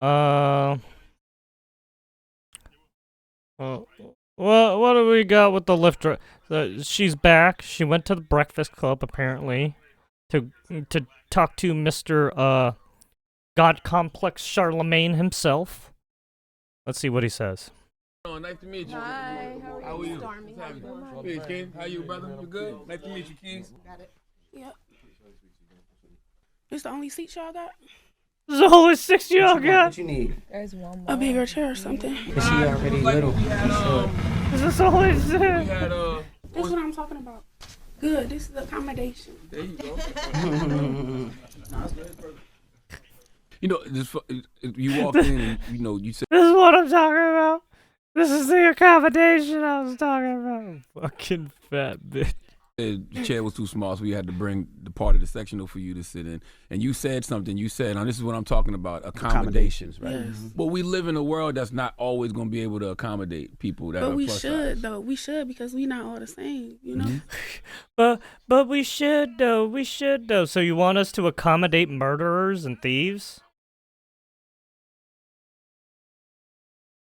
Uh, uh what do we got with the lifter? She's back. She went to the Breakfast Club apparently to to talk to Mr. God Complex Charlemagne himself. Let's see what he says. Oh, nice to meet you. Hi, how are you? Stormy. Hey, King. How you, brother? You good? Nice to meet you, King. Yep. It's the only seat y'all got? There's only 6 y'all got. What you need? There's one A more. bigger chair or something. Is she already little? Is this only We 6? had That's what I'm talking about. Good. This is accommodation. there you go. You know, this you walk in and you know you said This is what I'm talking about. This is the accommodation I was talking about. Fucking fat bitch. the chair was too small, so we had to bring the part of the sectional for you to sit in. And you said something. You said, "Now this is what I'm talking about: accommodations." Right? Yes. But we live in a world that's not always going to be able to accommodate people that But are we plus should, size. though. We should because we not all the same, you know? But we should though. We should though. So you want us to accommodate murderers and thieves?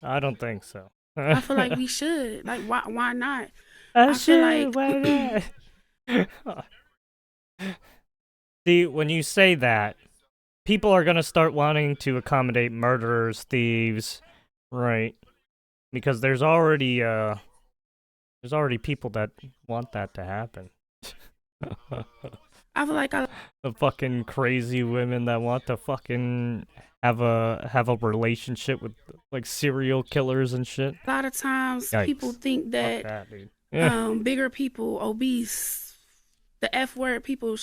I don't think so. I feel like we should. Like, why not? I feel should. like- Why not? See, when you say that, people are gonna start wanting to accommodate murderers, thieves, right? Because there's already people that want that to happen. I feel like The fucking crazy women that want to fucking have a relationship with like serial killers and shit. a lot of times Yikes. people think Fuck that that, dude. Yeah. bigger people, obese, the F word people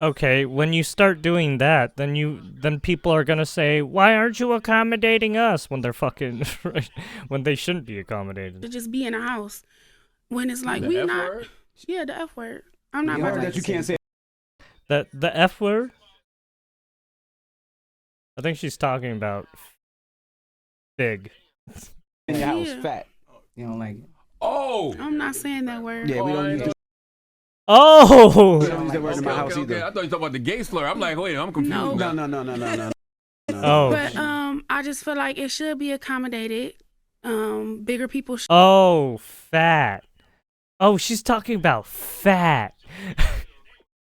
Okay, when you start doing that, then people are gonna say, "Why aren't you accommodating us?" When they're fucking right, when they shouldn't be accommodated. should just be in a house. When it's like, The we F not. word? Yeah, the F word. I'm not You about heard to. that you can't say. The F word. I think she's talking about big. In your house, Yeah. fat. You don't like it. Oh. I'm not saying that word. Yeah, we don't use. Oh, We don't use that word in my house okay. either. I thought you were talking about the gay slur. I'm like, wait, I'm confused. No. now. No. oh, But I just feel like it should be accommodated. Bigger people should. oh, fat. Oh, she's talking about fat.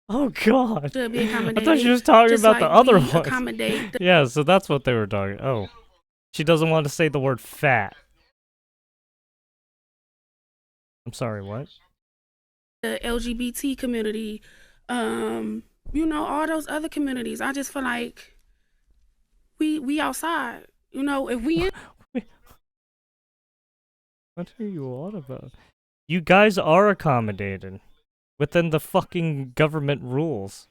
Oh God, Should be I accommodated. thought she was talking just about like the other we one. accommodate the Yeah, so that's what they were talking. Oh, she doesn't want to say the word fat. I'm sorry, what? LGBT community. You know, all those other communities. I just feel like we outside. You know, if we in What are you on about? You guys are accommodated within the fucking government rules,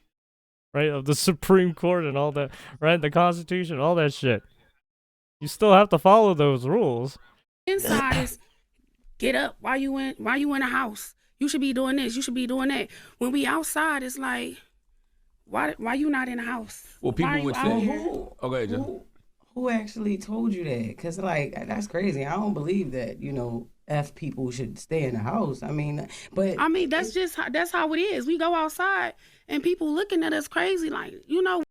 right? Of the Supreme Court and all that, right? The Constitution, all that shit. You still have to follow those rules. inside is get up. Why you in a house? You should be doing this. You should be doing that. When we outside, it's like, why you not in a house? Well, Why are people you would out say, here? okay, Jeff. Who actually told you that? Because, like, that's crazy. I don't believe that, F people should stay in the house. I mean, but. I mean, that's how it is. We go outside and people looking at us crazy, like, you know.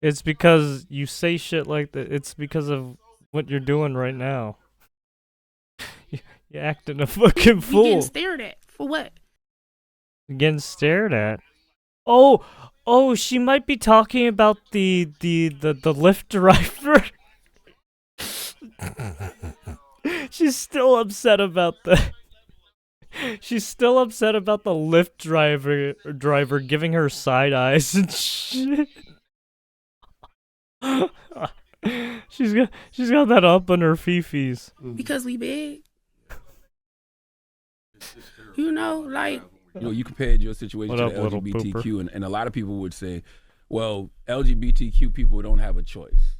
It's because you say shit like that. It's because of what you're doing right now. You're acting a fucking We fool. getting stared at for what? You're getting stared at. Oh, she might be talking about the Lyft driver. She's still upset about the. She's still upset about the Lyft driver giving her side eyes and shit. she's got that up on her fifis. Because we big. You know, like You know, you compared your situation What to up, the little LGBTQ, and a lot of people would say, well, LGBTQ people don't have a choice.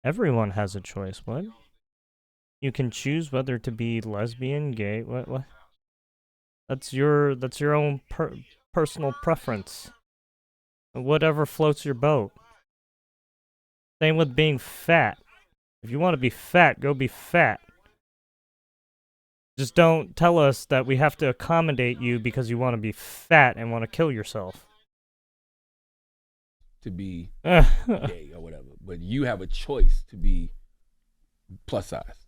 Everyone has a choice. What? You can choose whether to be lesbian, gay. What? That's your own personal preference. Whatever floats your boat. Same with being fat. If you want to be fat, go be fat. Just don't tell us that we have to accommodate you because you want to be fat and want to kill yourself. To be gay or whatever, but you have a choice to be plus size.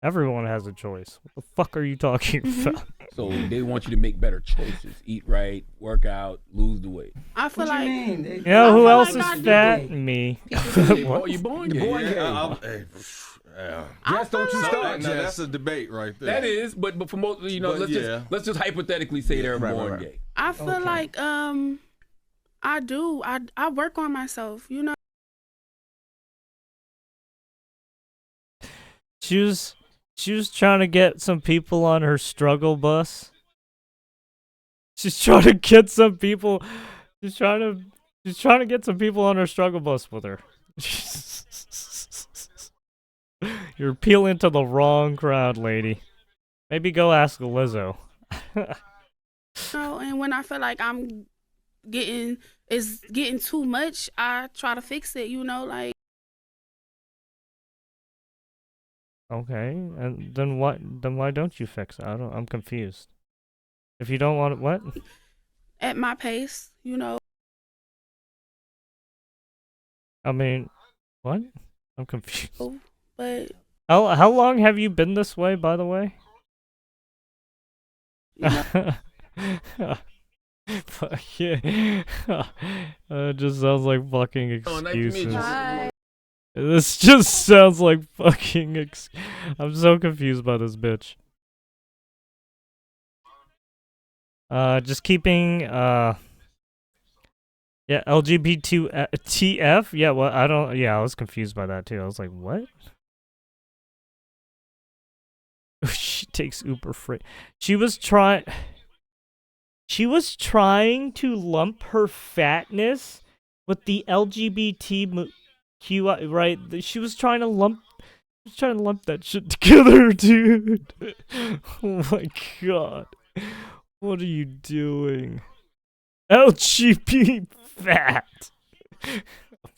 Everyone has a choice. What the fuck are you talking about? So they want you to make better choices: eat right, work out, lose the weight. I feel What you like mean? You know who I feel else like is I do fat? gay. Me. Oh, you born gay? Jess, don't you start, Now, Jess. that's a debate right there. That is, but for most, you know, But let's yeah. just hypothetically say they're Right, born right. gay. I feel Okay. like I do. I work on myself, you know. She was trying to get some people on her struggle bus. She's trying to get some people. She's trying to get some people on her struggle bus with her. You're appealing to the wrong crowd, lady. Maybe go ask Lizzo. And when I feel like I'm getting too much, I try to fix it, you know, like Okay, and then what? Then why don't you fix it? I'm confused. If you don't want it, what? at my pace, you know. I mean, what? I'm confused. But How long have you been this way, by the way? you know, Fuck yeah. It just sounds like fucking Oh, nice to meet excuses. you. Bye. This just sounds like fucking I'm so confused by this bitch. Just keeping, yeah, LGBT TF? Yeah, well, I was confused by that too. I was like, what? She takes Uber freight. She was trying to lump her fatness with the LGBTQI, right? She was trying to lump that shit together, dude. Oh my god. What are you doing? LGBT fat.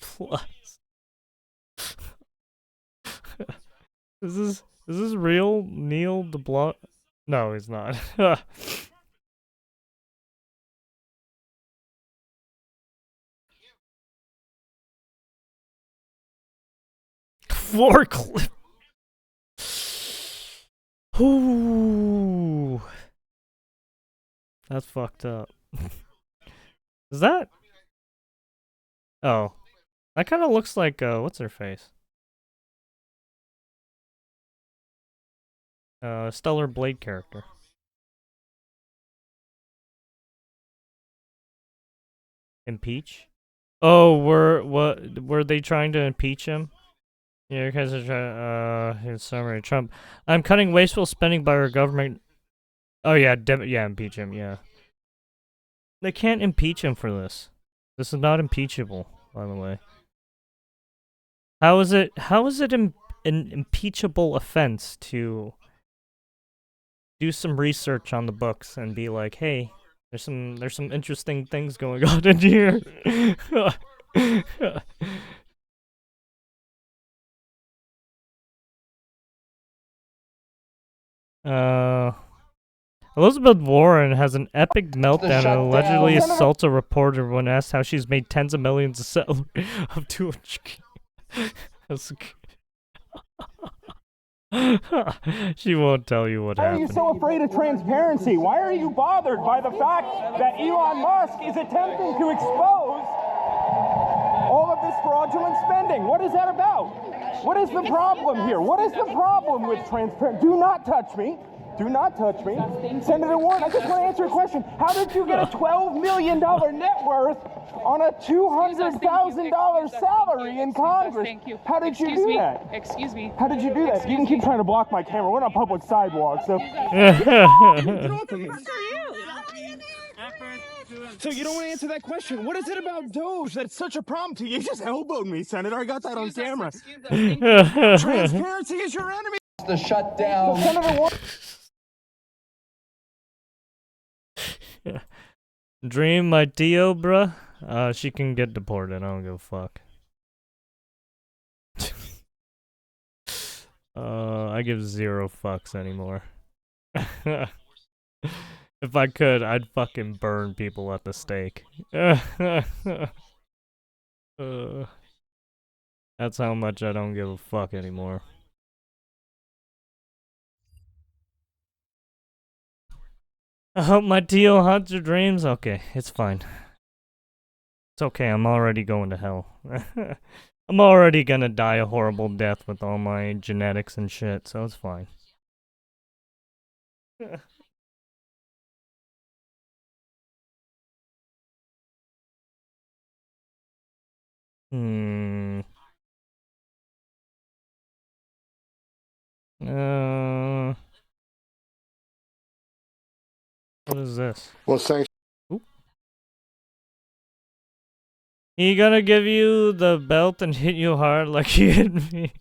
Plus. Is this real Neil DeBlanc? No, he's not. Forklift. Ooh. That's fucked up. Is that? Oh. That kind of looks like, what's her face? Stellar Blade character. Impeach? Oh, were they trying to impeach him? Yeah, because his summary, Trump. I'm cutting wasteful spending by our government. Oh yeah, impeach him. Yeah, they can't impeach him for this. This is not impeachable, by the way. How is it an impeachable offense to do some research on the books and be like, hey, there's some interesting things going on in here. Elizabeth Warren has an epic meltdown and allegedly assaults a reporter when asked how she's made tens of millions of salary of 200. That's she won't tell you what Why are you happened. so afraid of transparency? Why are you bothered by the fact that Elon Musk is attempting to expose all of this fraudulent spending? What is that about? What is the problem here? What is the problem with transparency? Do not touch me. Do not touch me. Senator Warren, I just want to answer a question. How did you get a $12 million net worth on a $200,000 salary in Congress? How did you do that? Excuse me. How did you do that? You can keep trying to block my camera. We're on a public sidewalk, so... So you don't want to answer that question. What is it about Doge that's such a problem to you? You just elbowed me, Senator. I got that on camera. Transparency is your enemy. The shutdown. So Senator Warren... Dream my Tio, bruh. She can get deported. I don't give a fuck. I give 0 fucks anymore. If I could, I'd fucking burn people at the stake. That's how much I don't give a fuck anymore. I hope my Tio haunts your dreams. Okay, it's fine. It's okay, I'm already going to hell. I'm already gonna die a horrible death with all my genetics and shit, so it's fine. Hmm. What is this? Well, thanks. He gonna give you the belt and hit you hard like he hit me.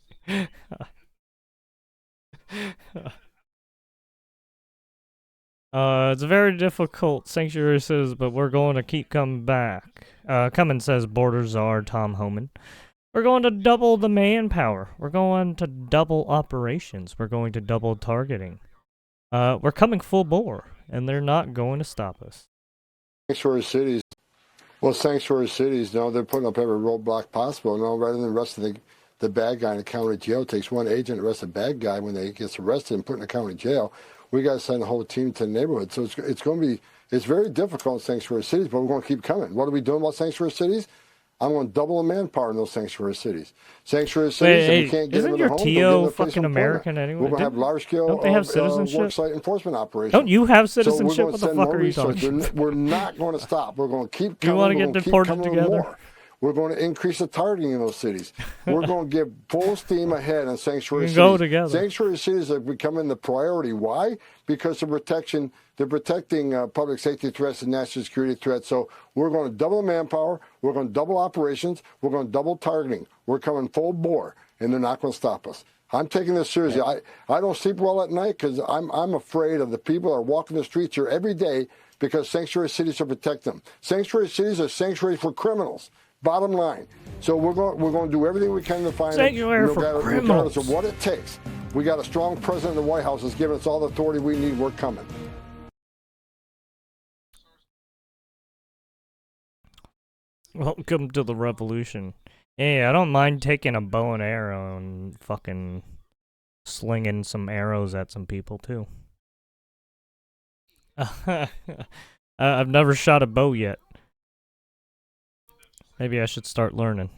It's very difficult, Sanctuary says, but we're going to keep coming back. Cummins says, Borders are Tom Homan. We're going to double the manpower. We're going to double operations. We're going to double targeting. We're coming full bore, and they're not going to stop us. Sanctuary cities. Well, sanctuary cities, now they're putting up every roadblock possible. Now, rather than arresting the bad guy in the county jail, it takes one agent to arrest a bad guy when they gets arrested and put in the county jail. We got to send the whole team to the neighborhood. So it's going to be, it's very difficult in sanctuary cities, but we're going to keep coming. What are we doing about sanctuary cities? I'm going to double the manpower in those sanctuary cities. Sanctuary cities, if we can't get them in their homes, Isn't your TO fucking American anyway? We're going to have large-scale don't they have citizenship? worksite enforcement operations. Don't you have citizenship? So What the fuck are you talking about? We're not going to stop. We're going to keep coming. You want to We're get gonna keep deported coming with together? more. We're going to increase the targeting in those cities. We're going to give full steam ahead on sanctuary cities. Go together. Sanctuary cities are becoming the priority. Why? Because of protection. They're protecting public safety threats and national security threats. So we're going to double the manpower. We're going to double operations. We're going to double targeting. We're coming full bore, and they're not going to stop us. I'm taking this seriously. I don't sleep well at night because I'm afraid of the people that are walking the streets here every day because sanctuary cities are protect them. Sanctuary cities are sanctuaries for criminals. Bottom line. So we're going to do everything we can to find it, regardless of what it takes. We got a strong president of the White House that's giving us all the authority we need. We're coming. Welcome to the revolution. Hey, I don't mind taking a bow and arrow and fucking slinging some arrows at some people too. I've never shot a bow yet. Maybe I should start learning.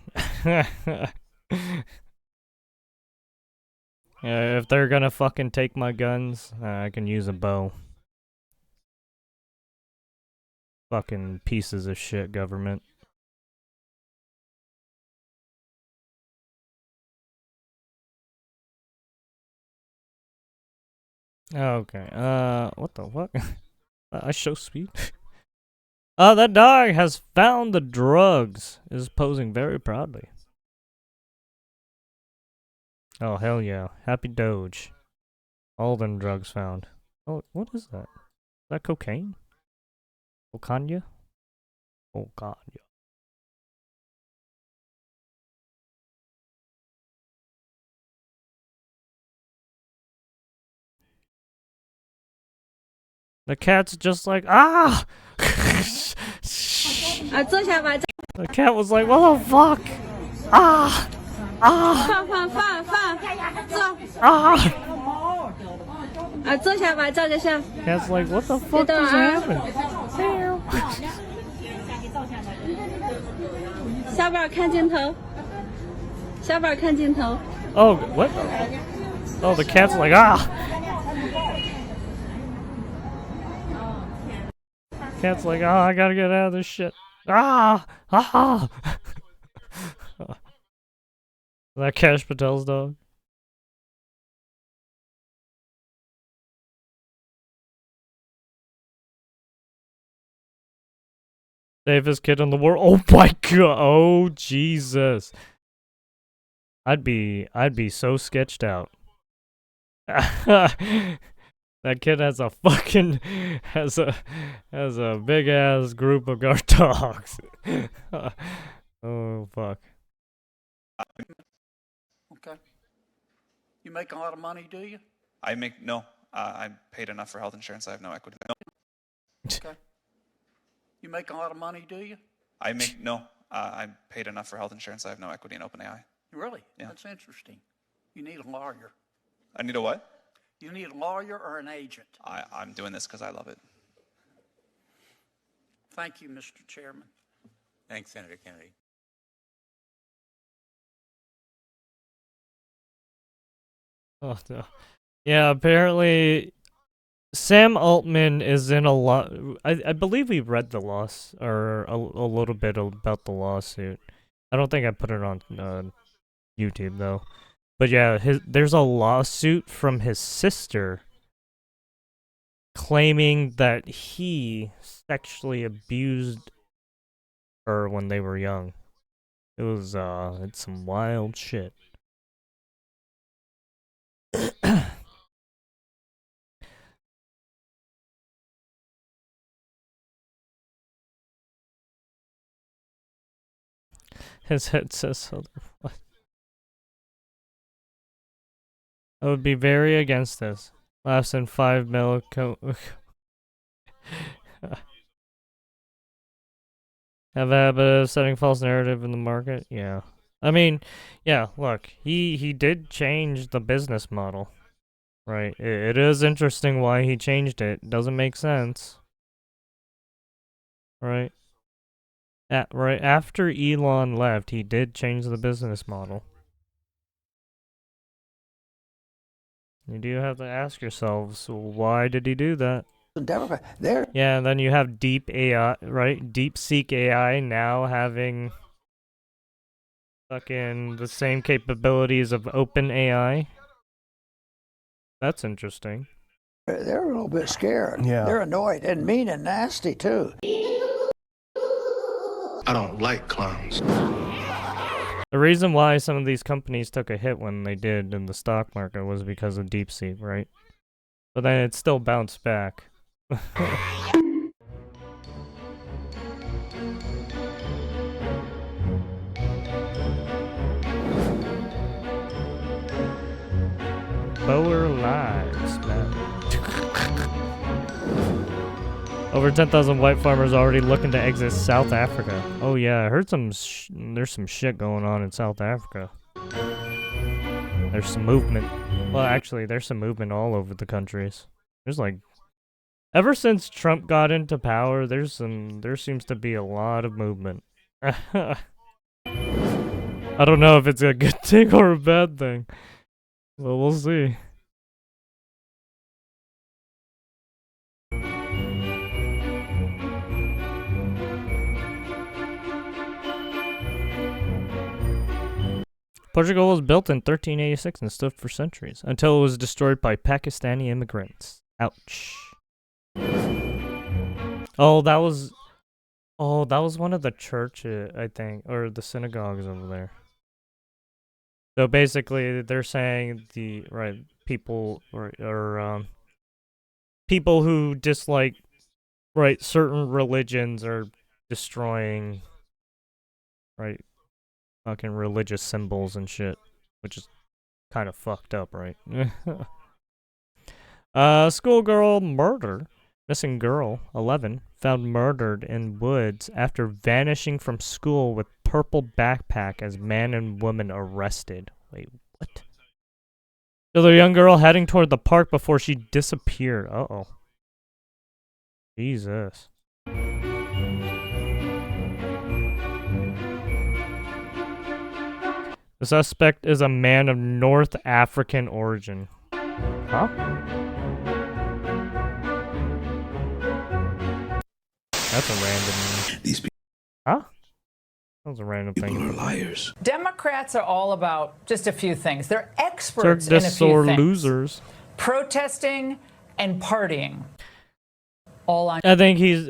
If they're gonna fucking take my guns, I can use a bow. Fucking pieces of shit, government. Okay, what the fuck? I show speed. That dog has found the drugs. Is posing very proudly. Oh, hell yeah. Happy Doge. All them drugs found. Oh, what is that? Is that cocaine? Okanya? Okanya. The cat's just like, ah! The cat was like, what the fuck? Ah! Ah! Ah! Cat's like, what the fuck just happened? Oh, what? Oh, the cat's like, ah! Cat's like, oh, I gotta get out of this shit. Ah! Ah! That Cash Patel's dog. Safest kid in the world. Oh my god. Oh Jesus. I'd be so sketched out. That kid has a fucking has a big ass group of guard dogs. Oh fuck. Okay. You make a lot of money, do you? No. I paid enough for health insurance. I have no equity. No. Okay. You make a lot of money, do you? No. I paid enough for health insurance. I have no equity in OpenAI. Really? Yeah. That's interesting. You need a lawyer. I need a what? You need a lawyer or an agent. I'm doing this because I love it. Thank you, Mr. Chairman. Thanks, Senator Kennedy. Oh no. Yeah, apparently Sam Altman is in a lot. I believe we read the loss or a little bit about the lawsuit. I don't think I put it on YouTube though. But yeah, there's a lawsuit from his sister claiming that he sexually abused her when they were young. It's some wild shit. His head says otherwise. I would be very against this. Less than 5 mil. Have a habit of setting false narrative in the market? Yeah. I mean, yeah, look, he did change the business model. Right. It is interesting why he changed it. Doesn't make sense. Right. Right after Elon left, he did change the business model. You do have to ask yourselves, why did he do that? The Democrat, they're Yeah, and then you have Deep AI, right? DeepSeek AI now having fucking the same capabilities of OpenAI. That's interesting. they're a little bit scared. Yeah. They're annoyed and mean and nasty too. I don't like clowns. The reason why some of these companies took a hit when they did in the stock market was because of DeepSeek, right? But then it still bounced back. Boer lives, man. Over 10,000 white farmers already looking to exit South Africa. Oh yeah, I heard there's some shit going on in South Africa. There's some movement. Well, actually, there's some movement all over the countries. There's like, ever since Trump got into power, there seems to be a lot of movement. I don't know if it's a good thing or a bad thing. Well, we'll see. Portugal was built in 1386 and stood for centuries, until it was destroyed by Pakistani immigrants. Ouch. Oh, that was one of the churches, I think, or the synagogues over there. So basically, they're saying people people who dislike certain religions are destroying fucking religious symbols and shit, which is kind of fucked up, right? Schoolgirl murder. Missing girl, 11, found murdered in woods after vanishing from school with purple backpack as man and woman arrested. Wait, what? So the young girl heading toward the park before she disappeared. Uh-oh. Jesus. The suspect is a man of North African origin. Huh? That's a random... These people... Huh? That was a random thing. People are liars. Democrats are all about just a few things. They're experts Cirque in a few things. Losers. Protesting and partying. All on... I think he's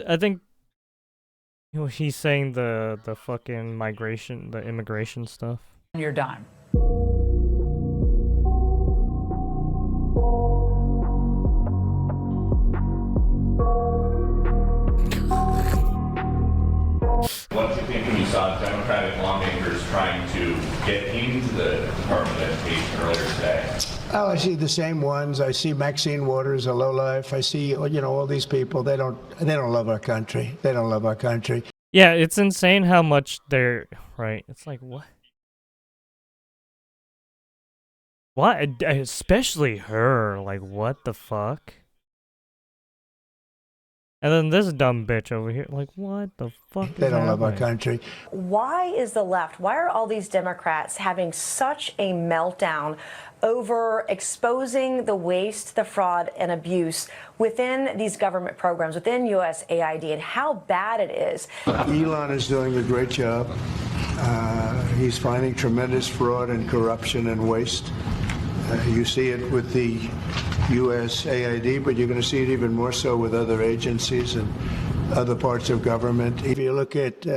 saying the fucking migration, the immigration stuff. Your dime. What do you think when you saw Democratic lawmakers trying to get into the Department of Education earlier today? Oh, I see the same ones. I see Maxine Waters, a lowlife. I see, all these people. They don't love our country. They don't love our country. Yeah, it's insane how much they're right. It's like what? What? Especially her. Like what the fuck? And then this dumb bitch over here, like, what the fuck? They don't love our country. Why is the left, why are all these Democrats having such a meltdown over exposing the waste, the fraud, and abuse within these government programs, within USAID, and how bad it is? Elon is doing a great job. He's finding tremendous fraud and corruption and waste. You see it with the USAID, but you're going to see it even more so with other agencies and other parts of government. If you look at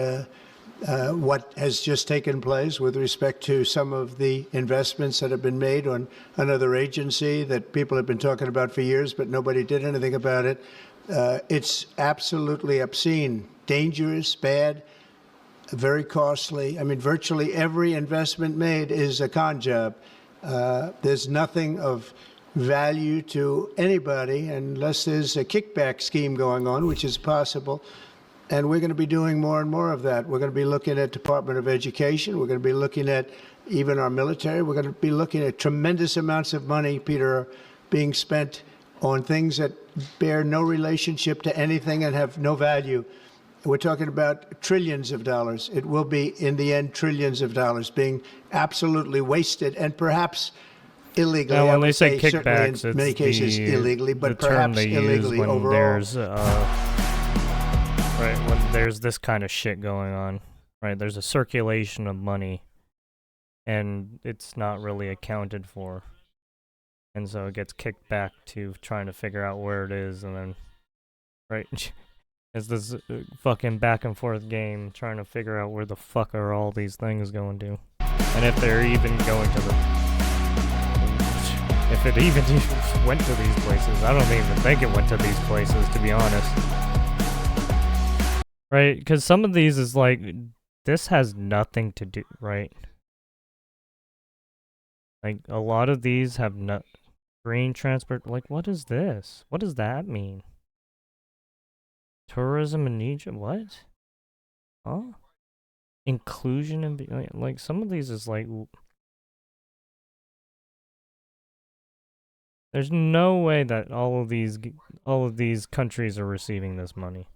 what has just taken place with respect to some of the investments that have been made on another agency that people have been talking about for years, but nobody did anything about it, it's absolutely obscene, dangerous, bad, very costly. I mean, virtually every investment made is a con job. There's nothing of value to anybody unless there's a kickback scheme going on, which is possible. And we're going to be doing more and more of that. We're going to be looking at Department of Education. We're going to be looking at even our military. We're going to be looking at tremendous amounts of money, Peter, being spent on things that bear no relationship to anything and have no value. We're talking about trillions of dollars. It will be, in the end, trillions of dollars being absolutely wasted and perhaps illegally. Now, I when would they say certainly kickbacks, in many cases illegally, but the term perhaps they illegally use when overall. there's right, when there's this kind of shit going on, right? There's a circulation of money, and it's not really accounted for, and so it gets kicked back to trying to figure out where it is, and then, right, it's this fucking back and forth game trying to figure out where the fuck are all these things going to, and if they're even going to the, if it even went to these places. I don't even think it went to these places, to be honest. Right, because some of these is like, this has nothing to do, right? Like, a lot of these have no green transport. Like, what is this? What does that mean? Tourism in Egypt? What? Huh? Inclusion in, like, some of these is like, there's no way that all of these countries are receiving this money.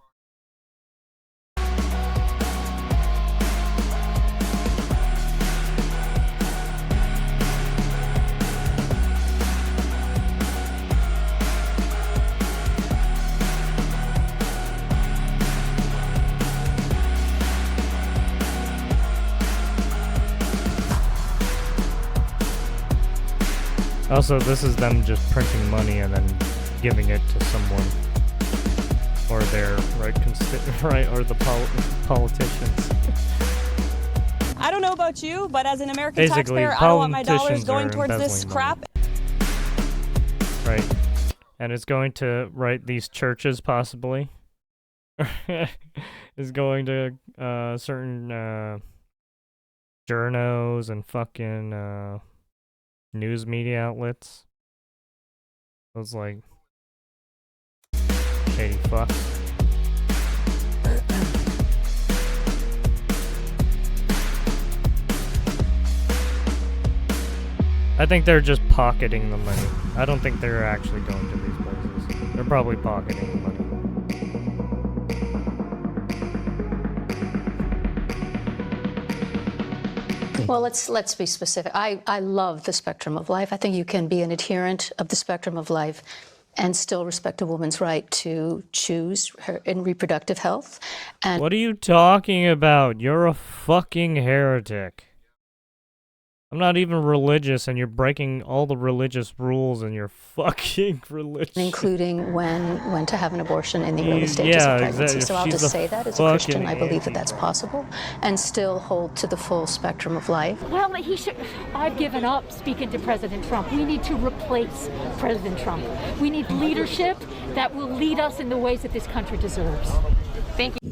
Also, this is them just printing money and then giving it to someone, or their right, or the politicians. I don't know about you, but as an American Basically, taxpayer, I don't want my dollars politicians going are towards this embezzling crap. Right, and it's going to these churches possibly. Is going to certain journos and fucking news media outlets. Those like shady fucks. I think they're just pocketing the money. I don't think they're actually going to these places. They're probably pocketing the money. Well, let's be specific. I love the spectrum of life. I think you can be an adherent of the spectrum of life and still respect a woman's right to choose her in reproductive health. And what are you talking about? You're a fucking heretic. I'm not even religious, and you're breaking all the religious rules in your fucking religion. including when to have an abortion in the early stages of pregnancy. Exactly. So I'll She's just a say that as a Christian, I fucking believe that that's possible, and still hold to the full spectrum of life. Well, he should. I've given up speaking to President Trump. We need to replace President Trump. We need leadership that will lead us in the ways that this country deserves. Thank you.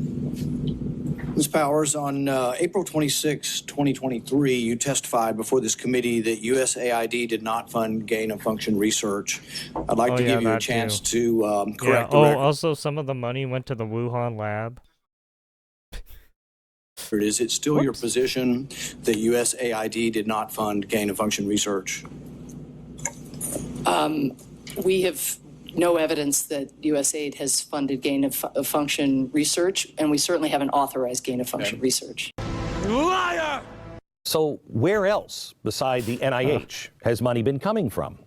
Ms. Powers, on April 26, 2023, you testified before this committee that USAID did not fund gain-of-function research. I'd like to give you a chance to correct the record. Also some of the money went to the Wuhan lab. Is it still your position that USAID did not fund gain-of-function research? We have no evidence that USAID has funded gain-of-function research, and we certainly haven't authorized gain-of-function research. Liar! So where else beside the NIH has money been coming from?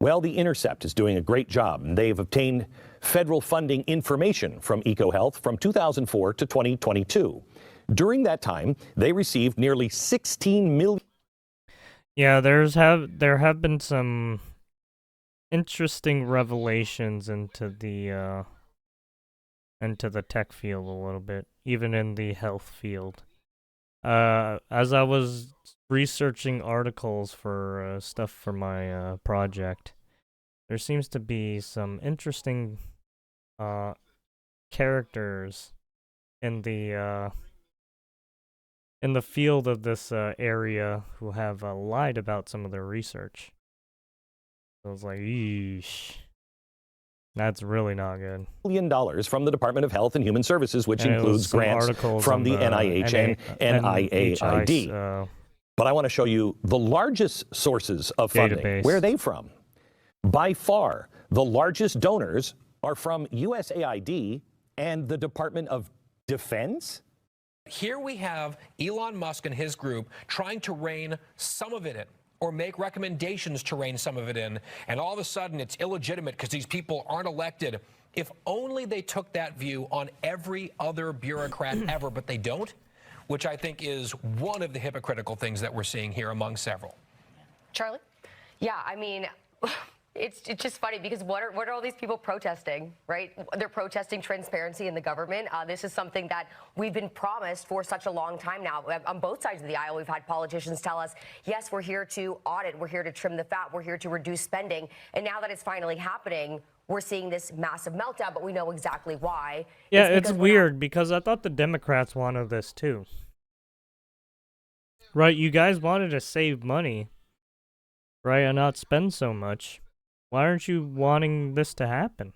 Well, The Intercept is doing a great job, and they've obtained federal funding information from EcoHealth from 2004 to 2022. During that time, they received nearly 16 million. Yeah, there have been some interesting revelations into the tech field a little bit, even in the health field. As I was researching articles for stuff for my project, there seems to be some interesting characters in the field of this area who have lied about some of their research. I was like, eesh. That's really not good. $1 million from the Department of Health and Human Services, which includes grants from the NIH and NIAID. But I want to show you the largest sources of funding. Where are they from? By far, the largest donors are from USAID and the Department of Defense. Here we have Elon Musk and his group trying to rein some of it in, or make recommendations to rein some of it in, and all of a sudden it's illegitimate because these people aren't elected. If only they took that view on every other bureaucrat ever, but they don't, which I think is one of the hypocritical things that we're seeing here among several. Charlie? Yeah, I mean, it's just funny because what are all these people protesting, right? They're protesting transparency in the government. This is something that we've been promised for such a long time now. On both sides of the aisle, we've had politicians tell us, yes, we're here to audit, we're here to trim the fat, we're here to reduce spending. And now that it's finally happening, we're seeing this massive meltdown, but we know exactly why. Yeah, it's weird because I thought the Democrats wanted this too. Right, you guys wanted to save money, right, and not spend so much. Why aren't you wanting this to happen?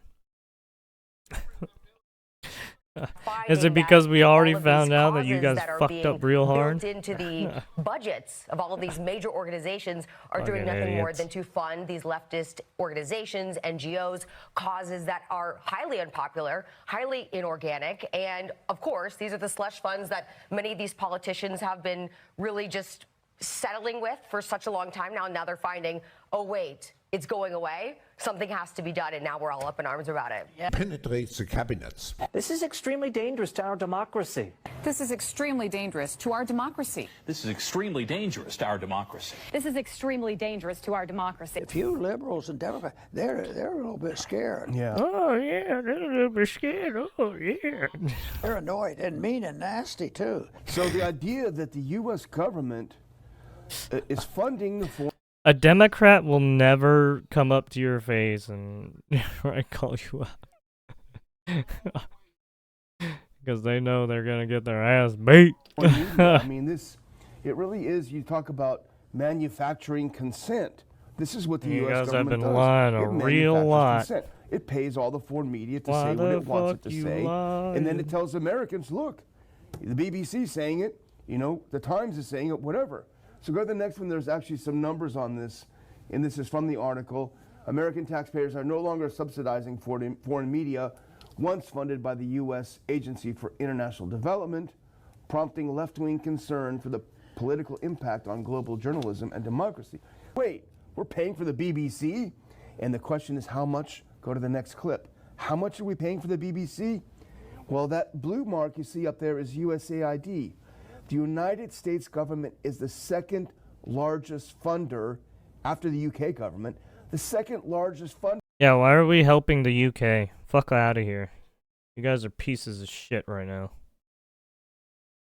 Is it because we already found out that you guys fucked up real hard? Built into the budgets of all of these major organizations are doing nothing more than to fund these leftist organizations, NGOs, causes that are highly unpopular, highly inorganic, and of course, these are the slush funds that many of these politicians have been really just settling with for such a long time now. And now they're finding, oh wait, it's going away. Something has to be done, and now we're all up in arms about it. Penetrates the cabinets. This is extremely dangerous to our democracy. This is extremely dangerous to our democracy. This is extremely dangerous to our democracy. This is extremely dangerous to our democracy. A few liberals and Democrats, they're a little bit scared. Yeah. Oh yeah, they're a little bit scared. Oh yeah. They're annoyed and mean and nasty too. So the idea that the U.S. government is funding for a Democrat will never come up to your face and call you out. Because they know they're going to get their ass beat. I mean, it really is, you talk about manufacturing consent. This is what the U.S. government does. You guys have been lying a real lot. Consent. It pays all the foreign media to say what it wants it to say. And then it tells Americans, look, the BBC is saying it, the Times is saying it, whatever. So go to the next one. There's actually some numbers on this, and this is from the article. American taxpayers are no longer subsidizing foreign media once funded by the U.S. Agency for International Development, prompting left-wing concern for the political impact on global journalism and democracy. Wait, we're paying for the BBC? And the question is how much? Go to the next clip. How much are we paying for the BBC? Well, that blue mark you see up there is USAID. The United States government is the second largest funder after the UK government, the second largest funder. Yeah, why are we helping the UK? Fuck out of here. You guys are pieces of shit right now.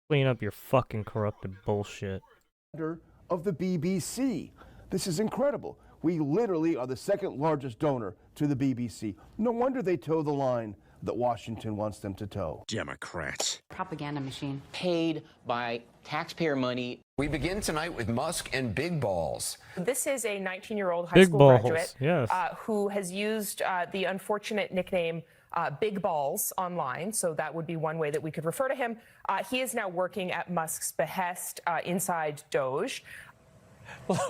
Clean up your fucking corrupted bullshit. Of the BBC. This is incredible. We literally are the second largest donor to the BBC. No wonder they toe the line that Washington wants them to toe. Democrats. Propaganda machine. Paid by taxpayer money. We begin tonight with Musk and big balls. This is a 19-year-old high Big school balls, graduate yes. who has used the unfortunate nickname Big Balls online, so that would be one way that we could refer to him. He is now working at Musk's behest inside Doge.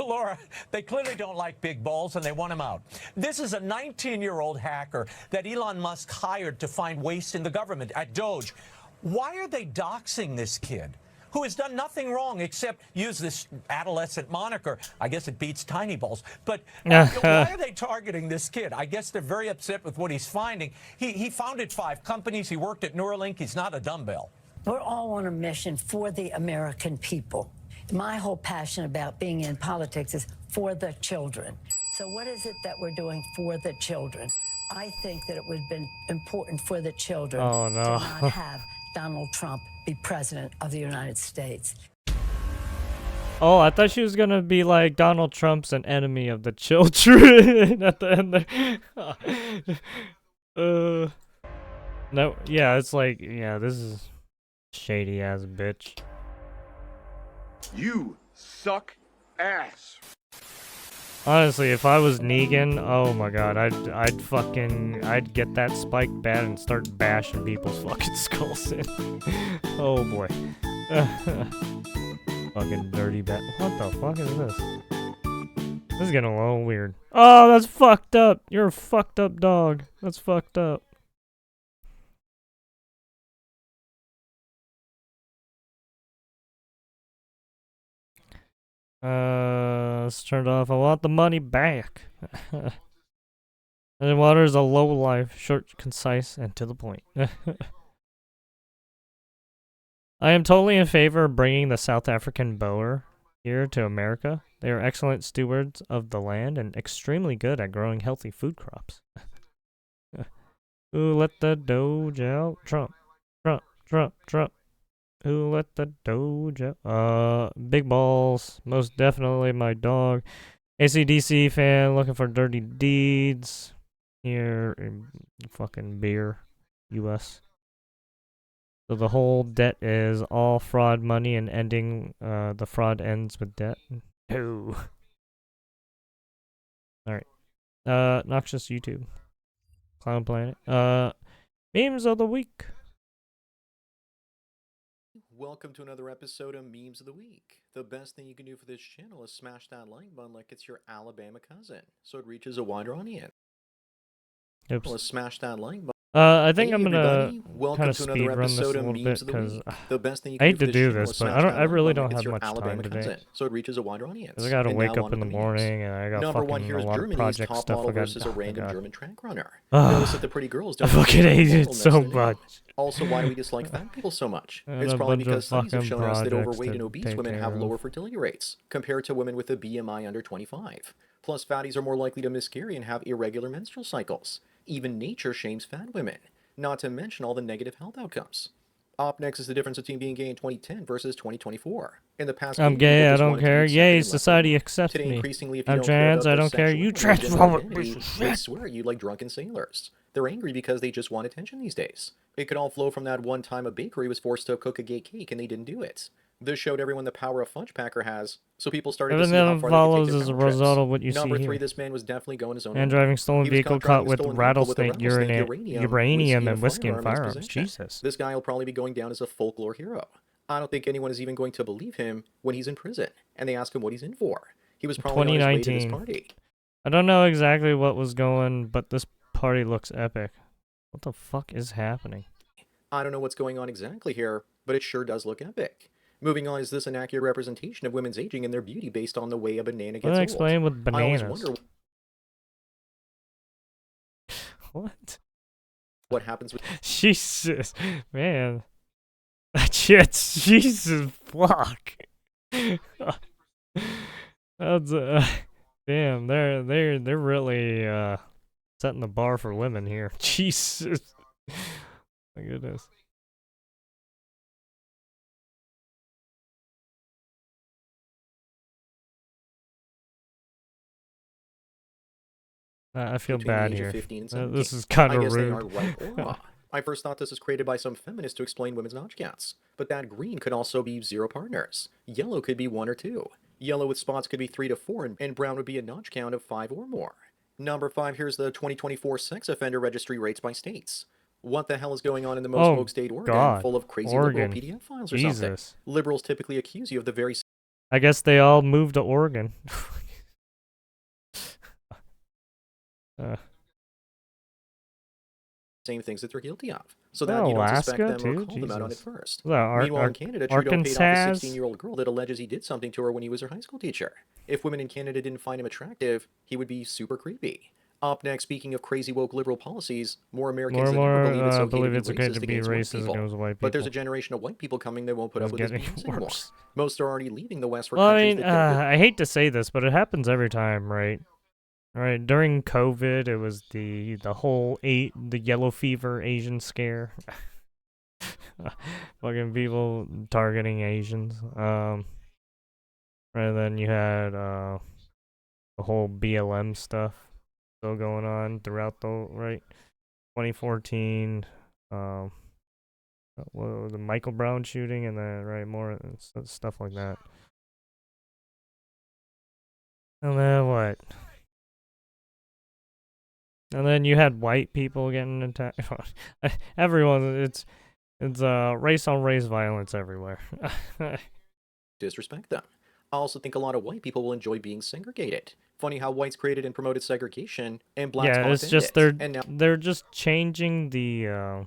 Laura, they clearly don't like big balls and they want him out. This is a 19-year-old hacker that Elon Musk hired to find waste in the government at Doge. Why are they doxing this kid who has done nothing wrong except use this adolescent moniker? I guess it beats tiny balls. But why are they targeting this kid? I guess they're very upset with what he's finding. He founded 5 companies. He worked at Neuralink. He's not a dumbbell. We're all on a mission for the American people. My whole passion about being in politics is for the children. So what is it that we're doing for the children? I think that it would have been important for the children Oh, no. to not have Donald Trump be president of the United States. Oh, I thought she was gonna be like Donald Trump's an enemy of the children at the end there. No, yeah, it's like, yeah, this is shady ass bitch. You suck ass. Honestly, if I was Negan, oh my god, I'd get that spiked bat and start bashing people's fucking skulls in. Oh boy. Fucking dirty bat. What the fuck is this? This is getting a little weird. Oh, that's fucked up. You're a fucked up dog. That's fucked up. Let's turn it off. I want the money back. And water is a low life, short, concise, and to the point. I am totally in favor of bringing the South African Boer here to America. They are excellent stewards of the land and extremely good at growing healthy food crops. Who let the Doge out? Trump. Trump. Trump. Trump. Who let the Doge out? Big balls. Most definitely my dog. AC/DC fan looking for dirty deeds. Here in fucking beer. US. So the whole debt is all fraud money and ending, the fraud ends with debt. No. Alright. Noxious YouTube. Clown Planet. Memes of the week. Welcome to another episode of Memes of the Week. The best thing you can do for this channel is smash that like button like it's your Alabama cousin, so it reaches a wider audience. Oops. Well, smash that like button. I think I'm gonna Welcome kind of to speed another run this a episode of little bit Memes of the because Week. The best thing you I can hate do to for this do channel this, is but smash that I really like don't button like have it's your much time Alabama today. cousin, so it reaches a wider audience. 'Cause I gotta And wake now up on in the to the memes. morning and I got Number one fucking here a is lot of Germany's project top stuff I model got. versus a Oh my random god. German track runner. Ah, Notice that the pretty girls I don't have fucking the hate model it next so to the name. much. Also, why do we dislike fat people so much? And It's a probably bunch of because studies have fucking shown us that projects overweight to and obese take women care have of. lower fertility rates compared to women with a BMI under 25. Plus, fatties are more likely to miscarry and have irregular menstrual cycles. Even nature shames fat women, not to mention all the negative health outcomes. Up next is the difference between being gay in 2010 versus 2024. In the past, I'm gay, I don't care. Yay, society accepts Today, me. increasingly, if you I'm don't care trans, about I their don't care. sexual You or gender transphobic identity, piece of they shit. swear at you like drunken sailors. They're angry because they just want attention these days. It could all flow from that one time a bakery was forced to cook a gay cake and they didn't do it. This showed everyone the power a fudge packer has, so people started to see Everything how that far follows they could take is their a pound trips. result of what you see Number 3, here. this man was definitely going his own And way. driving stolen He was vehicle caught driving caught with stolen vehicle with a rattlesnake, uranium, and whiskey and firearm in his firearms. possession. Jesus. This guy will probably be going down as a folklore hero. I don't think anyone is even going to believe him when he's in prison, and they ask him what he's in for. He was probably on his way to this 2019. party. I don't know exactly what was going, but this party looks epic. What the fuck is happening? I don't know what's going on exactly here, but it sure does look epic. Moving on, is this an accurate representation of women's aging and their beauty based on the way a banana gets Let me old? explain with I always bananas. wonder What? what happens with Jesus, man. That shit's Jesus fuck. That's damn. They're really setting the bar for women here. Jesus. My goodness. I feel between bad the age here. of 15 and 17. This is kind I of guess they rude. are right or wrong. I first thought this was created by some feminists to explain women's notch counts, but that green could also be 0 partners. Yellow could be 1 or 2. Yellow with spots could be 3 to 4, and brown would be a notch count of 5 or more. Number 5, here's the 2024 sex offender registry rates by states. What the hell is going on in the most woke state, Oregon, God. full of crazy Oregon. liberal PDF files or Jesus. something? Liberals typically accuse you of the very I guess they all moved to Oregon. same things that they're guilty of. So that you don't suspect Alaska them or too? call them out on it Jesus. first. Well, Meanwhile, in Canada, Trudeau paid off a Arkansas? 16-year-old girl that alleges he did something to her when he was her high school teacher. If women in Canada didn't find him attractive, he would be super creepy. Up next, speaking of crazy woke liberal policies, more Americans than ever believe it's okay to be racist against white people. But there's a generation of white people coming that won't put up with this BS anymore. Most are already leaving the West for Well, I countries mean, that I hate to say this, but it happens every time, right? All right, during COVID, it was the whole the yellow fever Asian scare. Fucking people targeting Asians. Right, then you had the whole BLM stuff still going on throughout the 2014. What was the Michael Brown shooting, and then more stuff like that. And then what? And then you had white people getting attacked. Everyone, it's race on race violence everywhere. disrespect them. I also think a lot of white people will enjoy being segregated. Funny how whites created and promoted segregation and blacks yeah, it's just it. they're just changing the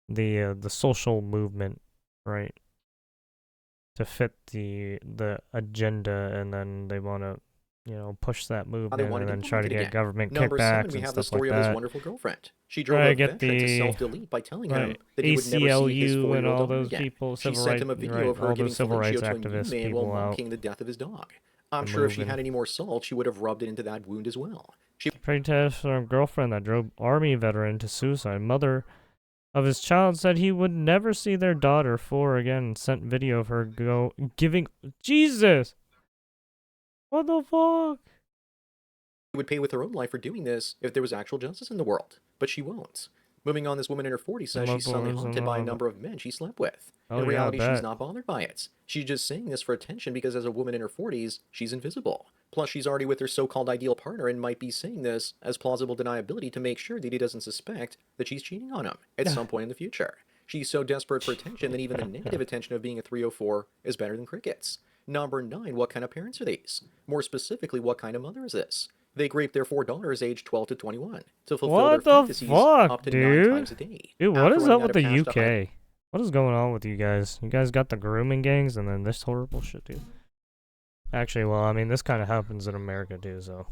the social movement, right, to fit the agenda, and then they want to push that movement and then try to get government Number kickbacks 7, we and have the stuff story like of that. his wonderful girlfriend. She drove a veteran to self-delete by telling him that he would never see his 4-year-old and all daughter those again. people, She civil sent rights, him a video of her all giving those civil rights fellatio to a activists, new man people while out. mocking the death of his dog. I'm the sure if she movement. had any more salt, she would have rubbed it into that wound as well. She Protest from a girlfriend that drove Army veteran to suicide. Mother of his child said he would never see their daughter 4 again and sent video of her giving. Jesus! What the fuck? would pay with her own life for doing this if there was actual justice in the world, but she won't. Moving on, this woman in her 40s says she's suddenly haunted by a number of men she slept with. In reality, she's not bothered by it. She's just saying this for attention because as a woman in her 40s, she's invisible. Plus, she's already with her so-called ideal partner and might be saying this as plausible deniability to make sure that he doesn't suspect that she's cheating on him at some point in the future. She's so desperate for attention that even the negative attention of being a 304 is better than crickets. Number 9, what kind of parents are these? More specifically, what kind of mother is this? They grape their 4 daughters aged 12 to 21 to fulfill their fantasies up to 9 times a day. Dude, what is up with the UK? What is going on with you guys? You guys got the grooming gangs and then this horrible shit, dude. Actually, well, I mean, this kind of happens in America too, so.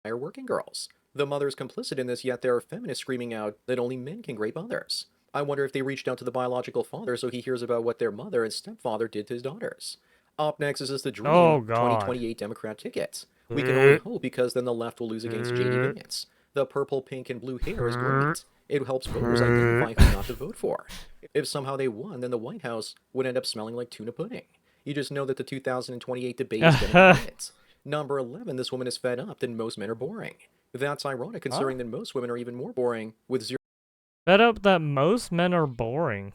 Are working girls. The mother is complicit in this, yet there are feminists screaming out that only men can grape others. I wonder if they reached out to the biological father so he hears about what their mother and stepfather did to his daughters. Up next is the Dream 2028 Democrat ticket. We can only hope because then the left will lose against J.D. Vance. The purple, pink, and blue hair is great. It helps voters identify who not to vote for. If somehow they won, then the White House would end up smelling like tuna pudding. You just know that the 2028 debate is going to hit. Number 11, this woman is fed up that most men are boring. That's ironic considering that most women are even more boring with 0. Fed up that most men are boring.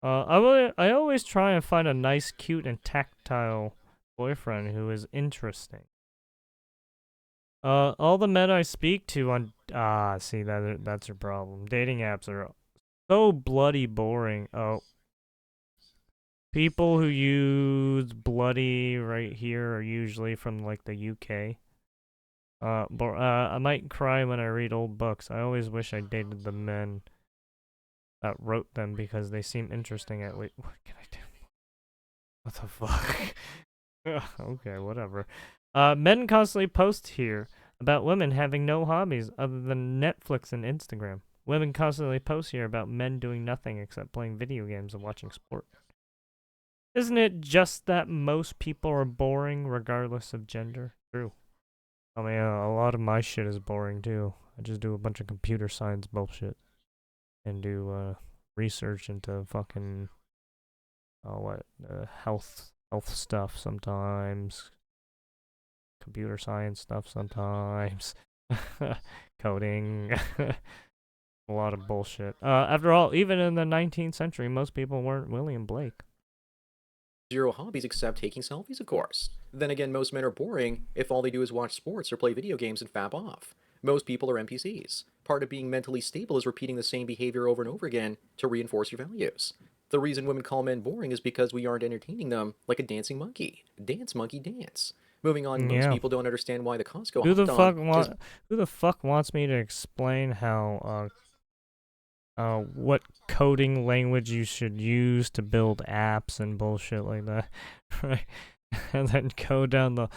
I always try and find a nice, cute, and tactile boyfriend who is interesting. All the men I speak to on see that's your problem. Dating apps are so bloody boring. Oh. People who use bloody right here are usually from like the UK. I might cry when I read old books. I always wish I dated the men that wrote them because they seem interesting at least. What can I do? What the fuck? Okay, whatever. Men constantly post here about women having no hobbies other than Netflix and Instagram. Women constantly post here about men doing nothing except playing video games and watching sport. Isn't it just that most people are boring regardless of gender? True. I mean, a lot of my shit is boring too. I just do a bunch of computer science bullshit and do research into fucking health stuff sometimes, computer science stuff sometimes, coding, a lot of bullshit. After all, even in the 19th century, most people weren't William Blake. Zero hobbies except taking selfies, of course. Then again, most men are boring if all they do is watch sports or play video games and fap off. Most people are NPCs. Part of being mentally stable is repeating the same behavior over and over again to reinforce your values. The reason women call men boring is because we aren't entertaining them like a dancing monkey. Dance, monkey, dance. Moving on, most people don't understand why the Costco Who the fuck wants me to explain how what coding language you should use to build apps and bullshit like that, right? And then go down the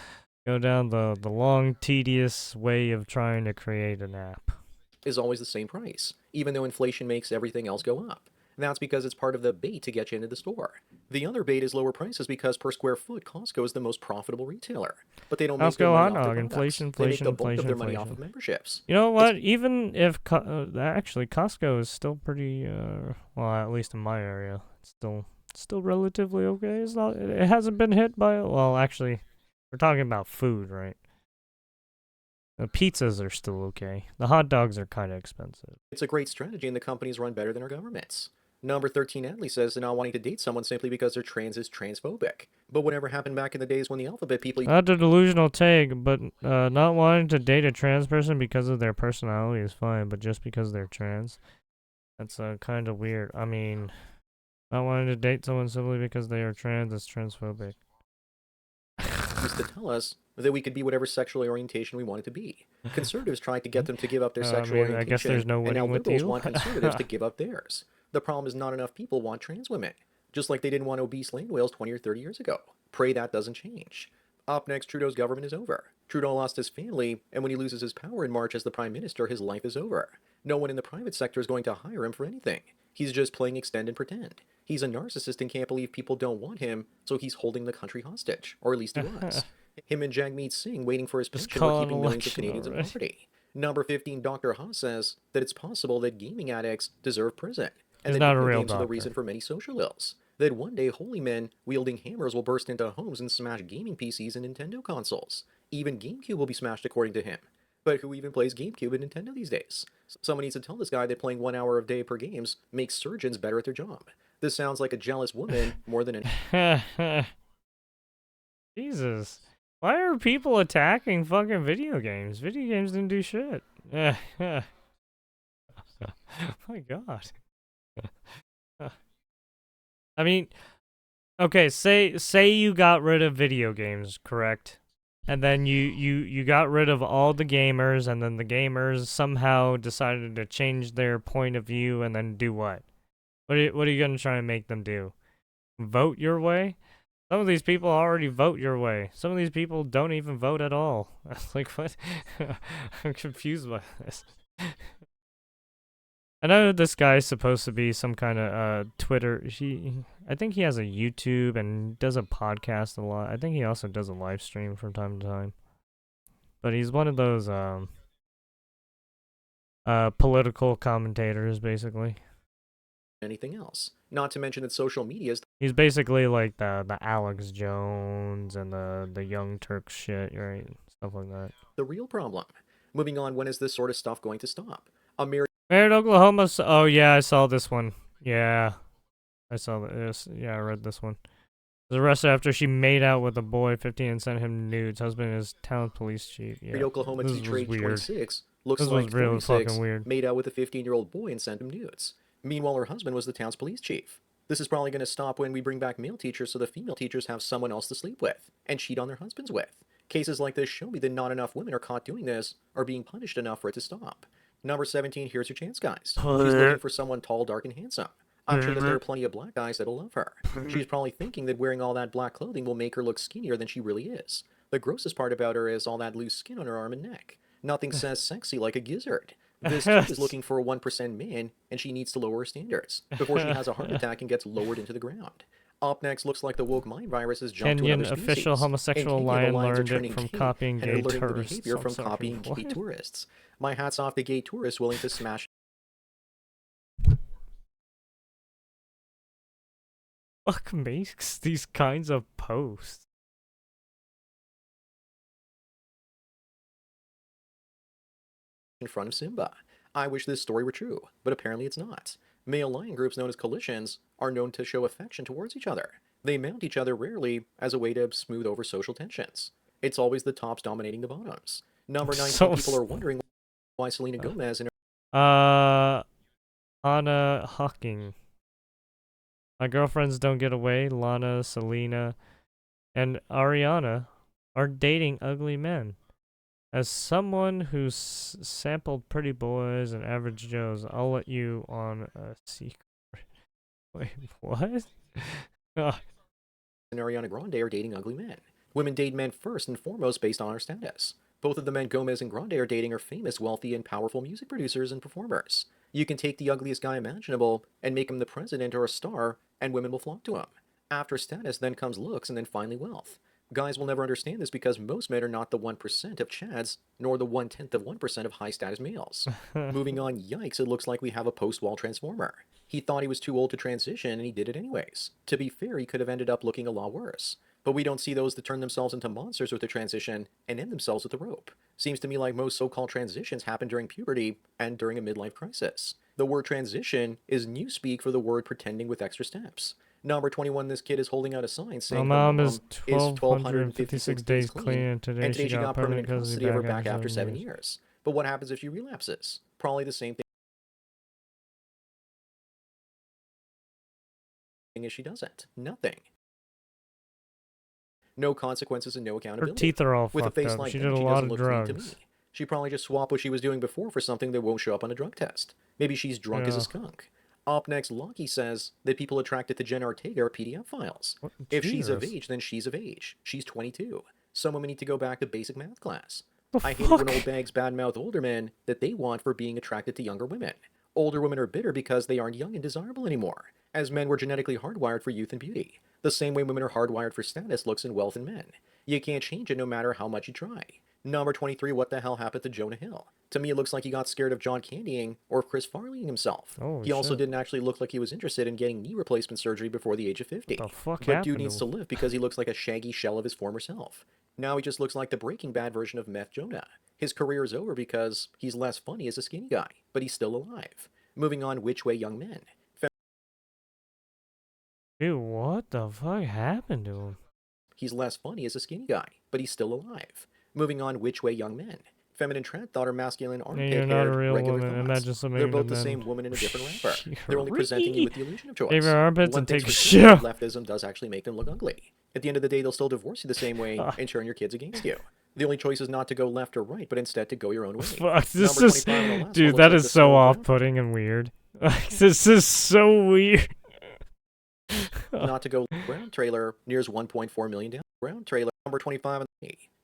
long, tedious way of trying to create an app. Is always the same price, even though inflation makes everything else go up. That's because it's part of the bait to get you into the store. The other bait is lower prices because per square foot, Costco is the most profitable retailer. But they don't make their money off their products. They make the bulk of their money off of memberships. You know what? Even if actually Costco is still pretty, well, at least in my area, it's still relatively okay. It's not. It hasn't been hit by. Well, actually, we're talking about food, right? The pizzas are still okay. The hot dogs are kind of expensive. It's a great strategy, and the companies run better than our governments. Number 13 Adley says they're not wanting to date someone simply because they're trans is transphobic. But whatever happened back in the days when the alphabet people... Not a delusional take, but not wanting to date a trans person because of their personality is fine, but just because they're trans, that's kind of weird. I mean, not wanting to date someone simply because they are trans is transphobic. Used to tell us that we could be whatever sexual orientation we wanted to be. Conservatives tried to get them to give up their sexual orientation, I guess there's no and now winning with liberals you. want conservatives to give up theirs. The problem is not enough people want trans women, just like they didn't want obese land whales 20 or 30 years ago. Pray that doesn't change. Up next, Trudeau's government is over. Trudeau lost his family, and when he loses his power in March as the Prime Minister, his life is over. No one in the private sector is going to hire him for anything. He's just playing extend and pretend. He's a narcissist and can't believe people don't want him, so he's holding the country hostage, or at least he was. Him and Jagmeet Singh waiting for his pension are keeping millions of Canadians in poverty. Number 15, Dr. Haas says that it's possible that gaming addicts deserve prison, and that video games are the reason for many social ills. That one day holy men wielding hammers will burst into homes and smash gaming PCs and Nintendo consoles. Even GameCube will be smashed according to him. But who even plays GameCube and Nintendo these days? Someone needs to tell this guy that playing 1 hour a day per games makes surgeons better at their job. This sounds like a jealous woman more than an... Jesus. Why are people attacking fucking video games? Video games didn't do shit. My God. I mean, okay, say you got rid of video games, correct? And then you got rid of all the gamers, and then the gamers somehow decided to change their point of view, and then do what? What are you gonna try and make them do? Vote your way? Some of these people already vote your way. Some of these people don't even vote at all. Like, what? I'm confused by this. I know this guy's supposed to be some kind of Twitter. I think he has a YouTube and does a podcast a lot. I think he also does a live stream from time to time. But he's one of those political commentators, basically. Anything else. Not to mention that social media is... He's basically like the Alex Jones and the Young Turks shit, right? Stuff like that. The real problem. Moving on, when is this sort of stuff going to stop? Married Oklahoma. Oh yeah, I saw this one. Yeah, I saw this. Yeah, I read this one. Was arrested after she made out with a boy 15 and sent him nudes. Husband is town police chief. Yeah, Oklahoma teacher age 26 looks this like was really 46, fucking weird. made out with a 15-year-old boy and sent him nudes. Meanwhile, her husband was the town's police chief. This is probably going to stop when we bring back male teachers so the female teachers have someone else to sleep with and cheat on their husbands with. Cases like this show me that not enough women are caught doing this or being punished enough for it to stop. Number 17, here's your chance, guys. She's looking for someone tall, dark, and handsome. I'm sure that there are plenty of black guys that'll love her. She's probably thinking that wearing all that black clothing will make her look skinnier than she really is. The grossest part about her is all that loose skin on her arm and neck. Nothing says sexy like a gizzard. This chick is looking for a 1% man, and she needs to lower her standards before she has a heart attack and gets lowered into the ground. Up next, looks like the woke mind virus has jumped to Kenyan another species. official homosexual In Kenya, the lion lions are learned it turning from gay copying and are gay learning the tourists. behavior I'm from sorry, copying gay what? tourists. My hat's off to gay tourists willing to smash Fuck makes these kinds of posts? in front of Simba. I wish this story were true, but apparently it's not. Male lion groups known as coalitions are known to show affection towards each other. They mount each other rarely as a way to smooth over social tensions. It's always the tops dominating the bottoms. Number 9, some people are wondering why Selena Gomez and Anna Hawking. My girlfriends don't get away. Lana, Selena, and Ariana are dating ugly men. As someone who's sampled Pretty Boys and Average Joes, I'll let you on a secret. Wait, what? and Ariana Grande are dating ugly men. Women date men first and foremost based on our status. Both of the men Gomez and Grande are dating are famous, wealthy, and powerful music producers and performers. You can take the ugliest guy imaginable and make him the president or a star, and women will flock to him. After status, then comes looks, and then finally wealth. Guys will never understand this because most men are not the 1% of chads, nor the 1/10 of 1% of high-status males. Moving on, yikes, it looks like we have a post-wall transformer. He thought he was too old to transition, and he did it anyways. To be fair, he could have ended up looking a lot worse. But we don't see those that turn themselves into monsters with the transition and end themselves with the rope. Seems to me like most so-called transitions happen during puberty and during a midlife crisis. The word transition is newspeak for the word pretending with extra steps. Number 21, this kid is holding out a sign saying my mom is 1,256 days clean, and today she got permanent custody of her back after 7 years. years. But what happens if she relapses? Probably the same thing as she doesn't. Nothing. No consequences and no accountability. Her teeth are all With a fucked face up. like She that, did a she lot doesn't of look clean to drugs. me. She probably just swapped what she was doing before for something that won't show up on a drug test. Maybe she's drunk as a Yeah. skunk. Up next, Lockie says that people attracted to Jenna Ortega are PDF files. If she's of Jesus. age, then she's of age. She's 22. Some women need to go back to basic math class. The I hate it when fuck? old bags badmouth older men that they want for being attracted to younger women. Older women are bitter because they aren't young and desirable anymore, as men were genetically hardwired for youth and beauty, the same way women are hardwired for status, looks, and wealth in men. You can't change it no matter how much you try. Number 23, what the hell happened to Jonah Hill? To me, it looks like he got scared of John Candying or Chris Farleying himself. Oh, he also shit. didn't actually look like he was interested in getting knee replacement surgery before the age of 50. The fuck But happened dude to needs to him? live because he looks like a shaggy shell of his former self. Now he just looks like the Breaking Bad version of Meth Jonah. His career is over because he's less funny as a skinny guy, but he's still alive. Moving on, which way young men? Dude, what the fuck happened to him? He's less funny as a skinny guy, but he's still alive. Moving on, which way young men? Feminine trend thought or masculine armpit you're not hair, a real regular woman. thoughts. Imagine somebody They're both in the the same men. woman in a different wrapper. They're only presenting you with the illusion of choice. Shave your armpits One and thing's take for shit sure, off. leftism does actually make them look ugly. At the end of the day, they'll still divorce you the same way and turn your kids against you. The only choice is not to go left or right, but instead to go your own way. Fuck, this Number is... 25 on the last one Dude, looks that like is the so small brown off-putting and weird. Like, this is so weird. not to go ground trailer nears 1.4 million down. Ground trailer number 25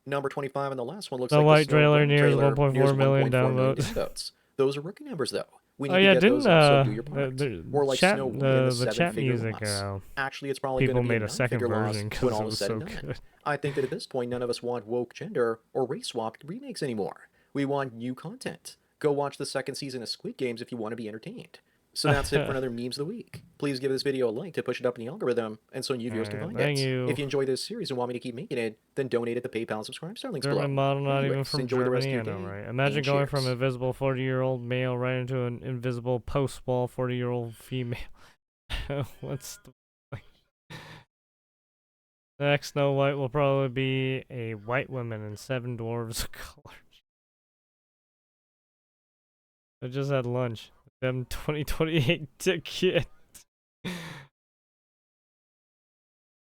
number 25 and the last one looks The like white the snow trailer ground nears trailer 1.4 million downloads. downloads. Those are rookie numbers though. We need Oh to yeah, get didn't those up, so do your part. More like chat, Snow White and the chat seven-figure music, loss. Actually, it's probably people going to be made a second nine-figure loss version when because all it is was said so and done. good. I think that at this point, none of us want woke gender or race swapped remakes anymore. We want new content. Go watch the second season of Squid Games if you want to be entertained. So that's it for another Memes of the Week. Please give this video a like to push it up in the algorithm and so new viewers can find thank it. you. If you enjoy this series and want me to keep making it, then donate at the PayPal and subscribe star links below. German model, not even Anyways, from enjoy the rest of Germany, your I know, day, right? Imagine and going from cheers. invisible 40-year-old male right into an invisible post-wall 40-year-old female. What's the point? The next Snow White will probably be a white woman and 7 dwarves of color. I just had lunch. Them 2028 ticket.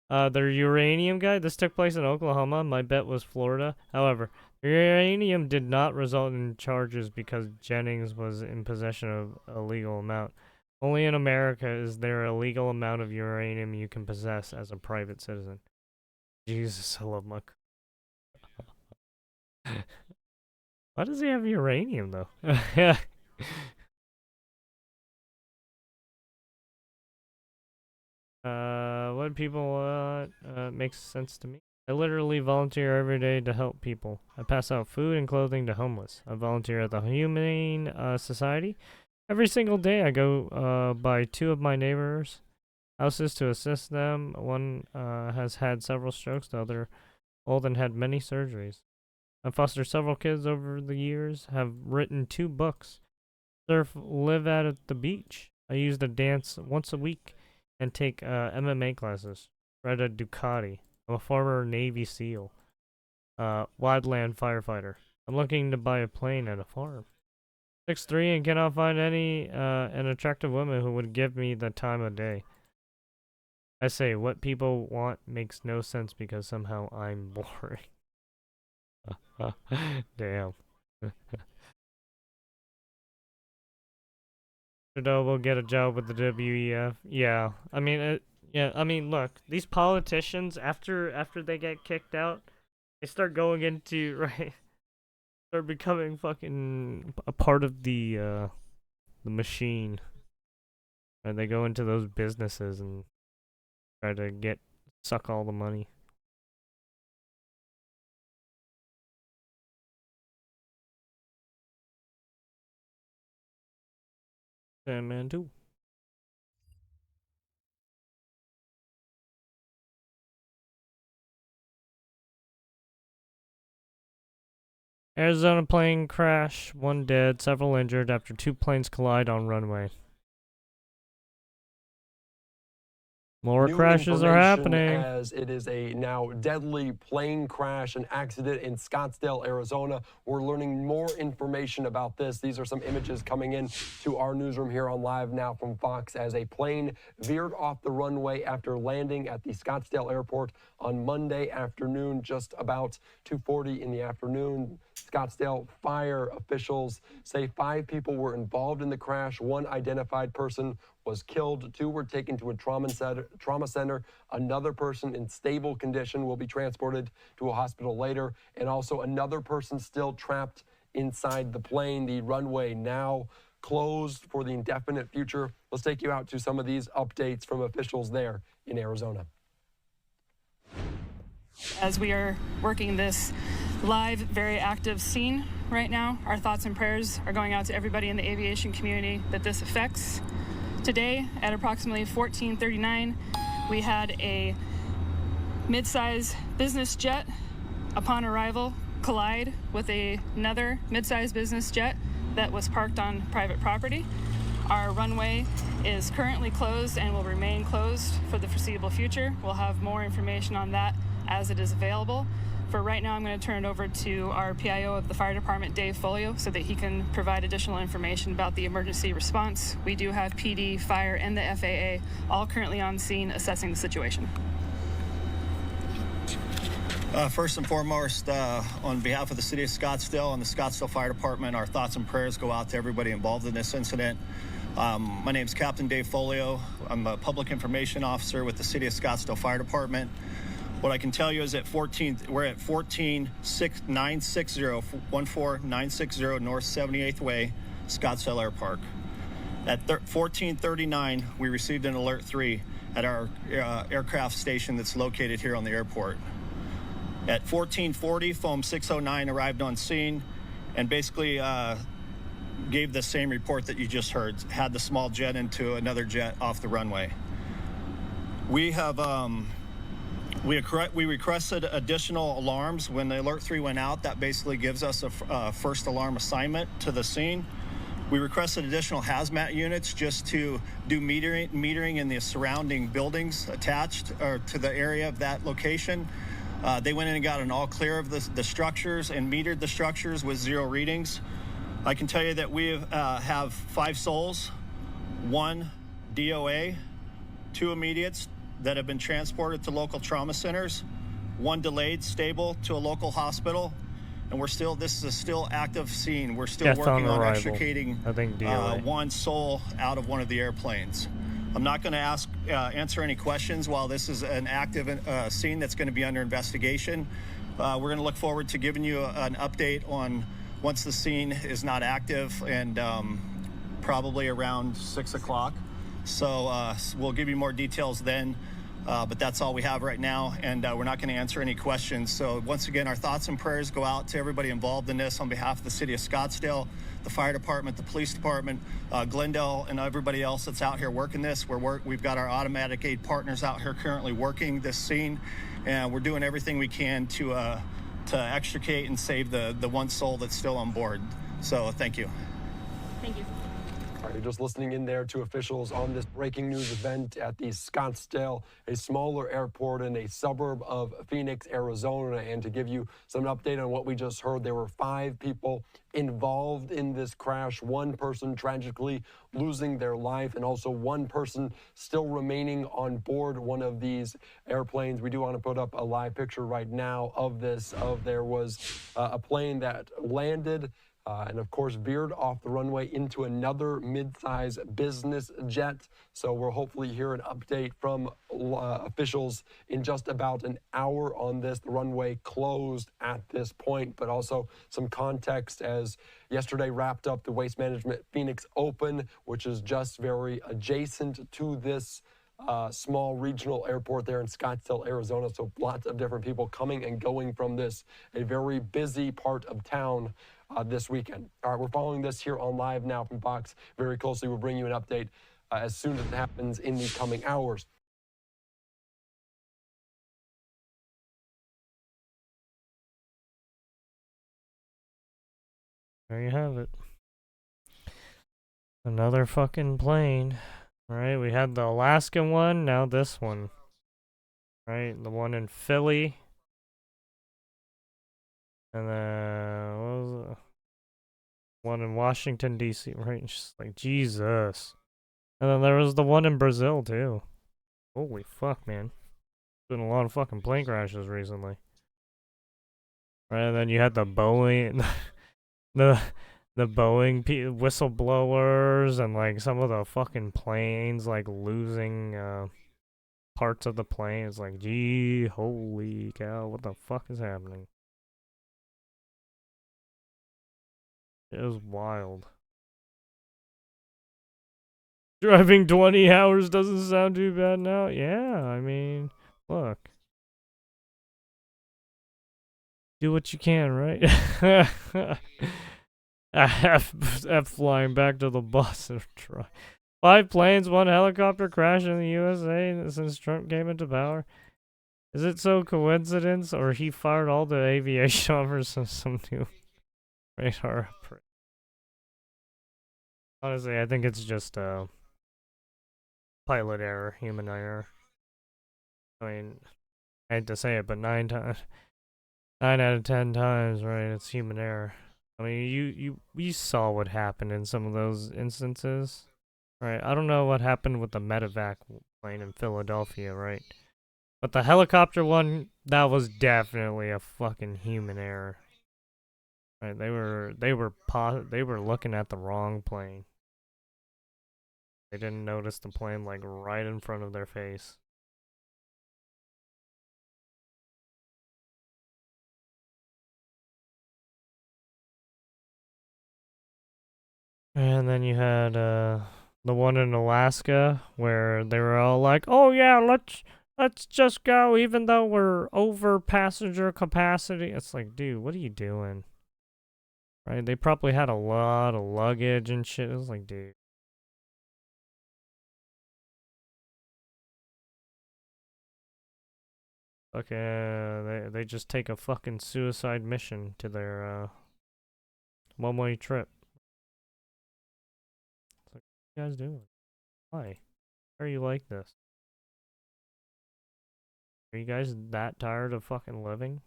The uranium guy, this took place in Oklahoma. My bet was Florida. However, the uranium did not result in charges because Jennings was in possession of a legal amount. Only in America is there a legal amount of uranium you can possess as a private citizen. Jesus, I love my... Why does he have uranium, though? What people want makes sense to me. I literally volunteer every day to help people. I pass out food and clothing to homeless. I volunteer at the Humane Society. Every single day I go by 2 of my neighbors' houses to assist them. One has had several strokes, the other old and had many surgeries. I've fostered several kids over the years, have written 2 books, surf, live out at the beach. I used to dance once a week and take MMA classes. Ride a Ducati. I'm a former Navy SEAL. Wildland firefighter. I'm looking to buy a plane and a farm. 6'3" and cannot find an attractive woman who would give me the time of day. I say, what people want makes no sense because somehow I'm boring. Damn. Trudeau will get a job with the WEF. Yeah, I mean, look, these politicians after they get kicked out, they start going into start becoming fucking a part of the machine. And they go into those businesses and try to suck all the money. Man, too. Arizona plane crash, 1 dead, several injured after 2 planes collide on runway. More crashes are happening. As it is a now deadly plane crash, an accident in Scottsdale, Arizona. We're learning more information about this. These are some images coming in to our newsroom here on Live Now from Fox as a plane veered off the runway after landing at the Scottsdale airport on Monday afternoon, just about 2:40 in the afternoon. Scottsdale fire officials say 5 people were involved in the crash. 1 identified person was killed. 2 were taken to a trauma center. Another person in stable condition will be transported to a hospital later. And also another person still trapped inside the plane. The runway now closed for the indefinite future. Let's take you out to some of these updates from officials there in Arizona. As we are working this live, very active scene right now, our thoughts and prayers are going out to everybody in the aviation community that this affects. Today, at approximately 14:39, we had a mid-size business jet, upon arrival, collide with another mid-size business jet that was parked on private property. Our runway is currently closed and will remain closed for the foreseeable future. We'll have more information on that as it is available. For right now, I'm going to turn it over to our PIO of the fire department, Dave Folio, so that he can provide additional information about the emergency response. We do have PD, fire, and the FAA all currently on scene assessing the situation. First and foremost, on behalf of the city of Scottsdale and the Scottsdale Fire Department, our thoughts and prayers go out to everybody involved in this incident. My name is Captain Dave Folio. I'm a public information officer with the city of Scottsdale Fire Department. What I can tell you is at we're at 14960 North 78th Way, Scottsdale Air Park. At 14:39, we received an Alert 3 at our aircraft station that's located here on the airport. At 14:40, Foam 609 arrived on scene and basically gave the same report that you just heard, had the small jet into another jet off the runway. We have we requested additional alarms. When the Alert 3 went out, that basically gives us a first alarm assignment to the scene. We requested additional hazmat units just to do metering in the surrounding buildings attached to the area of that location. They went in and got an all clear of the structures and metered the structures with 0 readings. I can tell you that we have 5 souls, 1 DOA, 2 immediates that have been transported to local trauma centers, 1 delayed stable to a local hospital, and this is a still active scene. We're still working on extricating 1 soul out of one of the airplanes. I'm not going to answer any questions while this is an active scene that's going to be under investigation. We're going to look forward to giving you an update on once the scene is not active, and probably around 6 o'clock. So we'll give you more details then. But that's all we have right now, and we're not going to answer any questions. So once again, our thoughts and prayers go out to everybody involved in this on behalf of the city of Scottsdale, the fire department, the police department, Glendale, and everybody else that's out here working this. We've got our automatic aid partners out here currently working this scene, and we're doing everything we can to extricate and save the one soul that's still on board. So thank you. Thank you. All right, you're just listening in there to officials on this breaking news event at the Scottsdale, a smaller airport in a suburb of Phoenix, Arizona. And to give you some update on what we just heard, there were 5 people involved in this crash, 1 person tragically losing their life, and also 1 person still remaining on board one of these airplanes. We do want to put up a live picture right now of this. There was a plane that landed and of course veered off the runway into another mid-size business jet. So we'll hopefully hear an update from officials in just about an hour on this. The runway closed at this point, but also some context as yesterday wrapped up the Waste Management Phoenix Open, which is just very adjacent to this small regional airport there in Scottsdale, Arizona. So lots of different people coming and going from this, a very busy part of town this weekend. All right, we're following this here on Live Now from Fox very closely. We'll bring you an update as soon as it happens in the coming hours. There you have it. Another fucking plane. Alright, we had the Alaskan one, now this one. Right, the one in Philly. And then, what was it? One in Washington, D.C., right? It's just like, Jesus. And then there was the one in Brazil, too. Holy fuck, man. Been a lot of fucking plane crashes recently. Right, and then you had the Boeing, the Boeing whistleblowers, and like some of the fucking planes like losing parts of the plane. It's like, gee, holy cow, what the fuck is happening? It was wild. Driving 20 hours doesn't sound too bad now. Yeah, I mean, look. Do what you can, right? F flying back to the bus and try. 5 planes, 1 helicopter crash in the USA since Trump came into power. Is it so coincidence, or he fired all the aviation officers from some new radar upgrade? Honestly, I think it's just pilot error, human error. I mean, I hate to say it, but 9 out of 10 times, right? It's human error. I mean, you saw what happened in some of those instances, right? I don't know what happened with the medevac plane in Philadelphia, right? But the helicopter one, that was definitely a fucking human error. Right? They were looking at the wrong plane. They didn't notice the plane like right in front of their face. And then you had the one in Alaska where they were all like, "Oh yeah, let's just go even though we're over passenger capacity." It's like, dude, what are you doing? Right? They probably had a lot of luggage and shit. It was like, dude. Okay, they just take a fucking suicide mission to their one-way trip. It's like, what are you guys doing? Why? Why are you like this? Are you guys that tired of fucking living?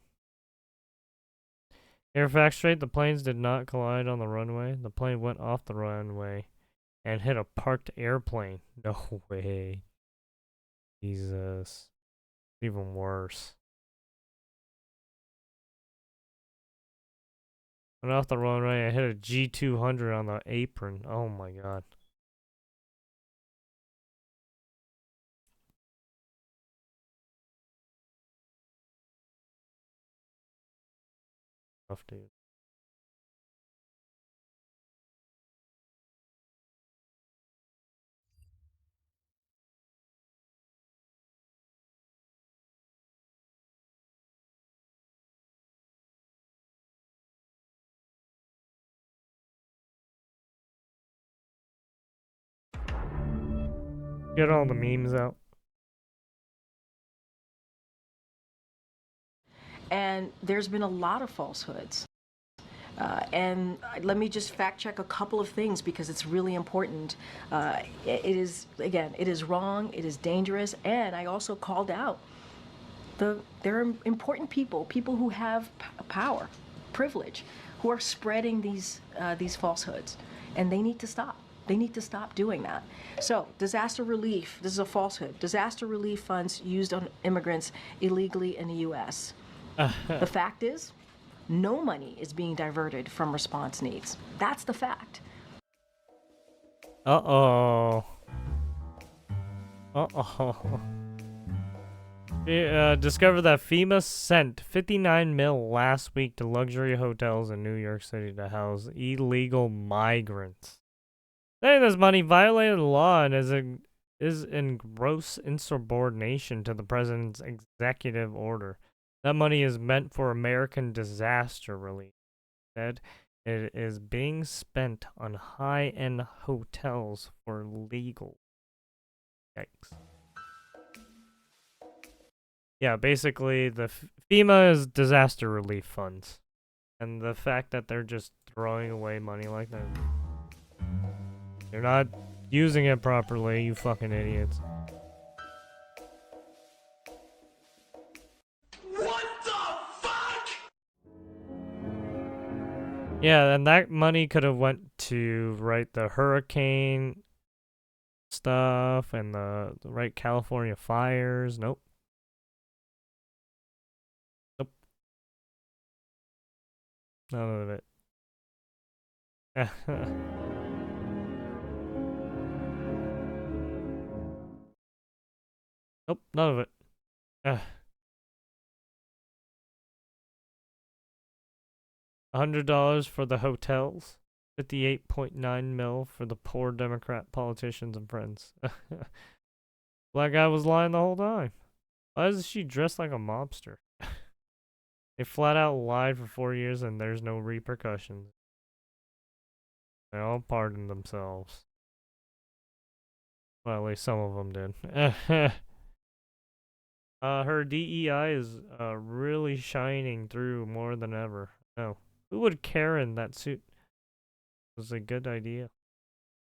Airfax straight, the planes did not collide on the runway. The plane went off the runway and hit a parked airplane. No way. Jesus. Even worse. Went off the runway and hit a G200 on the apron. Oh my god. Tough, dude. Get all the memes out. And there's been a lot of falsehoods. And let me just fact check a couple of things because it's really important. It is wrong, it is dangerous, and I also called out there are important people who have power, privilege, who are spreading these falsehoods, and they need to stop. They need to stop doing that. So, disaster relief, this is a falsehood. Disaster relief funds used on immigrants illegally in the U.S. The fact is, no money is being diverted from response needs. That's the fact. Uh-oh. Uh-oh. Discovered that FEMA sent 59 mil last week to luxury hotels in New York City to house illegal migrants. Saying this money violated the law and is in gross insubordination to the president's executive order. That money is meant for American disaster relief. Instead, it is being spent on high-end hotels for legal. Yikes. Yeah, basically, the FEMA is disaster relief funds. And the fact that they're just throwing away money like that. They're not using it properly, you fucking idiots. What the fuck? Yeah, and that money could have went to, right, the hurricane stuff and the right California fires. Nope. Nope. None of it. Nope, none of it. $100 for the hotels. 58.9 mil for the poor Democrat politicians and friends. Black guy was lying the whole time. Why is she dressed like a mobster? They flat out lied for 4 years and there's no repercussions. They all pardoned themselves. Well, at least some of them did. Her DEI is really shining through more than ever. No. Who would care in that suit? It was a good idea.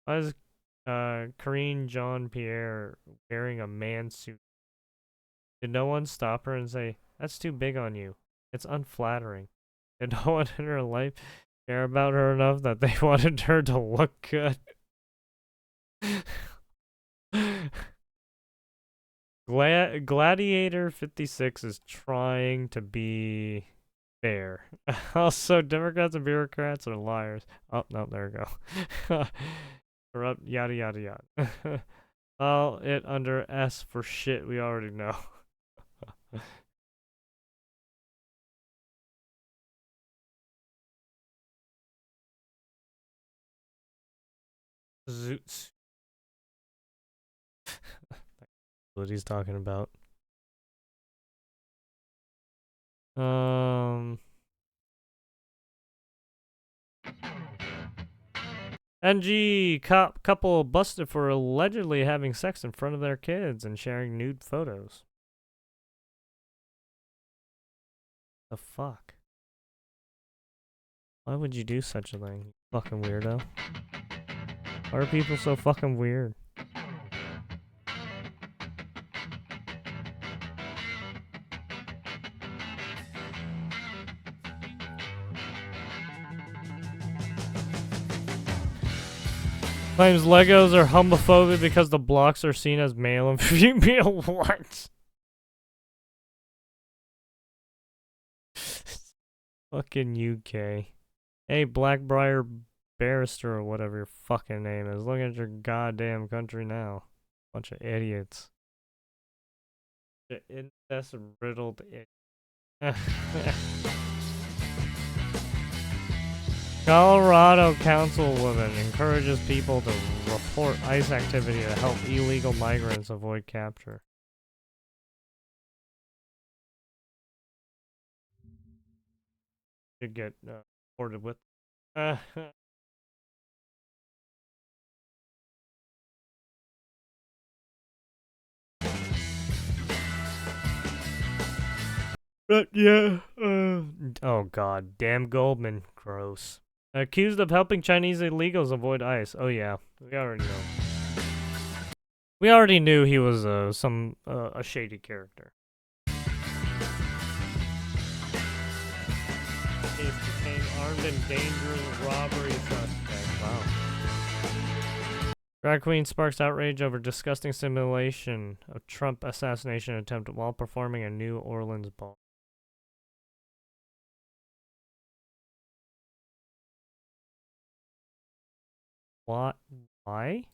Why is Karine Jean-Pierre wearing a man suit? Did no one stop her and say, that's too big on you? It's unflattering. Did no one in her life care about her enough that they wanted her to look good? Gladiator 56 is trying to be fair. Also, Democrats and bureaucrats are liars. Oh, no, there we go. Corrupt, yada, yada, yada. Well, it under S for shit we already know. Zoots. What he's talking about. NG couple busted for allegedly having sex in front of their kids and sharing nude photos. The fuck? Why would you do such a thing, you fucking weirdo? Why are people so fucking weird? Claims Legos are homophobic because the blocks are seen as male and female. What? Fucking UK. Hey, Blackbriar Barrister or whatever your fucking name is. Look at your goddamn country now. Bunch of idiots. Incest riddled idiots. Colorado councilwoman encourages people to report ICE activity to help illegal migrants avoid capture. Should get reported with. But yeah. Oh god, damn Goldman. Gross. Accused of helping Chinese illegals avoid ICE. Oh yeah, we already know. We already knew he was a shady character. He became armed and dangerous robbery suspect. Wow. Drag queen sparks outrage over disgusting simulation of Trump assassination attempt while performing a New Orleans ball. What? Why?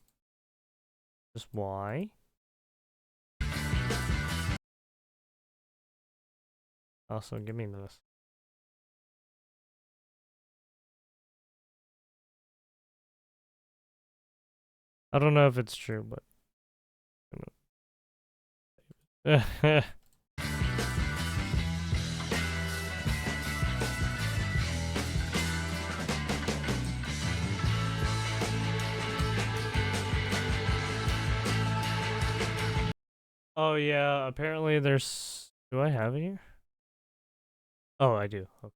Just why? Also, give me this. I don't know if it's true, but... Oh yeah, apparently there's... Do I have it here? Oh, I do. Okay.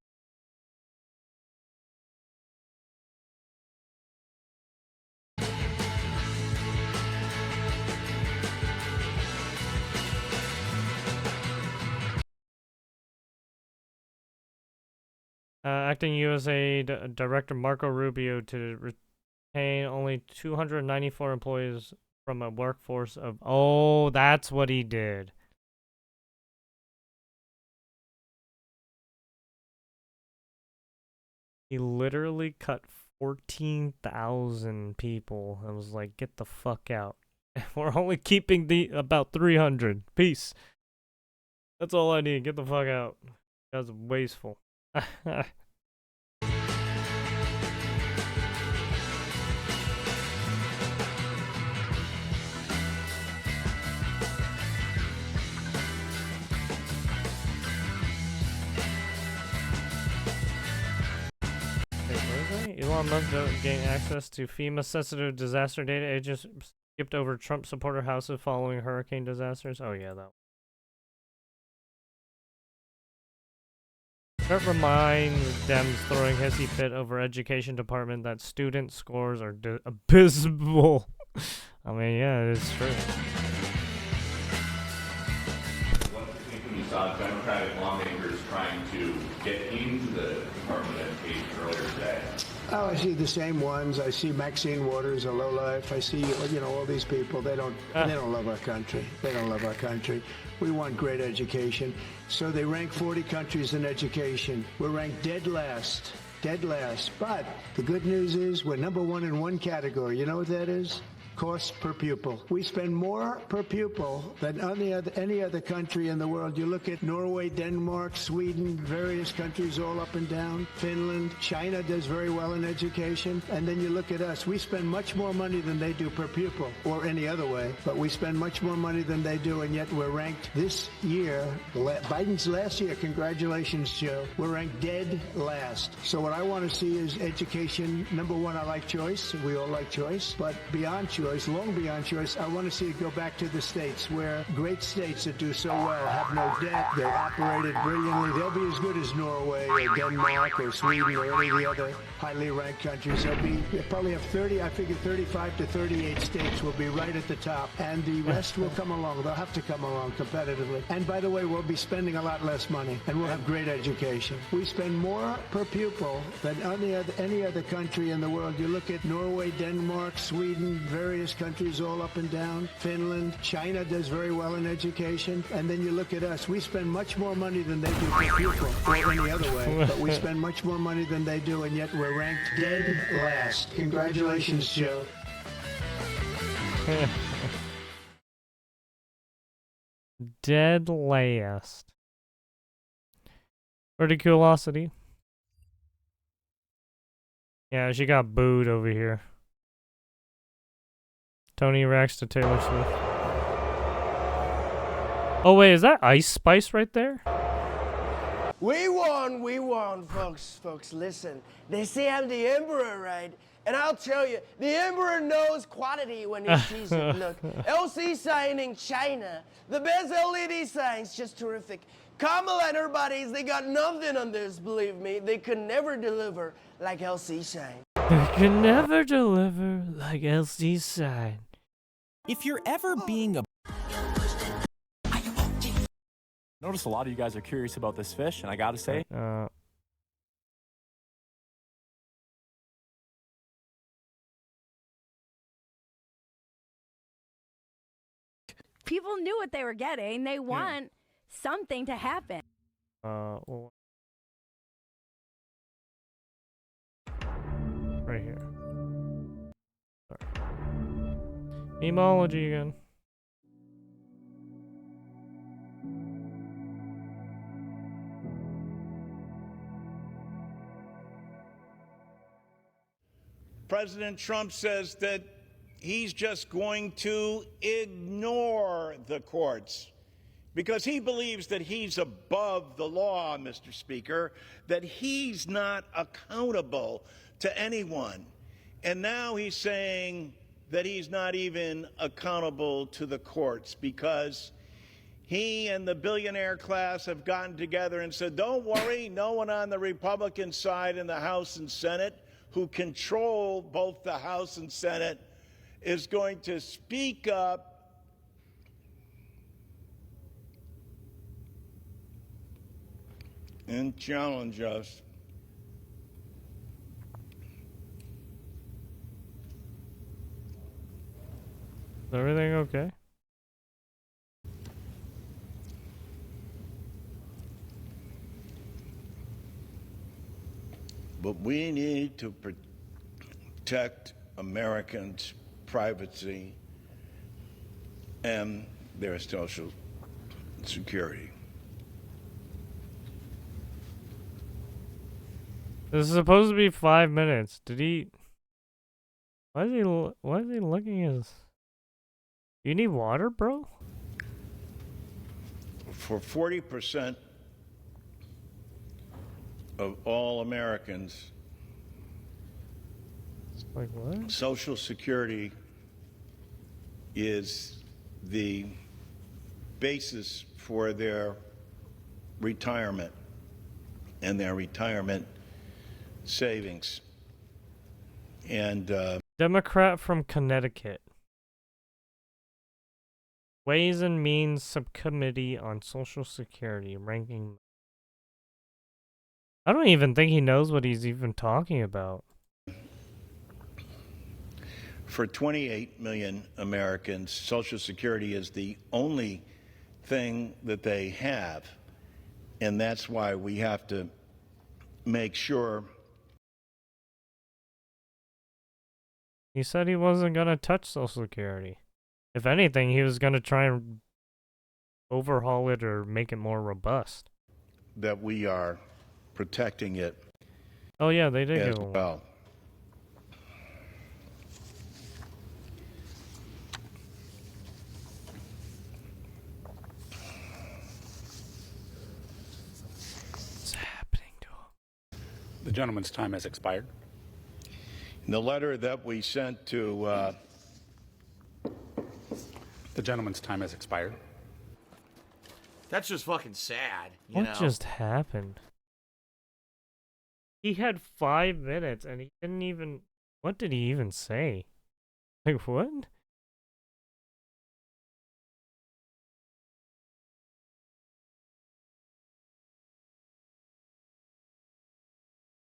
Acting USA Director Marco Rubio to retain only 294 employees from a workforce of... Oh, that's what he did. He literally cut 14,000 people and was like, get the fuck out. We're only keeping about 300. Peace. That's all I need. Get the fuck out. That's wasteful. Elon Musk don't gain access to FEMA-sensitive disaster data. Agents skipped over Trump supporter houses following hurricane disasters. Oh yeah, that. That reminds Dems throwing hissy fit over education department that student scores are abysmal. I mean, yeah, it's true. What do you think when you saw Democratic lawmakers trying to get into the Department of Education earlier today? Oh, I see the same ones. I see Maxine Waters, a lowlife. I see, all these people. They don't love our country. They don't love our country. We want great education. So they rank 40 countries in education. We're ranked dead last. Dead last. But the good news is we're number one in one category. You know what that is? Cost per pupil. We spend more per pupil than any other country in the world. You look at Norway, Denmark, Sweden, various countries all up and down, Finland. China does very well in education. And then you look at us. We spend much more money than they do per pupil, or any other way. But we spend much more money than they do, and yet we're ranked this year, Biden's last year, congratulations, Joe, we're ranked dead last. So what I want to see is education. Number one, I like choice. We all like choice. But beyond choice, long beyond choice, I want to see it go back to the states, where great states that do so well have no debt, they're operated brilliantly. They'll be as good as Norway or Denmark or Sweden or any of the other highly ranked countries. They'll probably have 35 to 38 states will be right at the top, and the rest will come along. They'll have to come along competitively. And by the way, we'll be spending a lot less money, and we'll have great education. We spend more per pupil than any other country in the world. You look at Norway, Denmark, Sweden, various countries all up and down, Finland. China does very well in education. And then you look at us. We spend much more money than they do per pupil, or any other way. But we spend much more money than they do, and yet we're ranked dead last. Congratulations, Joe. Dead last. Ridiculosity. Yeah, she got booed over here. Tony Rex to Taylor Swift. Oh wait, is that Ice Spice right there? We won, folks. Listen, they say I'm the emperor, right? And I'll tell you, the emperor knows quality when he sees it. Look, LC sign in China, the best LED signs, just terrific. Kamala and her buddies, they got nothing on this, believe me. They could never deliver like LC Shine. They can never deliver like LC Shine. If you're ever being a... Notice a lot of you guys are curious about this fish, and I gotta say, People knew what they were getting. They want something to happen. Well, right here. Sorry. Emology again. President Trump says that he's just going to ignore the courts because he believes that he's above the law, Mr. Speaker, that he's not accountable to anyone. And now he's saying that he's not even accountable to the courts because he and the billionaire class have gotten together and said, don't worry, no one on the Republican side in the House and Senate who control both the House and Senate is going to speak up and challenge us. Is everything okay? But we need to protect Americans' privacy and their social security. This is supposed to be 5 minutes. Did he? Why is he looking at us? You need water, bro? For 40% of all Americans, like what? Social Security is the basis for their retirement and their retirement savings. And Democrat from Connecticut. Ways and Means Subcommittee on Social Security ranking. I don't even think he knows what he's even talking about. for 28 million Americans, Social Security is the only thing that they have. And that's why we have to make sure. He said he wasn't going to touch Social Security. If anything, he was going to try and overhaul it or make it more robust. That we are protecting it. Oh yeah, they did as give one. well. What's happening to him? The gentleman's time has expired. In the letter that we sent to the gentleman's time has expired. That's just fucking sad. What just happened? He had 5 minutes and he didn't even... What did he even say? Like, what?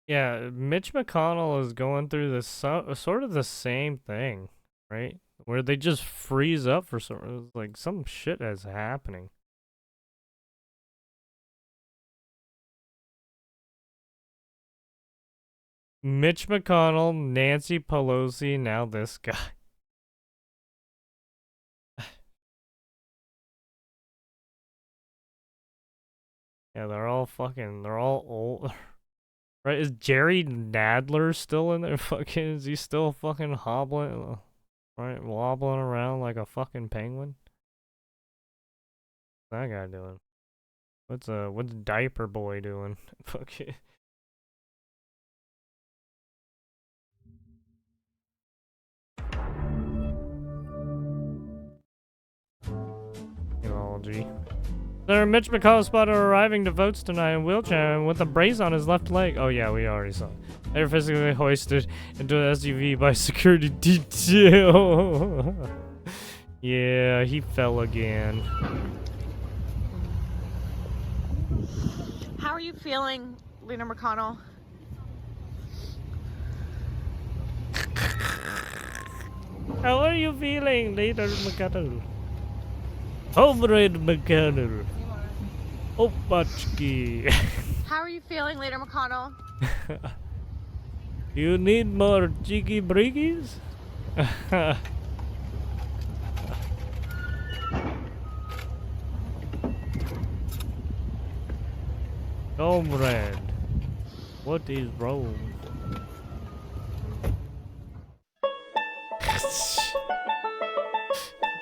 Yeah, Mitch McConnell is going through this sort of the same thing, right? Where they just freeze up for sort of like some shit is happening. Mitch McConnell, Nancy Pelosi, now this guy. Yeah, they're all old. Right, is Jerry Nadler still in there? Fucking, is he still fucking hobbling, right, wobbling around like a fucking penguin? What's that guy doing? What's Diaper Boy doing? Fucking. Theology. Senator Mitch McConnell spotted arriving to votes tonight in wheelchair and with a brace on his left leg. Oh yeah, we already saw. Later physically hoisted into an SUV by security detail. Yeah, he fell again. How are you feeling, Leader McConnell? How are you feeling, Leader McConnell? Comrade McConnell. Opachki. How are you feeling, Leader McConnell? You need more cheeky breakies? Comrade, what is wrong?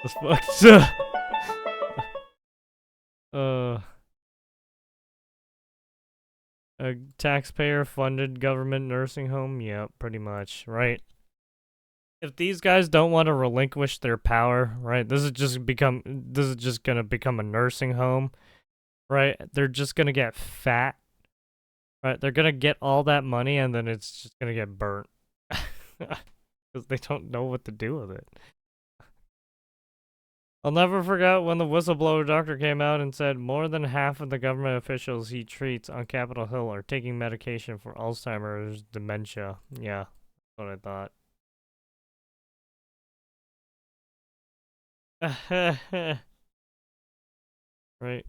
That's fucked up. A taxpayer-funded government nursing home? Yeah, pretty much, right? If these guys don't want to relinquish their power, right? This is just gonna become a nursing home, right? They're just gonna get fat, right? They're gonna get all that money and then it's just gonna get burnt because they don't know what to do with it. I'll never forget when the whistleblower doctor came out and said more than half of the government officials he treats on Capitol Hill are taking medication for Alzheimer's dementia. Yeah, that's what I thought. Right.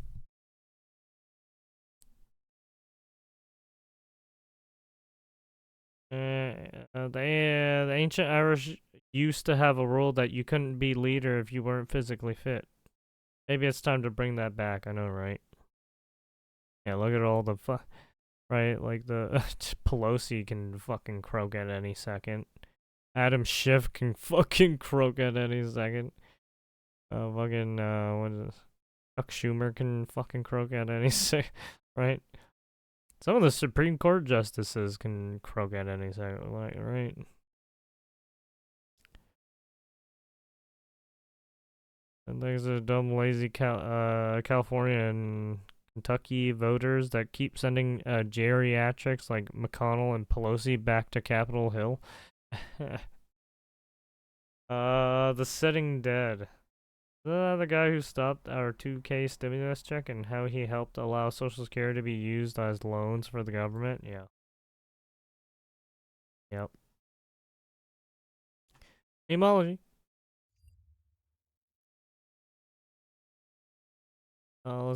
The ancient Irish used to have a rule that you couldn't be leader if you weren't physically fit. Maybe it's time to bring that back. I know, right? Yeah, look at all the right, like the Pelosi can fucking croak at any second. Adam Schiff can fucking croak at any second. What is this? Chuck Schumer can fucking croak at any second, right? Some of the Supreme Court justices can croak at any second, like, right? And there's a dumb, lazy California and Kentucky voters that keep sending geriatrics like McConnell and Pelosi back to Capitol Hill. The Sitting Dead. The guy who stopped our 2K stimulus check and how he helped allow Social Security to be used as loans for the government? Yeah. Yep. Emology. On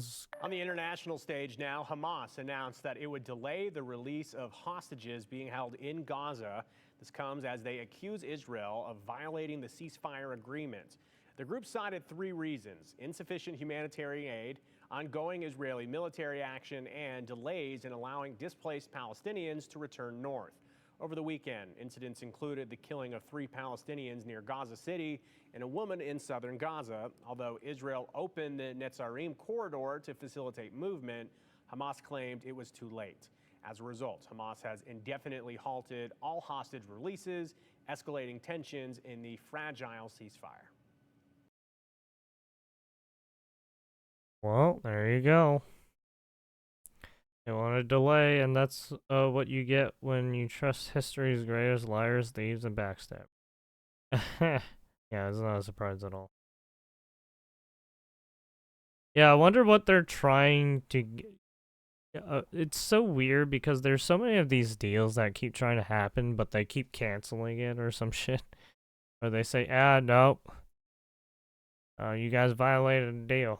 the international stage now, Hamas announced that it would delay the release of hostages being held in Gaza. This comes as they accuse Israel of violating the ceasefire agreement. The group cited three reasons: insufficient humanitarian aid, ongoing Israeli military action, and delays in allowing displaced Palestinians to return north. Over the weekend, incidents included the killing of 3 Palestinians near Gaza City and a woman in southern Gaza. Although Israel opened the Netzarim corridor to facilitate movement, Hamas claimed it was too late. As a result, Hamas has indefinitely halted all hostage releases, escalating tensions in the fragile ceasefire. Well, there you go. They want to delay, and that's what you get when you trust history's greatest liars, thieves, and backstab. Yeah, it's not a surprise at all. Yeah, I wonder what they're trying to... it's so weird because there's so many of these deals that keep trying to happen, but they keep canceling it or some shit. Or they say, nope. You guys violated a deal.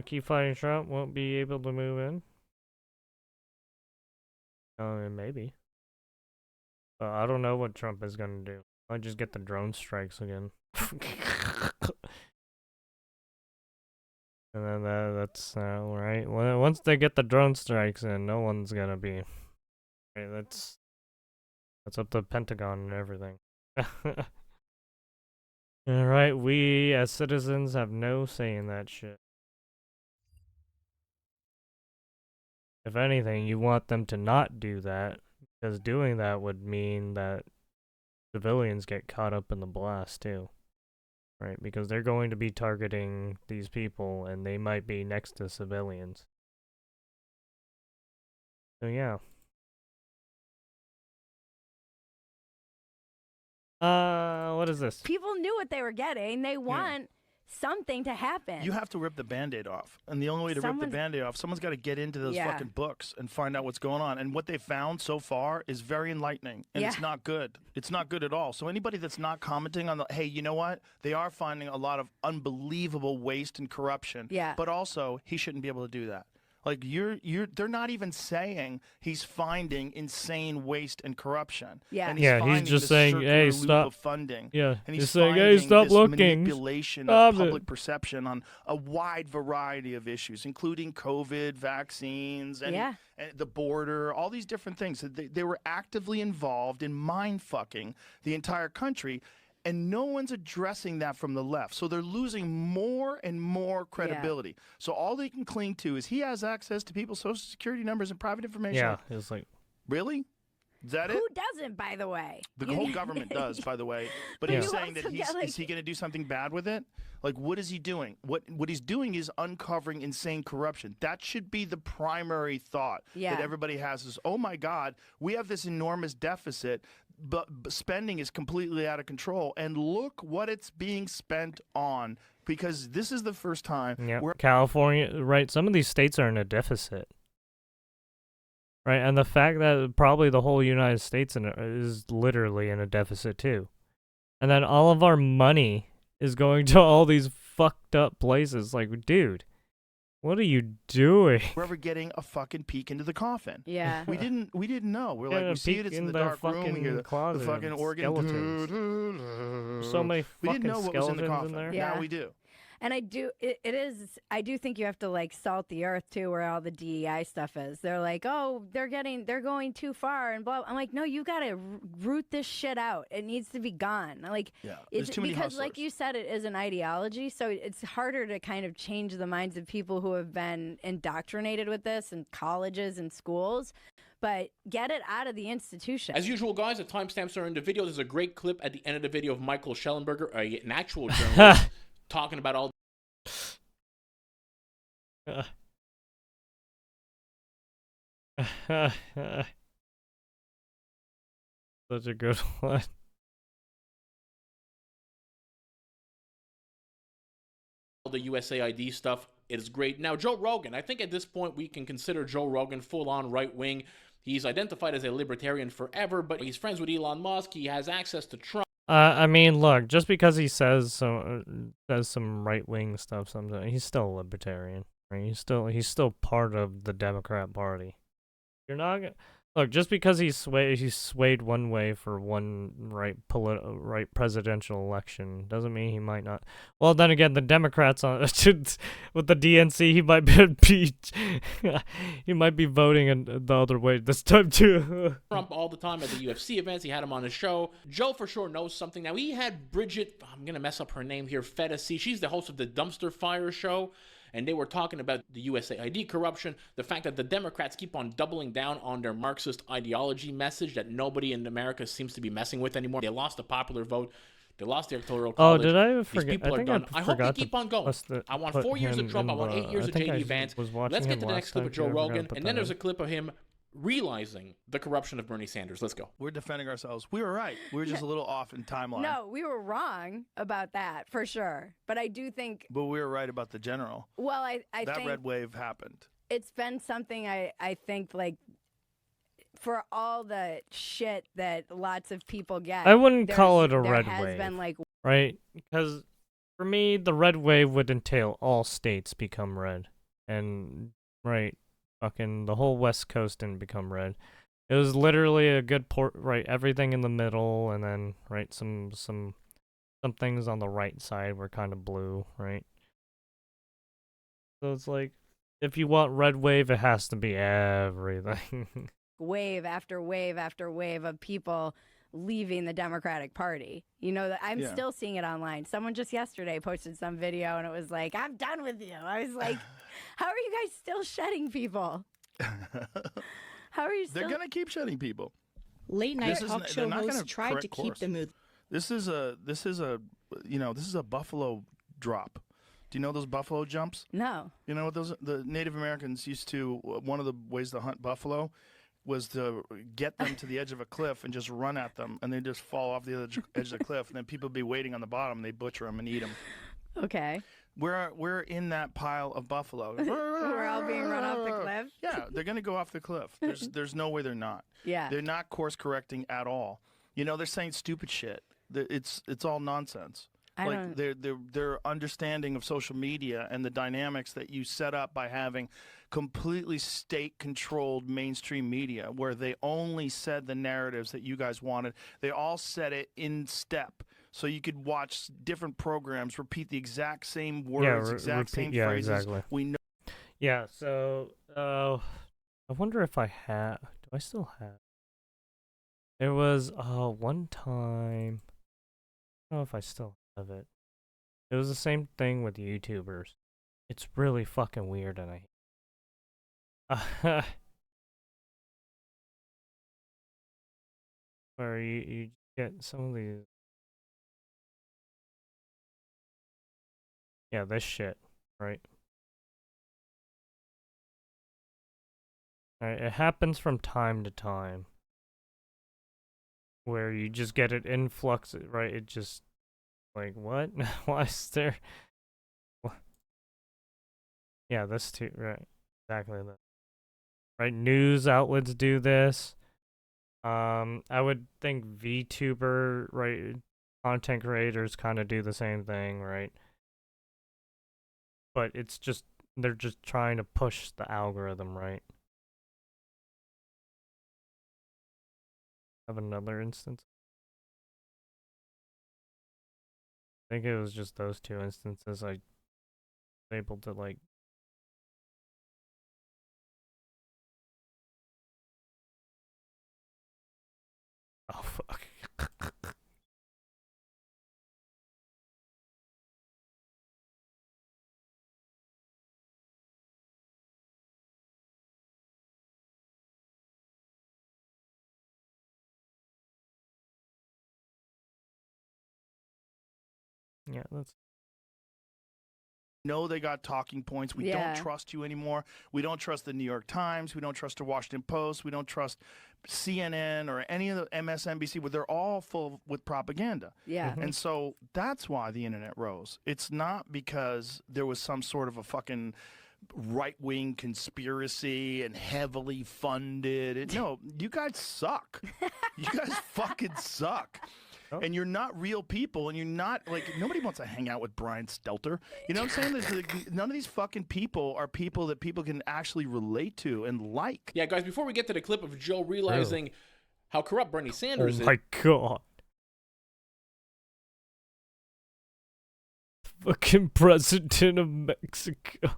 Keep fighting Trump, won't be able to move in. Maybe. I don't know what Trump is gonna do. Might just get the drone strikes again. And then that's right. Once they get the drone strikes in, no one's gonna be. Right, that's That's up to the Pentagon and everything. Alright, we as citizens have no say in that shit. If anything, you want them to not do that, because doing that would mean that civilians get caught up in the blast too. Right, because they're going to be targeting these people and they might be next to civilians. So yeah. What is this? People knew what they were getting. They want something to happen. You have to rip the Band-Aid off. And the only way to rip the Band-Aid off, someone's got to get into those fucking books and find out what's going on. And what they found so far is very enlightening. And it's not good. It's not good at all. So anybody that's not commenting on the, hey, you know what? They are finding a lot of unbelievable waste and corruption. Yeah. But also, he shouldn't be able to do that. Like they're not even saying he's finding insane waste and corruption. Yeah. And he's just saying, hey, stop. Of funding. Yeah. And he's saying, hey, stop this looking. Manipulation Stop of public it. perception on a wide variety of issues, including COVID, vaccines, and the border, all these different things. They were actively involved in mind fucking the entire country. And no one's addressing that from the left. So they're losing more and more credibility. So all they can cling to is he has access to people's social security numbers and private information. Yeah, it's like, really? Is that Who it? doesn't, by the way? The whole government does, by the way. But Yeah. he's You saying that also he's, get, like- is he going to do something bad with it? Like, what is he doing? What he's doing is uncovering insane corruption. That should be the primary thought that everybody has is, oh, my God, we have this enormous deficit, but spending is completely out of control. And look what it's being spent on, because this is the first time where California, right? Some of these states are in a deficit. Right, and the fact that probably the whole United States is literally in a deficit too. And then all of our money is going to all these fucked up places. Like, dude, what are you doing? we're ever getting a fucking peek into the coffin. Yeah. We didn't know. We're like, Yeah, we see peek it, it's in in the the dark room. We fucking hear the closet fucking of organ. skeletons. So many We fucking didn't know what was in the skeletons coffin. in there. Now we do. And I do think you have to like salt the earth too, where all the DEI stuff is. They're like, oh, they're going too far and blah. I'm like, no, you gotta root this shit out. It needs to be gone. Like, there's too many because like hustlers. you said, it is an ideology, so it's harder to kind of change the minds of people who have been indoctrinated with this in colleges and schools. But get it out of the institution. As usual, guys, the timestamps are in the video. There's a great clip at the end of the video of Michael Schellenberger, an actual journalist, talking about all. Such a good one. The USAID stuff. It is great. Now, Joe Rogan. I think at this point we can consider Joe Rogan full-on right-wing. He's identified as a libertarian forever, but he's friends with Elon Musk. He has access to Trump. I mean, look, just because he says some right wing stuff, sometimes he's still a libertarian, right? He's still part of the Democrat Party. You're not gonna look just because he's swayed one way for one right presidential election doesn't mean he might not. Well, then again, the Democrats on with the DNC, he might be voting the other way this time too. Trump all the time at the UFC events. He had him on his show. Joe for sure knows something. Now, he had Bridget, I'm going to mess up her name here, Fedesi. She's the host of the Dumpster Fire show. And they were talking about the USAID corruption, the fact that the Democrats keep on doubling down on their Marxist ideology message that nobody in America seems to be messing with anymore. They lost the popular vote. They lost the electoral college. Oh, did I These forget? people I are think done. I I hope they forgot keep to on going. I want 4 years of Trump. I want 8 years of J.D. Vance. Let's get to the next clip of Joe Rogan. And then there's a clip of him realizing the corruption of Bernie Sanders. Let's go. We're defending ourselves. We were right. We were just a little off in timeline. No, we were wrong about that for sure. But I do think. But we were right about the general. Well, I that think red wave happened. It's been something I think like. For all the shit that lots of people get, I wouldn't call it a red has wave, been like right? Because for me, the red wave would entail all states become red, and right, fucking the whole West Coast didn't become red. It was literally a good right, everything in the middle, and then right, some things on the right side were kind of blue, right? So it's like, if you want red wave, it has to be everything. wave after wave after wave of people leaving the Democratic Party. You know, that I'm still seeing it online. Someone just yesterday posted some video and it was like, I'm done with you. I was like, how are you guys still shedding people? How are you still? They're going to keep shedding people. Late night talk show hosts tried to keep the mood. This is a buffalo drop. Do you know those buffalo jumps? No. You know what the Native Americans used to, one of the ways to hunt buffalo was to get them to the edge of a cliff and just run at them, and they just fall off the edge of the cliff, and then people would be waiting on the bottom, and they butcher them and eat them. Okay. We're in that pile of buffalo. We're all being run off the cliff? Yeah, they're going to go off the cliff. There's no way they're not. Yeah. They're not course correcting at all. You know, they're saying stupid shit. It's all nonsense. Their understanding of social media and the dynamics that you set up by having completely state-controlled mainstream media, where they only said the narratives that you guys wanted. They all said it in step, so you could watch different programs repeat the exact same words, same phrases. Exactly. We know. Yeah. So, I wonder if I have. Do I still have? There was one time. I don't know if I still have it. It was the same thing with YouTubers. It's really fucking weird, and where you get some of these. Yeah, this shit, right? Alright, it happens from time to time. Where you just get an influx, right? It just, like, what? Why is there? What? Yeah, this too, right? Exactly that. Right, news outlets do this. I would think VTuber, right, content creators kind of do the same thing, right? But it's just, they're just trying to push the algorithm, right? Have another instance. I think it was just those two instances I was able to, like, oh fuck. Yeah, that's. know they got talking points. We don't trust you anymore. We don't trust the New York Times. We don't trust the Washington Post. We don't trust CNN or any of the MSNBC. Where they're all full with propaganda. Yeah. And so that's why the internet rose. It's not because there was some sort of a fucking right-wing conspiracy and heavily funded. No, you guys suck. You guys fucking suck. Oh. And you're not real people, and you're not, like, nobody wants to hang out with Brian Stelter. You know what I'm saying? Like, none of these fucking people are people that people can actually relate to and like. Yeah, guys, before we get to the clip of Joe realizing how corrupt Bernie Sanders is. Oh my god. Fucking president of Mexico.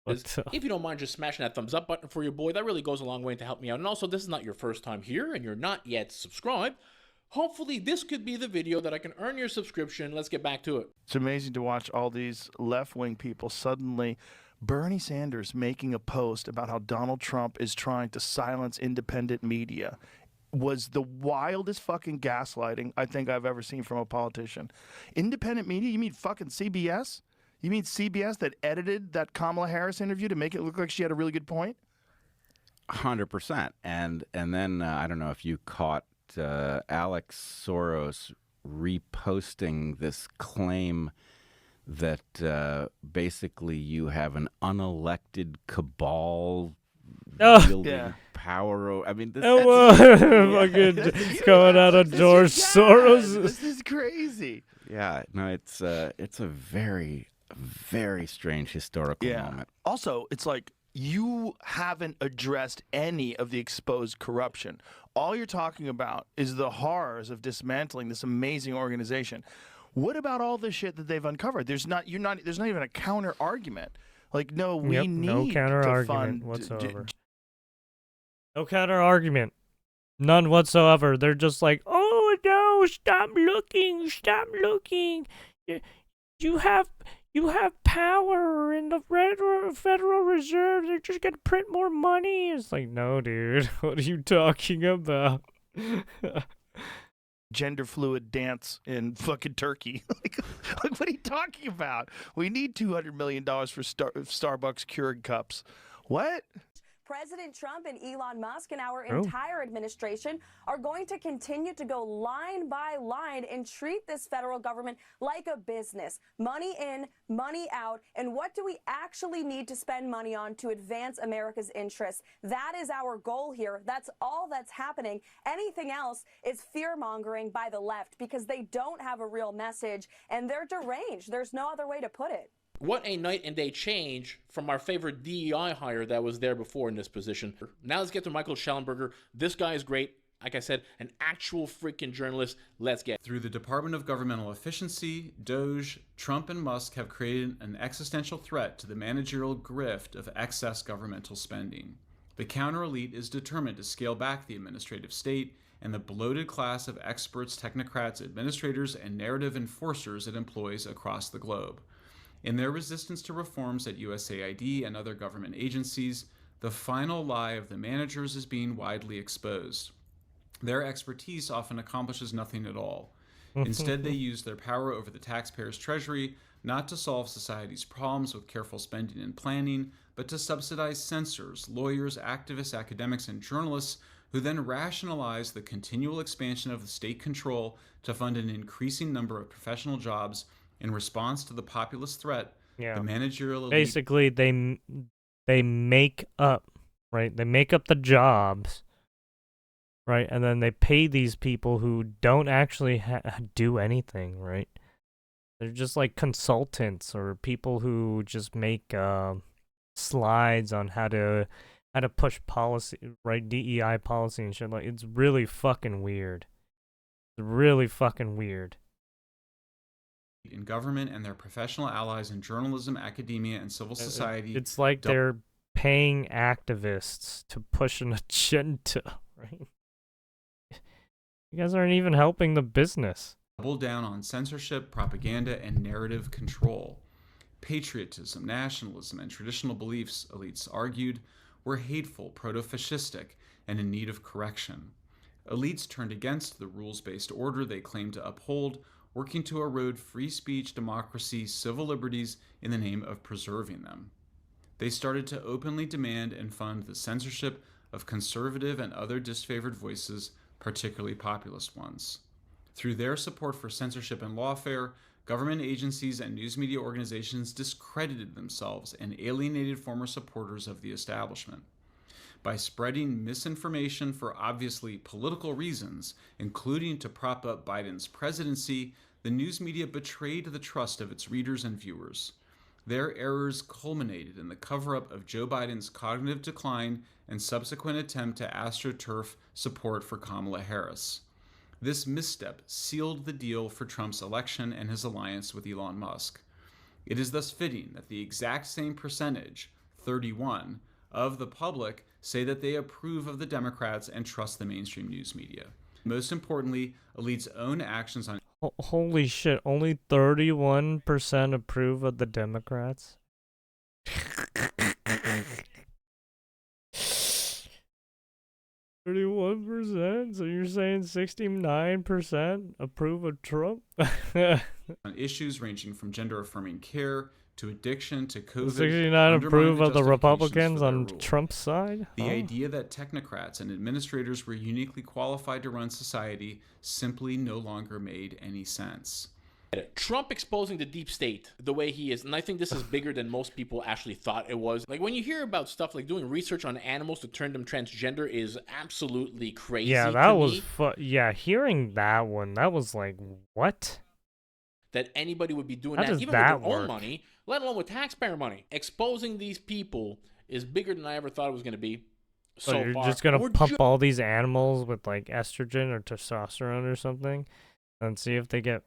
If you don't mind just smashing that thumbs up button for your boy, that really goes a long way to help me out. And also, this is not your first time here and you're not yet subscribed. Hopefully, this could be the video that I can earn your subscription. Let's get back to it. It's amazing to watch all these left-wing people suddenly. Bernie Sanders making a post about how Donald Trump is trying to silence independent media was the wildest fucking gaslighting I think I've ever seen from a politician. Independent media? You mean fucking CBS? You mean CBS that edited that Kamala Harris interview to make it look like she had a really good point? 100%. And then I don't know if you caught Alex Soros reposting this claim that basically you have an unelected cabal wielding power. I mean, this fucking going out of George Soros. This is crazy. Yeah, no, it's a very strange historical moment. Also, it's like you haven't addressed any of the exposed corruption. All you're talking about is the horrors of dismantling this amazing organization. What about all the shit that they've uncovered? There's not even a counter argument. Like, no, we need no counter to argument fund whatsoever. No counter argument. None whatsoever. They're just like, oh no, stop looking. You have power in the Federal Reserve. They're just gonna print more money. It's like, no, dude. What are you talking about? gender fluid dance in fucking Turkey. like, what are you talking about? We need $200 million for Starbucks Keurig cups. What? President Trump and Elon Musk and our entire administration are going to continue to go line by line and treat this federal government like a business. Money in, money out. And what do we actually need to spend money on to advance America's interests? That is our goal here. That's all that's happening. Anything else is fear-mongering by the left because they don't have a real message and they're deranged. There's no other way to put it. What a night and day change from our favorite DEI hire that was there before in this position. Now let's get to Michael Schellenberger. This guy is great. Like I said, an actual freaking journalist. Let's get. Through the Department of Governmental Efficiency, DOGE, Trump and Musk have created an existential threat to the managerial grift of excess governmental spending. The counter-elite is determined to scale back the administrative state and the bloated class of experts, technocrats, administrators, and narrative enforcers it employs across the globe. In their resistance to reforms at USAID and other government agencies, the final lie of the managers is being widely exposed. Their expertise often accomplishes nothing at all. Instead, they use their power over the taxpayer's treasury not to solve society's problems with careful spending and planning, but to subsidize censors, lawyers, activists, academics, and journalists who then rationalize the continual expansion of the state control to fund an increasing number of professional jobs in response to the populist threat. The managerial elite... Basically, they make up, right? They make up the jobs, right? And then they pay these people who don't actually do anything, right? They're just like consultants or people who just make slides on how to push policy, right? DEI policy and shit. Like, it's really fucking weird. It's really fucking weird. In government and their professional allies in journalism, academia, and civil society. It's like they're paying activists to push an agenda, right? You guys aren't even helping the business. Double down on censorship, propaganda, and narrative control. Patriotism, nationalism, and traditional beliefs, elites argued, were hateful, proto-fascistic, and in need of correction. Elites turned against the rules-based order they claimed to uphold, working to erode free speech, democracy, civil liberties in the name of preserving them. They started to openly demand and fund the censorship of conservative and other disfavored voices, particularly populist ones. Through their support for censorship and lawfare, government agencies and news media organizations discredited themselves and alienated former supporters of the establishment. By spreading misinformation for obviously political reasons, including to prop up Biden's presidency, the news media betrayed the trust of its readers and viewers. Their errors culminated in the cover-up of Joe Biden's cognitive decline and subsequent attempt to astroturf support for Kamala Harris. This misstep sealed the deal for Trump's election and his alliance with Elon Musk. It is thus fitting that the exact same percentage, 31%, of the public say that they approve of the Democrats and trust the mainstream news media. Most importantly, elites' own actions on... Holy shit, only 31% approve of the Democrats? 31%? So you're saying 69% approve of Trump? on issues ranging from gender-affirming care to addiction to COVID. 69 approve of the Republicans on Trump's side? The idea that technocrats and administrators were uniquely qualified to run society simply no longer made any sense. Trump exposing the deep state the way he is, and I think this is bigger than most people actually thought it was. Like, when you hear about stuff like doing research on animals to turn them transgender is absolutely crazy. Yeah, that was hearing that one, that was like, what? That anybody would be doing How that, does even that with their own work? money, let alone with taxpayer money. Exposing these people is bigger than I ever thought it was going to be. So So you're far. just gonna We're pump all these animals with like estrogen or testosterone or something, and see if they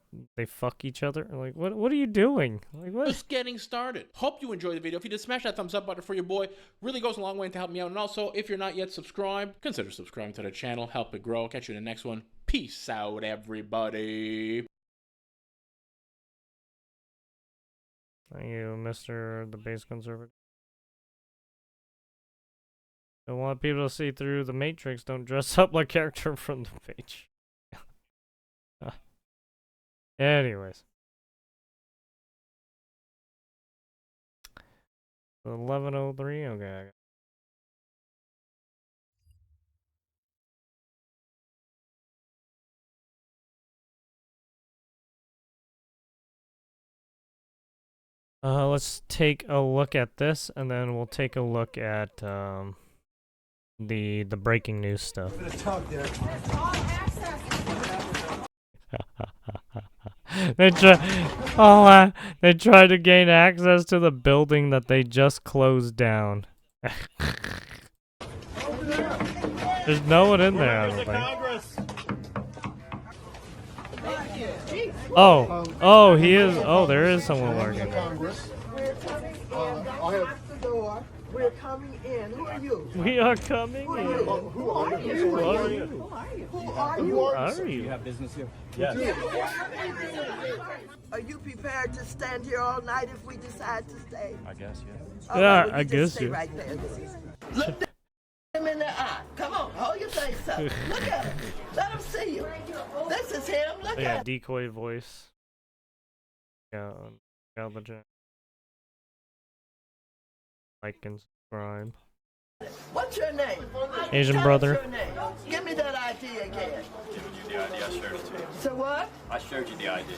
fuck each other. Like, what are you doing? Like, what? Just getting started. Hope you enjoyed the video. If you did, smash that thumbs up button for your boy. Really goes a long way to help me out. And also, if you're not yet subscribed, consider subscribing to the channel. Help it grow. Catch you in the next one. Peace out, everybody. Thank you, Mr. the Base Conservative. Don't want people to see through the Matrix. Don't dress up like character from the page. Anyways. 11:03. Okay. Let's take a look at this, and then we'll take a look at the breaking news stuff. They tried to gain access to the building that they just closed down. There's no one in there, I don't think. Oh, he is. Oh, there is someone working there. We're coming in. Who are you? We are coming in. Who are you? Who are you? Who are you? Who are you? You have business here? Yes. Are you prepared to stand here all night if we decide to stay? I guess, yes. All Yeah, right, well, I you just guess stay you. right there. Look him in the eye. Come on, hold your face up. Look at him. Let him see you. This is him. Look Yeah, at him. decoy voice. Yeah, the chat. Like and subscribe. What's your name? Asian Tell us brother. your name. Give me that ID again. Giving you the ID, I showed it to you. So what? I showed you the ID.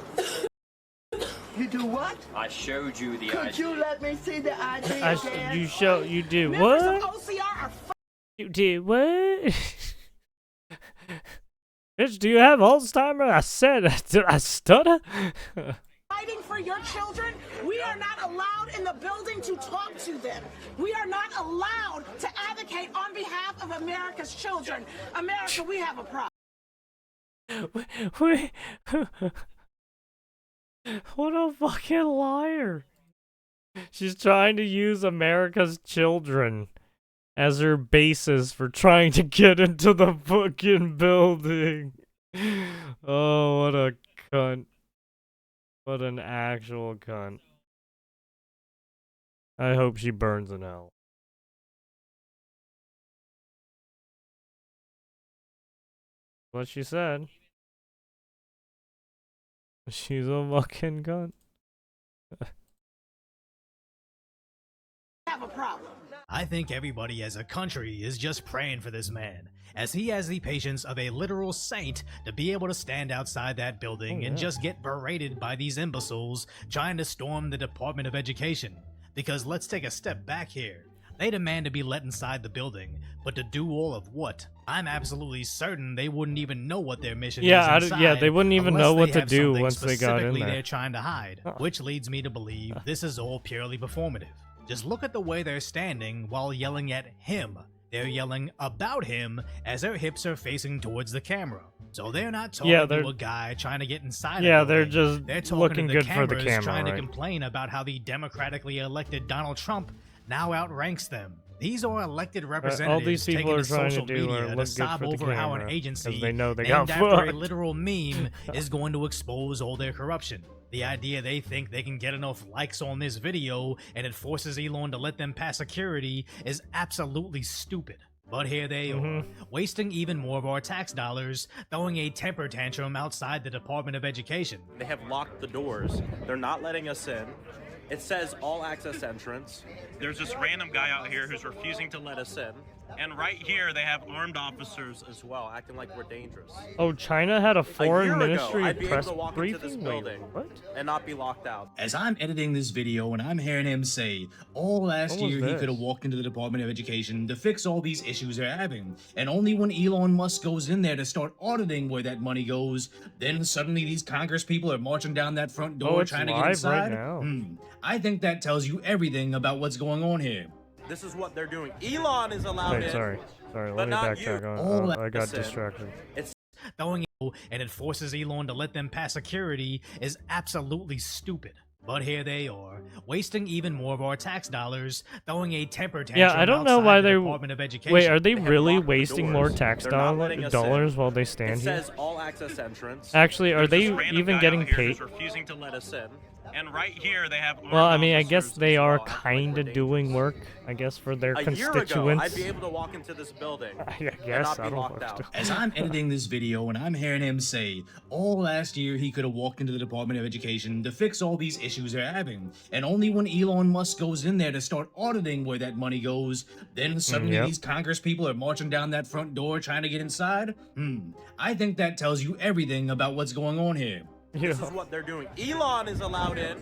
You do what? I showed you the Could ID. you let me see the ID again? You did Members of what? OCR are You did what? Bitch, do you have Alzheimer's? I said, did I stutter? Fighting for your children. We are not allowed in the building to talk to them. We are not allowed to advocate on behalf of America's children. America, we have a problem. What a fucking liar. She's trying to use America's children as her basis for trying to get into the fucking building. Oh, what a cunt. What an actual cunt. I hope she burns in hell. What she said. She's a fucking cunt. Have a problem. I think everybody as a country is just praying for this man, as he has the patience of a literal saint to be able to stand outside that building and just get berated by these imbeciles trying to storm the Department of Education. Because let's take a step back here. They demand to be let inside the building, but to do all of what? I'm absolutely certain they wouldn't even know what their mission is inside, they wouldn't even know what to do once they got in there. They're trying to hide, which leads me to believe this is all purely performative. Just look at the way they're standing while yelling at him. They're yelling about him as their hips are facing towards the camera. So they're not talking to a guy trying to get inside. They're just talking looking to the good for the cameras, camera, trying to right? complain about how the democratically elected Donald Trump now outranks them. These are elected representatives all these people taking are to trying to social do media are to look sob good for the over how an camera, agency 'cause they know they named got after a fucked. literal meme is going to expose all their corruption. The idea they think they can get enough likes on this video and it forces Elon to let them pass security is absolutely stupid. But here they are, wasting even more of our tax dollars, throwing a temper tantrum outside the Department of Education. They have locked the doors. They're not letting us in. It says all access entrance. There's this random guy out here who's refusing to let us in. And right here, they have armed officers as well, acting like we're dangerous. Oh, China had a foreign year ministry ago, I'd be able press to walk into this briefing? building What? and not be locked out. As I'm editing this video and I'm hearing him say, all last What was year he this? could have walked into the Department of Education to fix all these issues they're having. And only when Elon Musk goes in there to start auditing where that money goes, then suddenly these Congress people are marching down that front door it's trying to get live inside. right now. I think that tells you everything about what's going on here. This is what they're doing. Elon is allowed Wait, in. sorry, but let me not backtrack you. on. I got Listen, distracted. It's throwing and it forces Elon to let them pass security is absolutely stupid. But here they are, wasting even more of our tax dollars, throwing a temper tantrum. Yeah, I don't know why the they. Department of Education. Wait, are they They have really locked the wasting more doors. tax They're not letting us dollars in. while they stand It here? says all access entrance. Actually, are There's they this random even guy getting out here paid? who's refusing to let us in. And right here they have. Well, I mean, I armed guess officers they as are well. kind of doing work, I guess, for their A year ago, constituents. I'd be able to walk into this building I and guess, not I be don't locked know. out. As I'm editing this video and I'm hearing him say, all last year he could have walked into the Department of Education to fix all these issues they're having, and only when Elon Musk goes in there to start auditing where that money goes, then suddenly Yep. these Congress people are marching down that front door trying to get inside? I think that tells you everything about what's going on here. This is what they're doing. Elon is allowed in,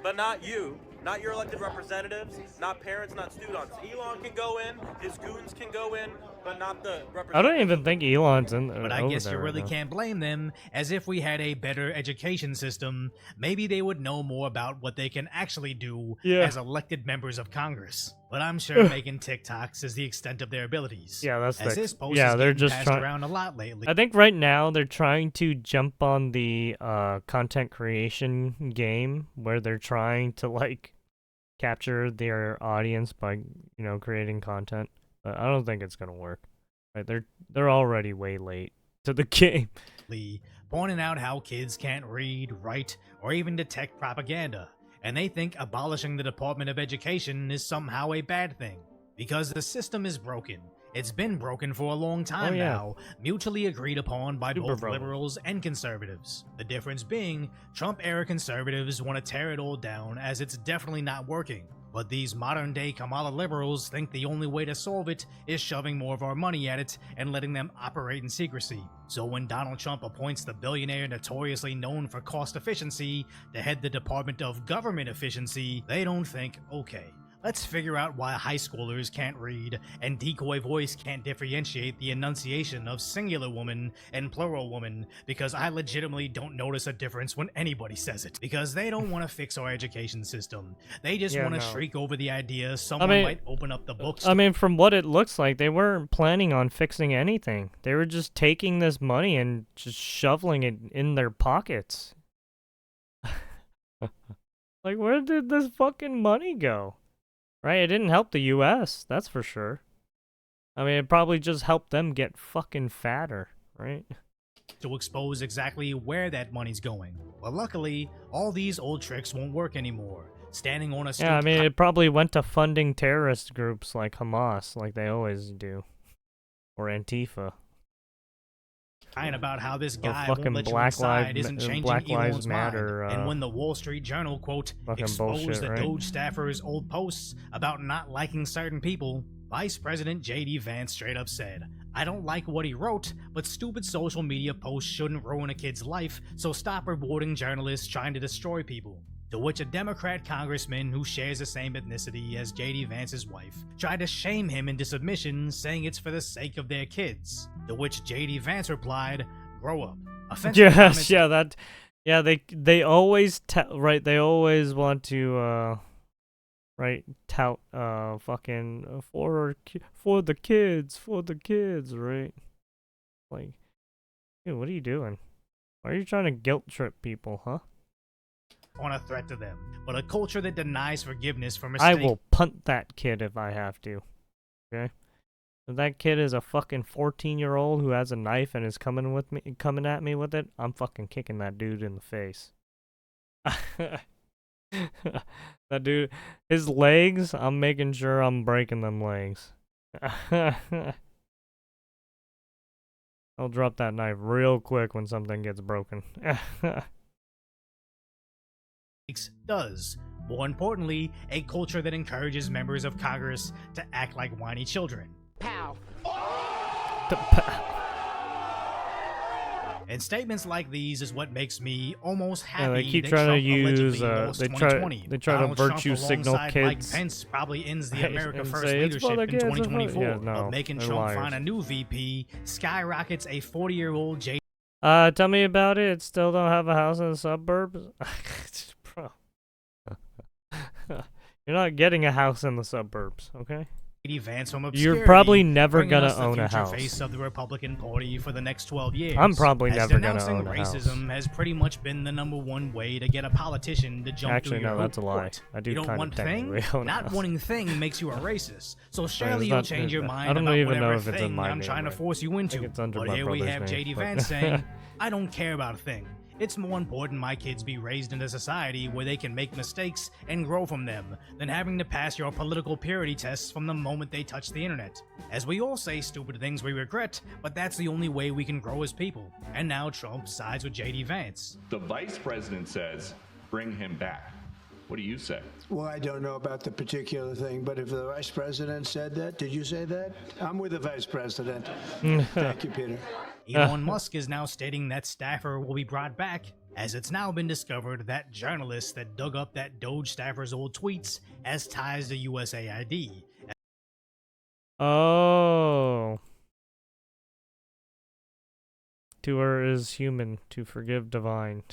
but not you. Not your elected representatives, not parents, not students. Elon can go in, his goons can go in, but not the representatives. I don't even think Elon's in there. But I guess you really can't blame them, as if we had a better education system, maybe they would know more about what they can actually do as elected members of Congress. But I'm sure making TikToks is the extent of their abilities. Yeah, that's as the. this post Yeah, is they're getting just passed trying. around a lot lately. I think right now they're trying to jump on the content creation game where they're trying to like capture their audience by creating content. But I don't think it's gonna work. Right? They're already way late to the game. Pointing out how kids can't read, write, or even detect propaganda, and they think abolishing the Department of Education is somehow a bad thing, because the system is broken. It's been broken for a long time now, mutually agreed upon by both liberals and conservatives. The difference being, Trump-era conservatives want to tear it all down as it's definitely not working. But these modern-day Kamala liberals think the only way to solve it is shoving more of our money at it and letting them operate in secrecy. So when Donald Trump appoints the billionaire notoriously known for cost efficiency to head the Department of Government Efficiency, they don't think, okay, let's figure out why high schoolers can't read and decoy voice can't differentiate the enunciation of singular woman and plural woman, because I legitimately don't notice a difference when anybody says it. Because they don't want to fix our education system. They just want to shriek over the idea someone might open up the books. I mean, from what it looks like, they weren't planning on fixing anything. They were just taking this money and just shoveling it in their pockets. Like, where did this fucking money go? Right? It didn't help the U.S., that's for sure. I mean, it probably just helped them get fucking fatter, right? To expose exactly where that money's going. But luckily, all these old tricks won't work anymore. Standing on a stoop. Yeah, I mean, it probably went to funding terrorist groups like Hamas, like they always do. Or Antifa. About how this Or guy fucking won't let you Black inside Lives- isn't changing Black Lives Elon's Matter, mind. And when the Wall Street Journal, quote, fucking exposed bullshit, the right? Doge staffer's old posts about not liking certain people, Vice President J.D. Vance straight up said, I don't like what he wrote, but stupid social media posts shouldn't ruin a kid's life, so stop rewarding journalists trying to destroy people. To which a Democrat congressman who shares the same ethnicity as J.D. Vance's wife tried to shame him into submission, saying it's for the sake of their kids. To which J.D. Vance replied, grow up. Offensive Yes, comments- yeah, that, yeah, they always right, they always want to right, tout fucking for the kids, right? Like, dude, what are you doing? Why are you trying to guilt trip people, huh? On a threat to them, but a culture that denies forgiveness for mistakes. I will punt that kid if I have to. Okay? If that kid is a fucking 14-year-old who has a knife and is coming at me with it, I'm fucking kicking that dude in the face. That dude, his legs, I'm making sure I'm breaking them legs. I'll drop that knife real quick when something gets broken. Does. More importantly, a culture that encourages members of Congress to act like whiny children. Pow. And statements like these is what makes me almost happy. Yeah, they keep that trying to Trump allegedly use, lost they 2020. try to Donald Trump, virtue signal alongside kids. Mike Pence probably ends the Right, America and First say, "It's for leadership the in kids, it's for-" 2024. Yeah, no, but making they're Trump liars. find a new VP skyrockets a 40-year-old J. Tell me about it. Still don't have a house in the suburbs? Bro. You're not getting a house in the suburbs, okay? Vance from You're obscurity, probably never bringing gonna us the own a future house. face of the Republican Party for the next 12 years. I'm probably as never gonna denouncing own a house. racism has pretty much been the #1 way to get a politician to jump Actually, through your no, that's a hoop lie. court. I do You don't kinda want thing? technically own a Not house. wanting thing makes you a racist. So surely it's you'll not- change your I mind don't about even whatever know if it's in thing my I'm name, trying to right? force you I into. think it's under But my here we brother's have name, JD but- Vance saying, I don't care about a thing. It's more important my kids be raised in a society where they can make mistakes and grow from them than having to pass your political purity tests from the moment they touch the internet. As we all say stupid things we regret, but that's the only way we can grow as people. And now Trump sides with JD Vance. The vice president says, bring him back. What do you say? Well, I don't know about the particular thing, but if the vice president said that, did you say that? I'm with the vice president. Thank you, Peter. Elon Musk is now stating that staffer will be brought back, as it's now been discovered that journalist that dug up that Doge staffer's old tweets has ties to USAID. Oh. To her is human, to forgive divine.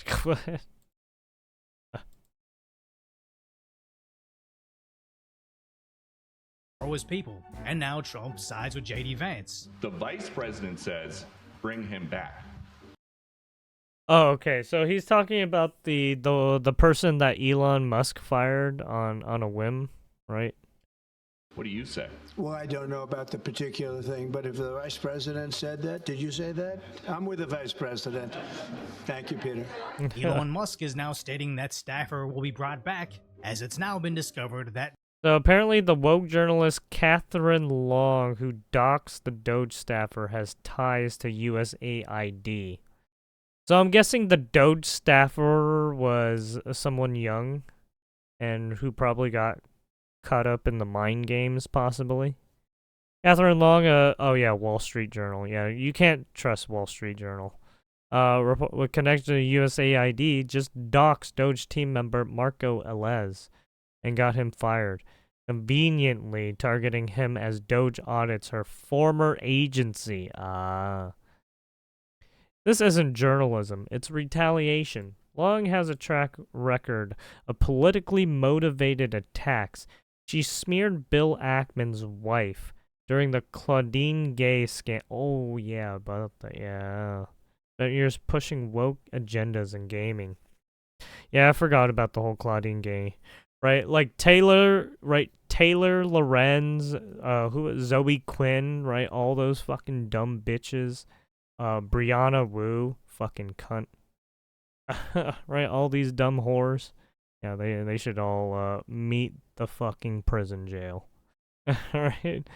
Grow as people. And now Trump sides with JD Vance. The vice president says, bring him back. Oh, okay. So he's talking about the person that Elon Musk fired on a whim, right? What do you say? Well, I don't know about the particular thing, but if the vice president said that, did you say that? I'm with the vice president. Thank you, Peter. Elon Musk is now stating that staffer will be brought back, as it's now been discovered that So apparently the woke journalist Catherine Long, who doxed the Doge staffer, has ties to USAID. So I'm guessing the Doge staffer was someone young and who probably got caught up in the mind games, possibly. Catherine Long, oh yeah, Wall Street Journal. Yeah, you can't trust Wall Street Journal. With connection to USAID, just doxed Doge team member Marco Elez and got him fired, conveniently targeting him as Doge audits her former agency. This isn't journalism, it's retaliation. Long has a track record of politically motivated attacks. She smeared Bill Ackman's wife during the Claudine Gay scandal. Oh, yeah, about that, yeah. That you're just pushing woke agendas in gaming. Yeah, I forgot about the whole Claudine Gay. Right, like Taylor Lorenz, Zoe Quinn, right? All those fucking dumb bitches. Brianna Wu, fucking cunt. Right, all these dumb whores. Yeah, they should all meet the fucking prison jail. Right?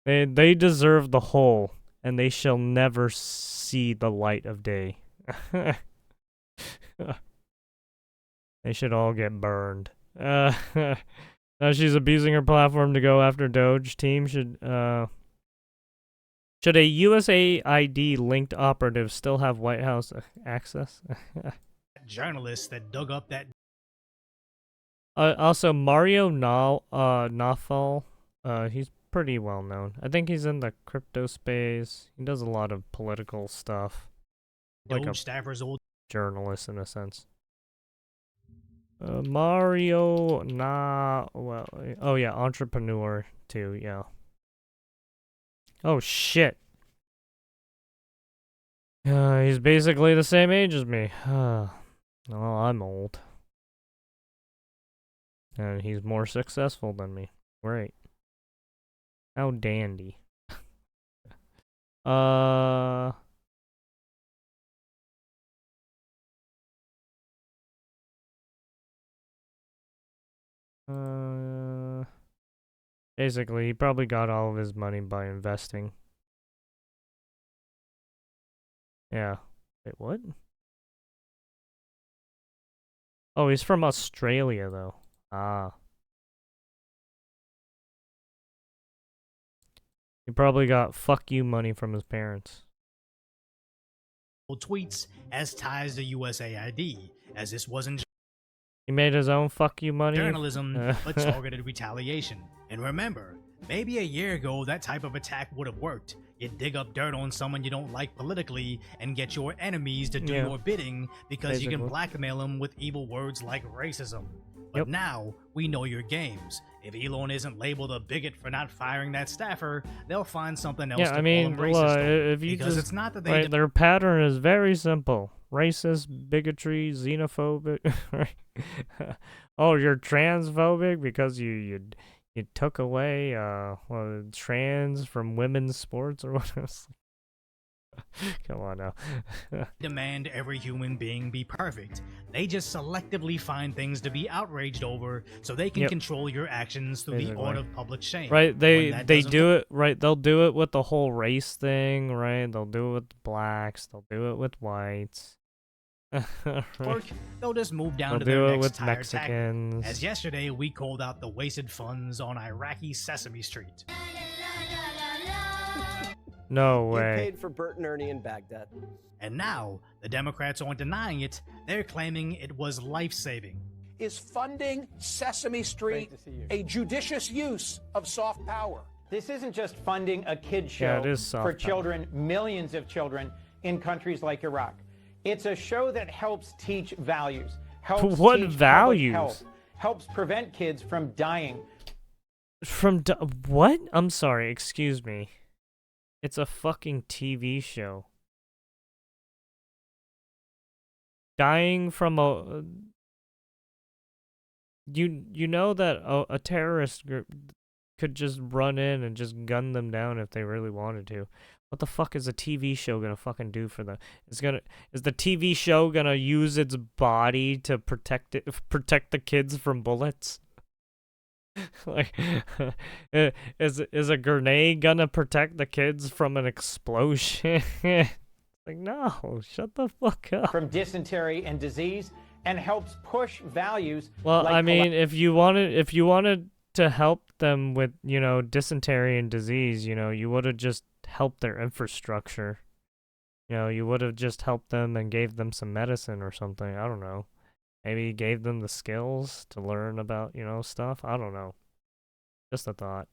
They deserve the whole, and they shall never see the light of day. They should all get burned. Now she's abusing her platform to go after Doge. Team should a USAID linked operative still have White House access? journalist that dug up that Also Mario Nawfal, he's pretty well known. I think he's in the crypto space. He does a lot of political stuff. Like a staffer's old journalist in a sense. Mario oh yeah, entrepreneur too, yeah. Oh shit. He's basically the same age as me. Well, I'm old. And he's more successful than me. Great. How dandy. Basically, he probably got all of his money by investing. Yeah. Wait, what? Oh, he's from Australia, though. Ah. He probably got fuck you money from his parents. tweets as ties to USAID, as this wasn't He made his own fuck you money? journalism, but targeted retaliation. And remember, maybe a year ago that type of attack would have worked. You dig up dirt on someone you don't like politically and get your enemies to do Yeah. your bidding because you can Basically. blackmail them with evil words like racism. But now we know your games. If Elon isn't labeled a bigot for not firing that staffer, they'll find something else Yeah, to I mean, call him racist on. if you because just it's not that they right, their pattern is very simple: racist, bigotry, xenophobic. Right? Oh, you're transphobic because you took away trans from women's sports or whatever. Come on now. demand every human being be perfect. They just selectively find things to be outraged over so they can Yep. control your actions through Basically. the order of public shame. Right, When they that they doesn't do it right. They'll do it with the whole race thing, right? They'll do it with blacks. They'll do it with whites. work, Right. they'll just move down They'll to their do it next with tire tactic. Mexicans. As yesterday, we called out the wasted funds on Iraqi Sesame Street. No You way. paid for Bert and Ernie in Baghdad. And now, the Democrats aren't denying it. They're claiming it was life-saving. Is funding Sesame Street a judicious use of soft power? This isn't just funding a kid show Yeah, it is soft for power. children, millions of children in countries like Iraq. It's a show that helps teach values, helps What teach public values? health, helps prevent kids from dying. What? I'm sorry. Excuse me. It's a fucking TV show. Dying from a you know that a terrorist group could just run in and just gun them down if they really wanted to. What the fuck is a TV show gonna fucking do for them? Is the TV show gonna use its body to protect the kids from bullets? Like, is a grenade gonna protect the kids from an explosion? Like, no, shut the fuck up. From dysentery and disease, and helps push values. Well, like I mean, if you wanted to help them with, dysentery and disease, you would have just helped their infrastructure. You would have just helped them and gave them some medicine or something. I don't know. Maybe gave them the skills to learn about, stuff. I don't know. Just a thought.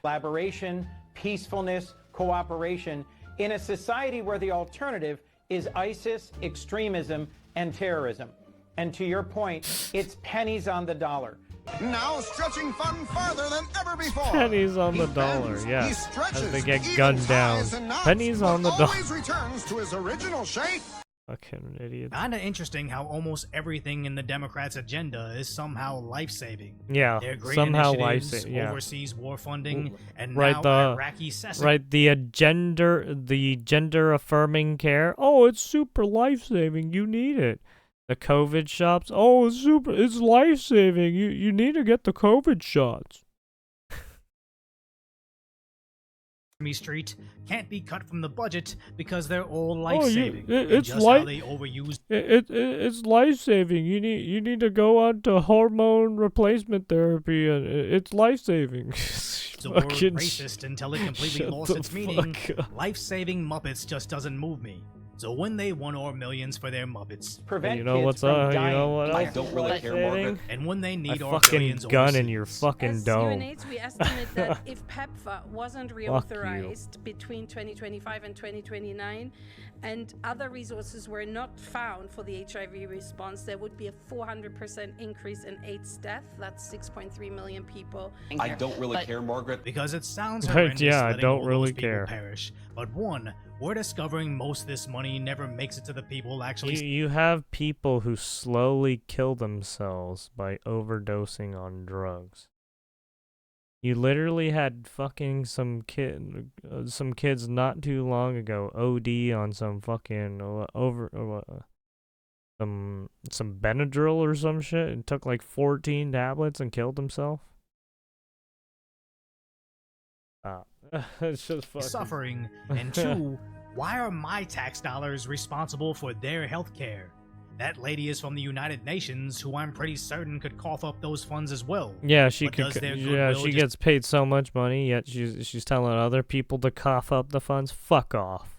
collaboration, peacefulness, cooperation in a society where the alternative is ISIS, extremism, and terrorism. And to your point, it's pennies on the dollar. Now stretching fun farther than ever before. Pennies on the He dollar, bends, yeah. He stretches, As they get even gunned down. ties and knots, Pennies on the but dollar. always returns to his original shape. Fucking idiot. Kinda interesting how almost everything in the Democrats' agenda is somehow life-saving. Yeah, Their great somehow initiatives, life-saving, yeah. overseas war funding, and Right, now Iraqi Sesame. Right, the gender affirming care. Oh, it's super life saving. You need it. The COVID shots. Oh, it's life saving. You need to get the COVID shots. Sesame Street can't be cut from the budget because they're all Oh, life-saving. it's just how life. they overuse It's life saving. You need to go on to hormone replacement therapy, and it's life saving. the word racist until it completely shut lost the its meaning. fuck up. Life-saving Muppets just doesn't move me. So when they won our millions for their Muppets, prevent You know what's up? You know what I else don't is really life care, saving? Margaret. And when they need A our fucking billions gun in overseas. your fucking As dome. UNAIDS, we estimate that if PEPFAR wasn't Fuck you. reauthorized between 2025 and 2029, and other resources were not found for the HIV response, there would be a 400% increase in AIDS death. That's 6.3 million people. I don't really care, Margaret. Because it sounds Right, horrendous yeah, I letting don't all really those people care. perish. But one, we're discovering most of this money never makes it to the people actually. You have people who slowly kill themselves by overdosing on drugs. You literally had fucking some kids not too long ago OD on some fucking some Benadryl or some shit and took like 14 tablets and killed himself. It's just fucking suffering. And two, why are my tax dollars responsible for their health care? That lady is from the United Nations, who I'm pretty certain could cough up those funds as well. Yeah, she But could. does their Yeah, goodwill she just- gets paid so much money, yet she's telling other people to cough up the funds. Fuck off.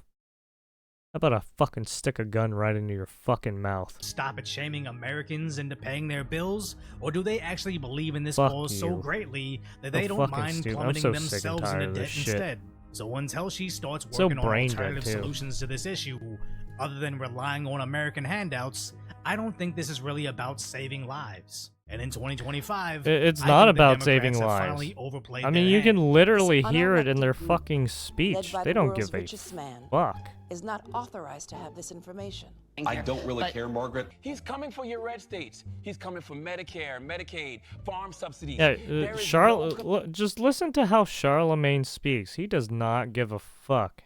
How about I fucking stick a gun right into your fucking mouth? stop at shaming Americans into paying their bills, or do they actually believe in this Fuck cause so you. greatly that So they don't fucking mind stupid. I'm plummeting so sick and themselves tired into of debt this shit. instead? So until she starts So working on brain dead, alternative too. solutions to this issue, other than relying on American handouts, I don't think this is really about saving lives. And in 2025, It's I not think the about saving Democrats have lives. finally overplayed I mean, their you can hand. literally This hear it in their unelected group, fucking led speech. by They the don't world's give a richest man, fuck. is not authorized to have this information. I don't really care, Margaret. He's coming for your red states. He's coming for Medicare, Medicaid, farm subsidies. Yeah, There is just listen to how Charlemagne speaks. He does not give a fuck,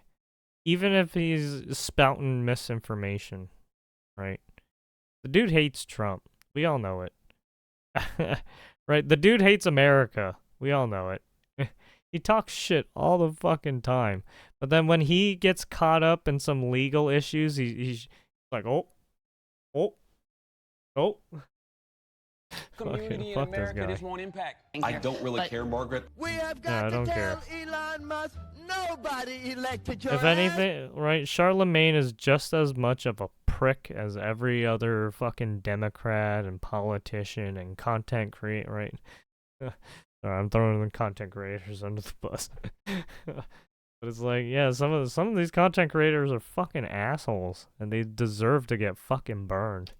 even if he's spouting misinformation. Right? The dude hates Trump. We all know it. Right? The dude hates America. We all know it. He talks shit all the fucking time. But then when he gets caught up in some legal issues, he's like, oh. community in fuck this America guy. this won't impact. I don't really care, Margaret. We have Yeah, I got don't to care. tell Elon Musk nobody elected your If anything, right, Charlemagne is just as much of a prick as every other fucking Democrat and politician and content creator, right? Sorry, I'm throwing the content creators under the bus. But it's like, yeah, some of these content creators are fucking assholes, and they deserve to get fucking burned.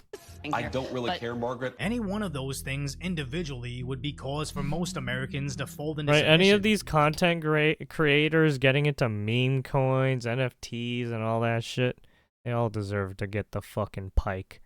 I don't really care, Margaret. Any one of those things individually would be cause for most Americans to fold into Right, any of submission. these content creators getting into meme coins, NFTs, and all that shit, they all deserve to get the fucking pike.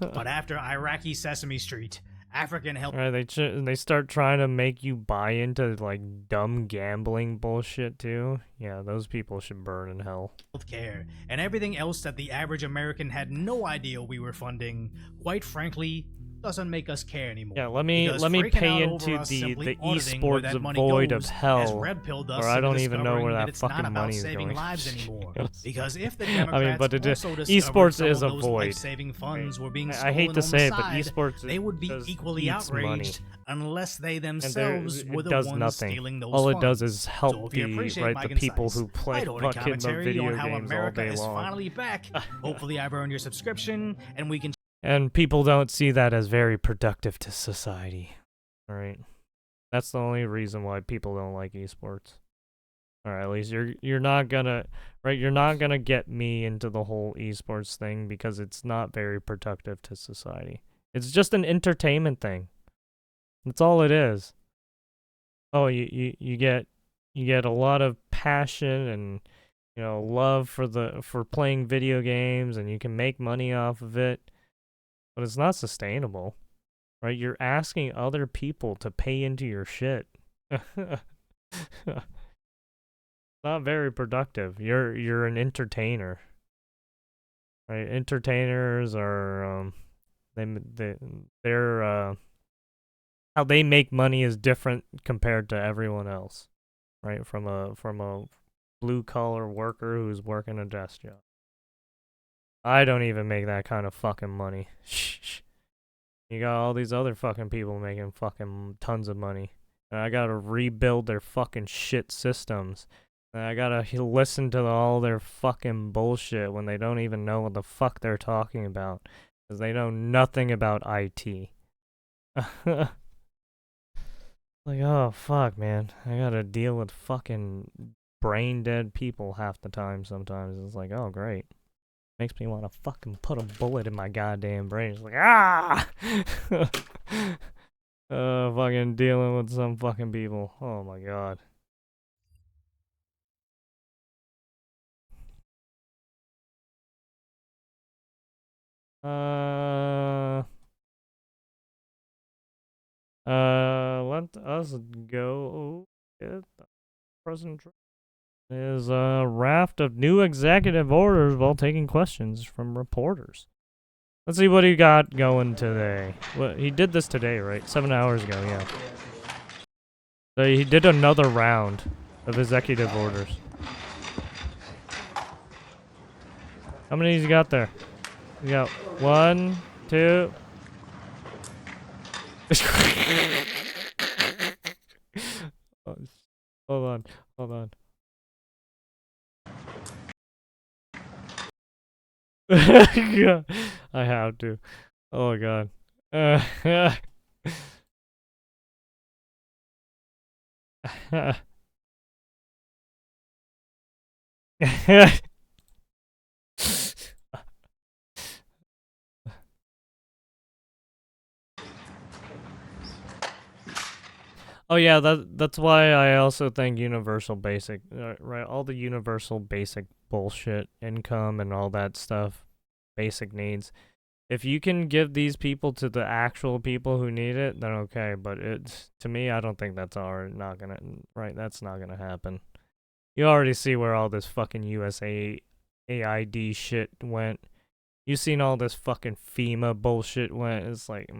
But after Iraqi Sesame Street, African health Right, they start trying to make you buy into like dumb gambling bullshit too. Yeah, those people should burn in hell. care and everything else that the average American had no idea we were funding, quite frankly, doesn't make us care anymore. Yeah, let me Because pay freaking out over into us the simply auditing where that esports money void goes of has hell, red pilled us or I into don't even know where discovering that it's not fucking about money is saving going. lives anymore. Yes. Because if the I Democrats mean, but also discovered esports some is of a those void. life-saving funds were being I stolen hate to on say the it, but side, esports they would be just equally eats money. outraged unless they And themselves were it the does ones nothing. stealing those All funds. it does is So help if you the appreciate my the people concise, who play light-hearted fucking the commentary video on how games all America day is long. finally back, hopefully I've earned your subscription and we can And people don't see that as very productive to society. Alright. That's the only reason why people don't like esports. Alright, at least you're not gonna get me into the whole esports thing because it's not very productive to society. It's just an entertainment thing. That's all it is. Oh, you get a lot of passion and love for playing video games, and you can make money off of it. But it's not sustainable, right? You're asking other people to pay into your shit. Not very productive. You're an entertainer, right? Entertainers are they're how they make money is different compared to everyone else, right? From a blue collar worker who's working a desk job. I don't even make that kind of fucking money. You got all these other fucking people making fucking tons of money. And I gotta rebuild their fucking shit systems. And I gotta listen to all their fucking bullshit when they don't even know what the fuck they're talking about. Because they know nothing about IT. Like, oh fuck, man. I gotta deal with fucking brain dead people half the time sometimes. It's like, oh great. Makes me want to fucking put a bullet in my goddamn brain. It's like, ah! Fucking dealing with some fucking people. Oh my god. Let us go get the President Trump. Is a raft of new executive orders while taking questions from reporters. Let's see what he got going today. Well, he did this today, right? 7 hours ago, yeah. So he did another round of executive orders. How many has he got there? We got 1, 2. Hold on. Yeah, I have to. Oh god. Oh yeah, that's why I also think universal basic, right? All the universal basic bullshit, income and all that stuff, basic needs. If you can give these people to the actual people who need it, then okay. But it's, to me, I don't think that's not gonna, right? That's not gonna happen. You already see where all this fucking USAID shit went. You seen all this fucking FEMA bullshit went. It's like,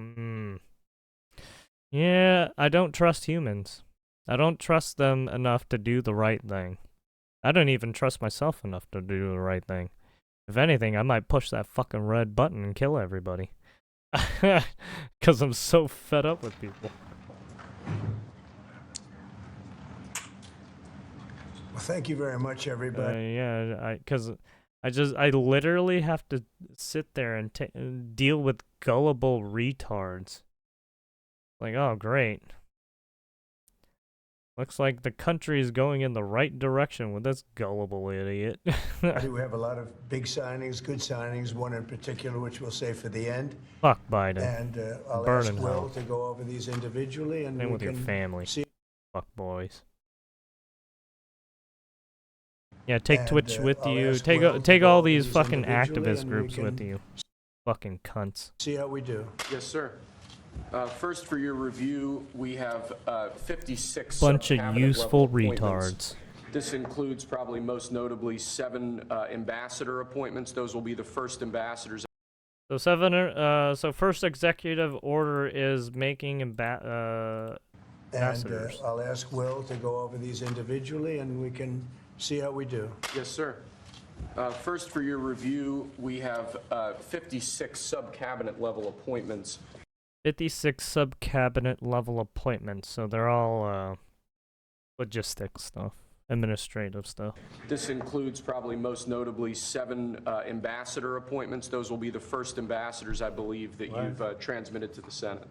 yeah, I don't trust humans. I don't trust them enough to do the right thing. I don't even trust myself enough to do the right thing. If anything, I might push that fucking red button and kill everybody. Because I'm so fed up with people. Well, thank you very much, everybody. Yeah, because I literally have to sit there and deal with gullible retards. Like, oh, great. Looks like the country is going in the right direction with this gullible idiot. We have a lot of big signings, good signings, one in particular which we'll save for the end. Fuck Biden. And I'll Burn ask in Will hell. to go over these individually. And Same we with your can family. see. Fuck boys. Yeah, take And, Twitch with I'll you. ask Will to Take go all over these these fucking individually, activist and we groups with can you. Fucking cunts. See how we do. Yes, sir. First, for your review, we have 56 Bunch of sub-cabinet useful level appointments. retards. This includes probably most notably 7 ambassador appointments. Those will be the first ambassadors. So first executive order is making ambassadors. And I'll ask Will to go over these individually, and we can see how we do. Yes, sir. First, for your review, we have 56 sub-cabinet level appointments. 56 sub-cabinet level appointments, so they're all logistics stuff, administrative stuff. This includes probably most notably 7 ambassador appointments. Those will be the first ambassadors, I believe, that you've transmitted to the Senate.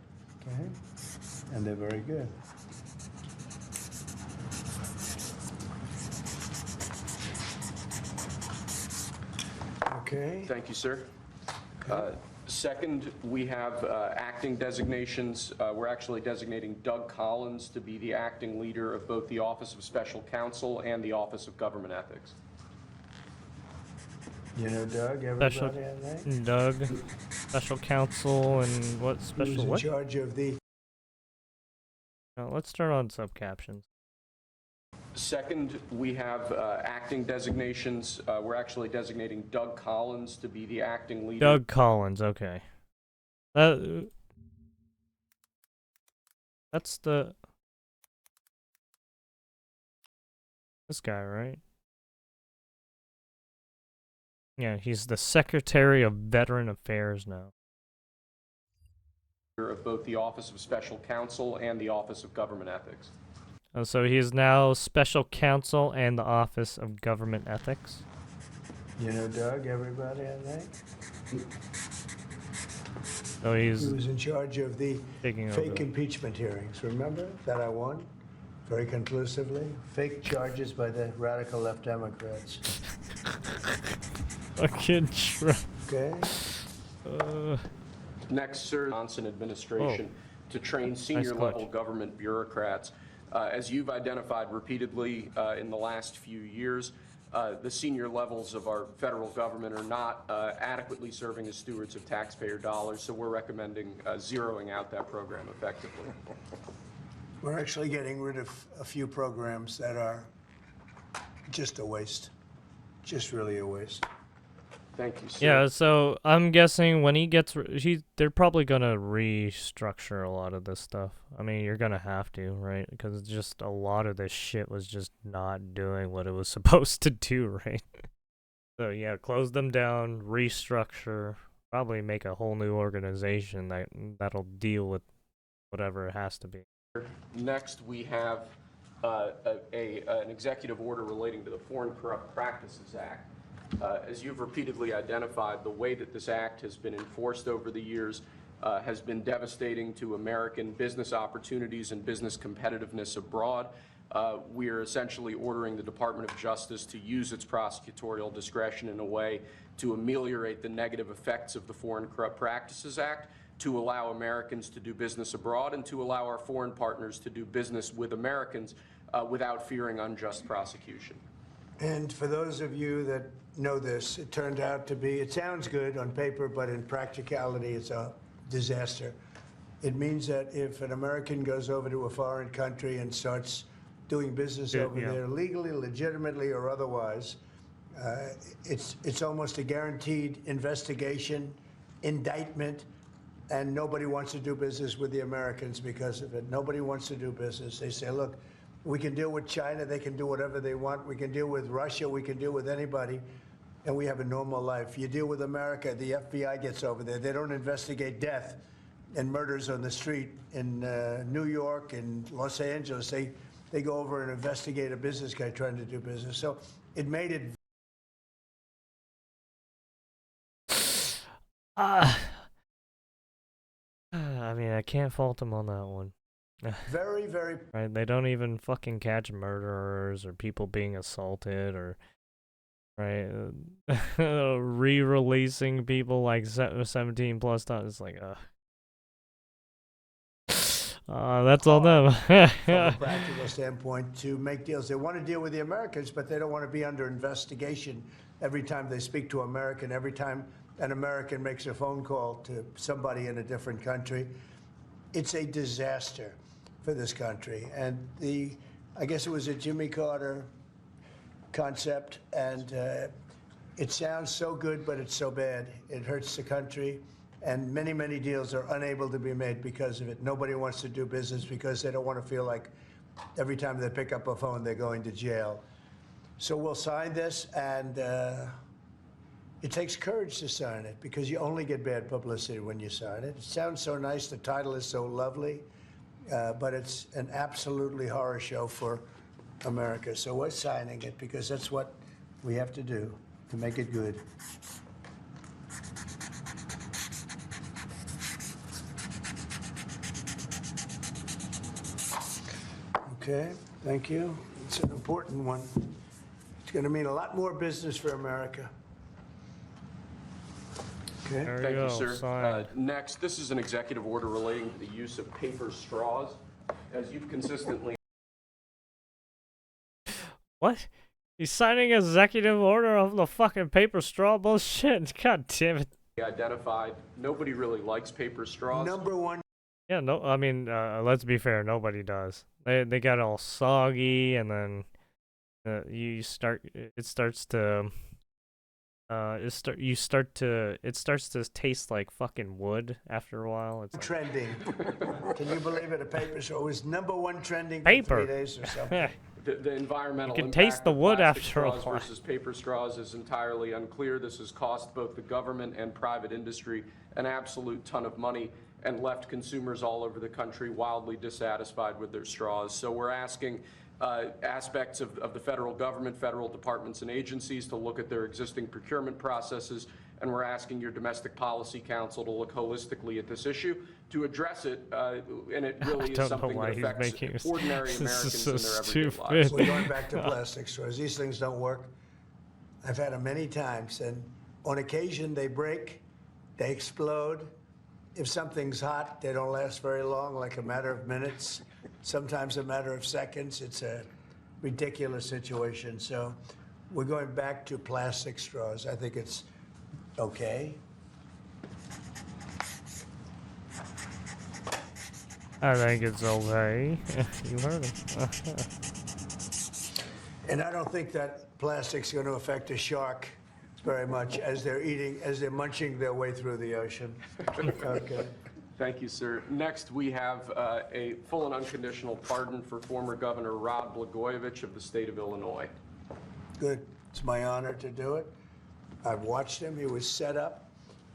Okay. And they're very good. Okay. Thank you, sir. Second, we have acting designations. We're actually designating Doug Collins to be the acting leader of both the Office of Special Counsel and the Office of Government Ethics. You know Doug, everybody, Special, I think? Doug, special counsel, and what Who's special in what? charge of the... Let's turn on subcaptions. Second, we have acting designations. We're actually designating Doug Collins to be the acting leader. Doug Collins, okay. That's this guy, right? Yeah, he's the Secretary of Veteran Affairs now. Of both the Office of Special Counsel and the Office of Government Ethics. Oh, so he is now Special Counsel and the Office of Government Ethics? You know Doug, everybody, I think? So he's... He was in charge of the taking fake over. impeachment hearings, remember? That I won very conclusively. Fake charges by the radical left Democrats. Fucking Okay. Next, sir, Johnson administration to train senior level government bureaucrats. As you've identified repeatedly in the last few years, the senior levels of our federal government are not adequately serving as stewards of taxpayer dollars, so we're recommending zeroing out that program effectively. We're actually getting rid of a few programs that are just a waste. Just really a waste. Thank you, sir. Yeah, so I'm guessing when he gets... they're probably going to restructure a lot of this stuff. I mean, you're going to have to, right? Because just a lot of this shit was just not doing what it was supposed to do, right? So yeah, close them down, restructure, probably make a whole new organization that'll deal with whatever it has to be. Next, we have an executive order relating to the Foreign Corrupt Practices Act. As you've repeatedly identified, the way that this act has been enforced over the years has been devastating to American business opportunities and business competitiveness abroad. we're essentially ordering the Department of Justice to use its prosecutorial discretion in a way to ameliorate the negative effects of the Foreign Corrupt Practices Act, to allow Americans to do business abroad, and to allow our foreign partners to do business with Americans without fearing unjust prosecution. And for those of you that know this, it turned out to be, it sounds good on paper, but in practicality, it's a disaster. It means that if an American goes over to a foreign country and starts doing business over there legally, legitimately, or otherwise, it's almost a guaranteed investigation, indictment, and nobody wants to do business with the Americans because of it. Nobody wants to do business. They say, look, we can deal with China, they can do whatever they want. We can deal with Russia, we can deal with anybody, and we have a normal life. You deal with America, the FBI gets over there. They don't investigate death and murders on the street in New York and Los Angeles. They go over and investigate a business guy trying to do business. So it made it. I mean, I can't fault them on that one. Very, very. Right? They don't even fucking catch murderers or people being assaulted or, right? Re-releasing people like 17 plus times. It's like, that's all them. From a practical standpoint, to make deals. They want to deal with the Americans, but they don't want to be under investigation every time they speak to American, every time an American makes a phone call to somebody in a different country. It's a disaster for this country. And I guess it was a Jimmy Carter concept, and it sounds so good, but it's so bad. It hurts the country, and many, many deals are unable to be made because of it. Nobody wants to do business because they don't want to feel like every time they pick up a phone, they're going to jail. So we'll sign this, and it takes courage to sign it because you only get bad publicity when you sign it. It sounds so nice. The title is so lovely, but it's an absolutely horror show for America. So we're signing it because that's what we have to do to make it good. Okay, thank you. It's an important one. It's going to mean a lot more business for America. Okay. Thank you, sir. Next, this is an executive order relating to the use of paper straws. As you've consistently... What? He's signing an executive order of the fucking paper straw bullshit? God damn it. identified, nobody really likes paper straws. Number one. Yeah, no, I mean, let's be fair, nobody does. They got all soggy, and then it starts to taste like fucking wood after a while. It's like, trending. Can you believe it? A paper straw was #1 trending paper. for 3 days or something. The environmental you can impact taste the of wood plastic after a straws while. versus paper straws is entirely unclear. This has cost both the government and private industry an absolute ton of money and left consumers all over the country wildly dissatisfied with their straws. So we're asking aspects of the federal government, federal departments and agencies to look at their existing procurement processes, and we're asking your Domestic Policy Council to look holistically at this issue to address it, and it really is something that affects ordinary Americans in their everyday lives. We're going back to plastic straws. These things don't work. I've had them many times, and on occasion they break, they explode. If something's hot, they don't last very long, like a matter of minutes, sometimes a matter of seconds. It's a ridiculous situation. So we're going back to plastic straws. I think it's okay. I think it's okay. You heard him. And I don't think that plastic's going to affect a shark very much as they're munching their way through the ocean. Okay. Thank you, sir. Next, we have a full and unconditional pardon for former Governor Rod Blagojevich of the state of Illinois. Good. It's my honor to do it. I've watched him. He was set up.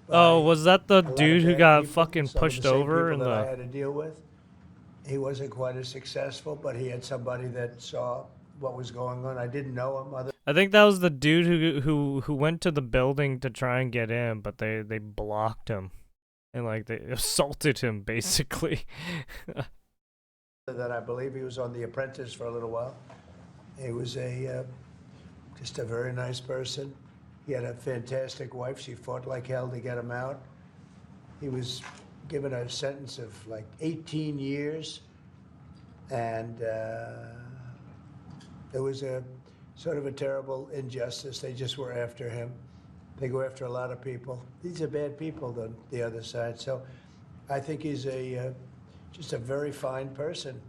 Oh, was that the dude who got fucking pushed over in that I the? had to deal with. He wasn't quite as successful, but he had somebody that saw what was going on. I didn't know him. I think that was the dude who went to the building to try and get in, but they blocked him, and like they assaulted him basically. that I believe he was on The Apprentice for a little while. He was just a very nice person. He had a fantastic wife. She fought like hell to get him out. He was given a sentence of like 18 years. And it was a sort of a terrible injustice. They just were after him. They go after a lot of people. These are bad people on the other side. So I think he's just a very fine person.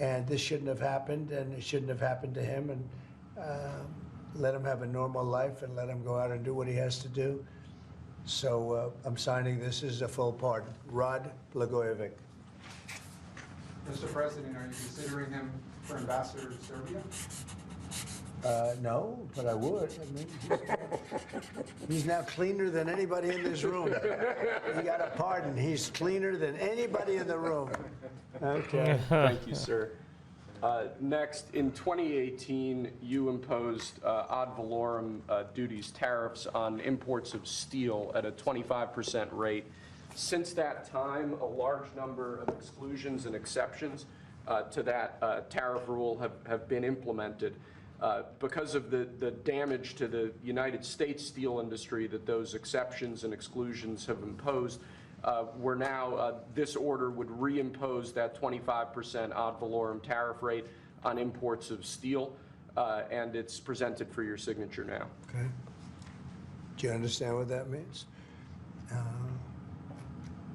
And this shouldn't have happened, and it shouldn't have happened to him. And let him have a normal life and let him go out and do what he has to do. So I'm signing this as a full pardon. Rod Blagojevich. Mr. President, are you considering him for ambassador to Serbia? No, but I would. I mean, he's now cleaner than anybody in this room. He got a pardon. He's cleaner than anybody in the room. Okay. Thank you, sir. Next, in 2018, you imposed ad valorem duties, tariffs on imports of steel at a 25% rate. Since that time, a large number of exclusions and exceptions to that tariff rule have been implemented. Because of the damage to the United States steel industry that those exceptions and exclusions have imposed, we're now, this order would reimpose that 25% ad valorem tariff rate on imports of steel, and it's presented for your signature now. Okay. Do you understand what that means?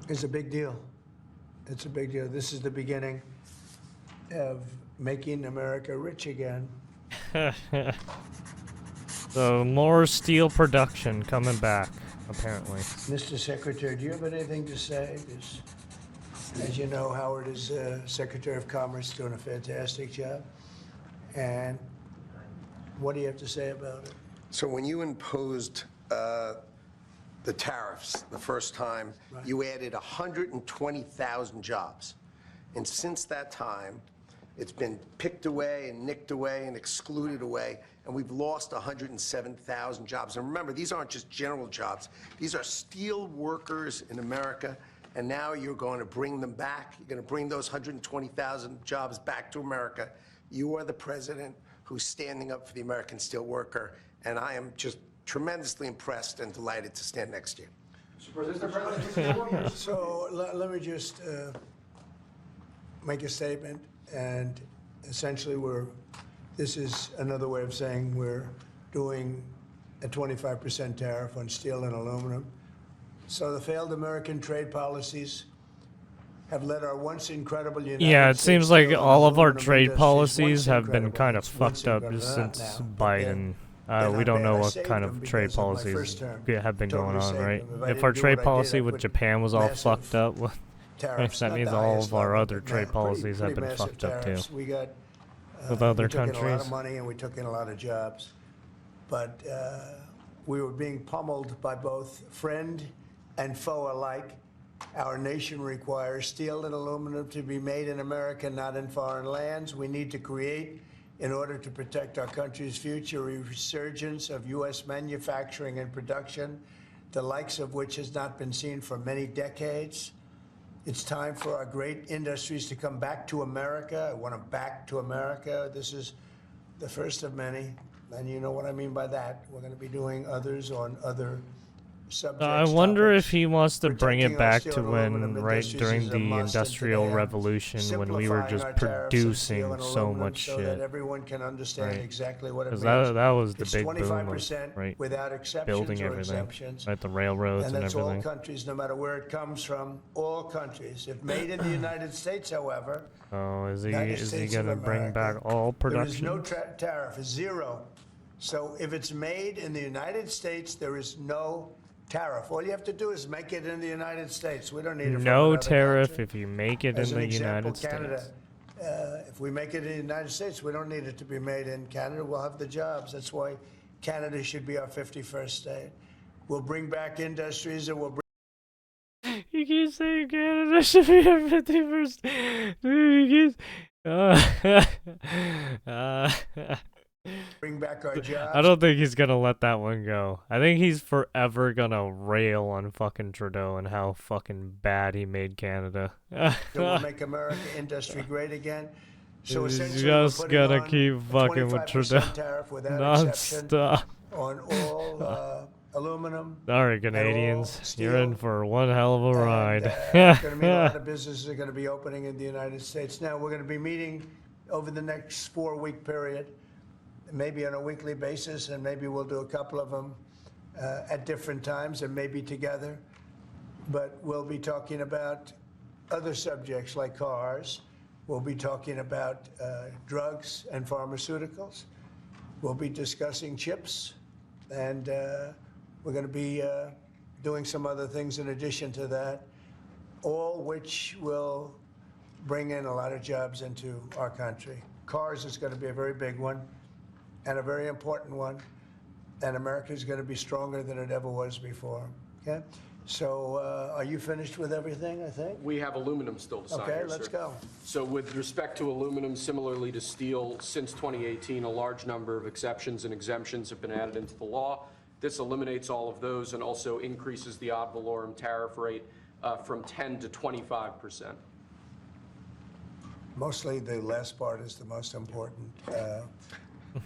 It's a big deal. It's a big deal. This is the beginning of making America rich again. So more steel production coming back, apparently. Mr. Secretary, do you have anything to say? As you know, Howard is Secretary of Commerce, doing a fantastic job. And what do you have to say about it? So when you imposed the tariffs the first time, you added 120,000 jobs. And since that time, it's been picked away and nicked away and excluded away, and we've lost 107,000 jobs. And remember, these aren't just general jobs. These are steel workers in America, and now you're going to bring them back. You're going to bring those 120,000 jobs back to America. You are the president who's standing up for the American steel worker, and I am just tremendously impressed and delighted to stand next to you. Mr. President, So let me just make a statement. And essentially, this is another way of saying we're doing a 25% tariff on steel and aluminum. So the failed American trade policies have led our once incredible United Yeah, it States seems like steel and all of our aluminum trade industries policies once have been incredible. kind of It's fucked once up incredible. since Not now, but Biden. they're We not don't bad. know I what saved kind them of because trade of my policies first term. have been Totally going on, saved right? them. If I If our didn't do trade what I did, policy I with put Japan was all massive fucked up, well, tariffs, that not means the all highest of our level, other but trade policies have pretty been massive fucked up too. tariffs. We got With other we took in a lot countries. of money and we took in a lot of jobs, but we were being pummeled by both friend and foe alike. Our nation requires steel and aluminum to be made in America, not in foreign lands. We need to create, in order to protect our country's future, a resurgence of U.S. manufacturing and production, the likes of which has not been seen for many decades. It's time for our great industries to come back to America. I want them back to America. This is the first of many, and you know what I mean by that. We're going to be doing others on other subjects. I wonder topics. if he wants to bring it Protecting our back steel to and when, aluminum right industries during is a the must, and Industrial today I'm Revolution, when we were simplifying just our tariffs on producing steel and so aluminum much so shit. that everyone can understand Right. exactly what it 'Cause means. that was the It's big boom of 25% right without exceptions building or everything, exemptions. right? The railroads And and that's everything. all countries, no matter where it comes from, all countries. If made in the United States, however, Oh, is he United States of gonna bring America, back all there is no production? tariff, zero. So if it's made in the United States, there is no tariff. All you have to do is make it in the United States. We don't need it from No another tariff country. if you make it As in an the example, United Canada, States. if we make it in the United States, we don't need it to be made in Canada. We'll have the jobs. That's why Canada should be our 51st state. We'll bring back industries and we'll bring. You keep saying Canada should be our 51st. Dude, you keep... bring back our jobs. I don't think he's gonna let that one go. I think he's forever gonna rail on fucking Trudeau and how fucking bad he made Canada. We'll make American industry great again. So He's essentially, just we're putting gonna on keep a fucking with 25% Trudeau tariff without exception non-stop. on all aluminum. Sorry, Canadians, you're in for one hell of a ride. Going to mean a lot of businesses are going to be opening in the United States. Now, we're going to be meeting over the next 4-week period, maybe on a weekly basis, and maybe we'll do a couple of them at different times and maybe together. But we'll be talking about other subjects like cars. We'll be talking about drugs and pharmaceuticals. We'll be discussing chips, and we're going to be doing some other things in addition to that, all which will bring in a lot of jobs into our country. Cars is going to be a very big one and a very important one, and America is going to be stronger than it ever was before. Okay? So are you finished with everything, I think? We have aluminum still to sign. Okay, here, let's sir. go. So with respect to aluminum, similarly to steel, since 2018, a large number of exceptions and exemptions have been added into the law. This eliminates all of those and also increases the ad valorem tariff rate from 10 to 25%. Mostly the last part is the most important,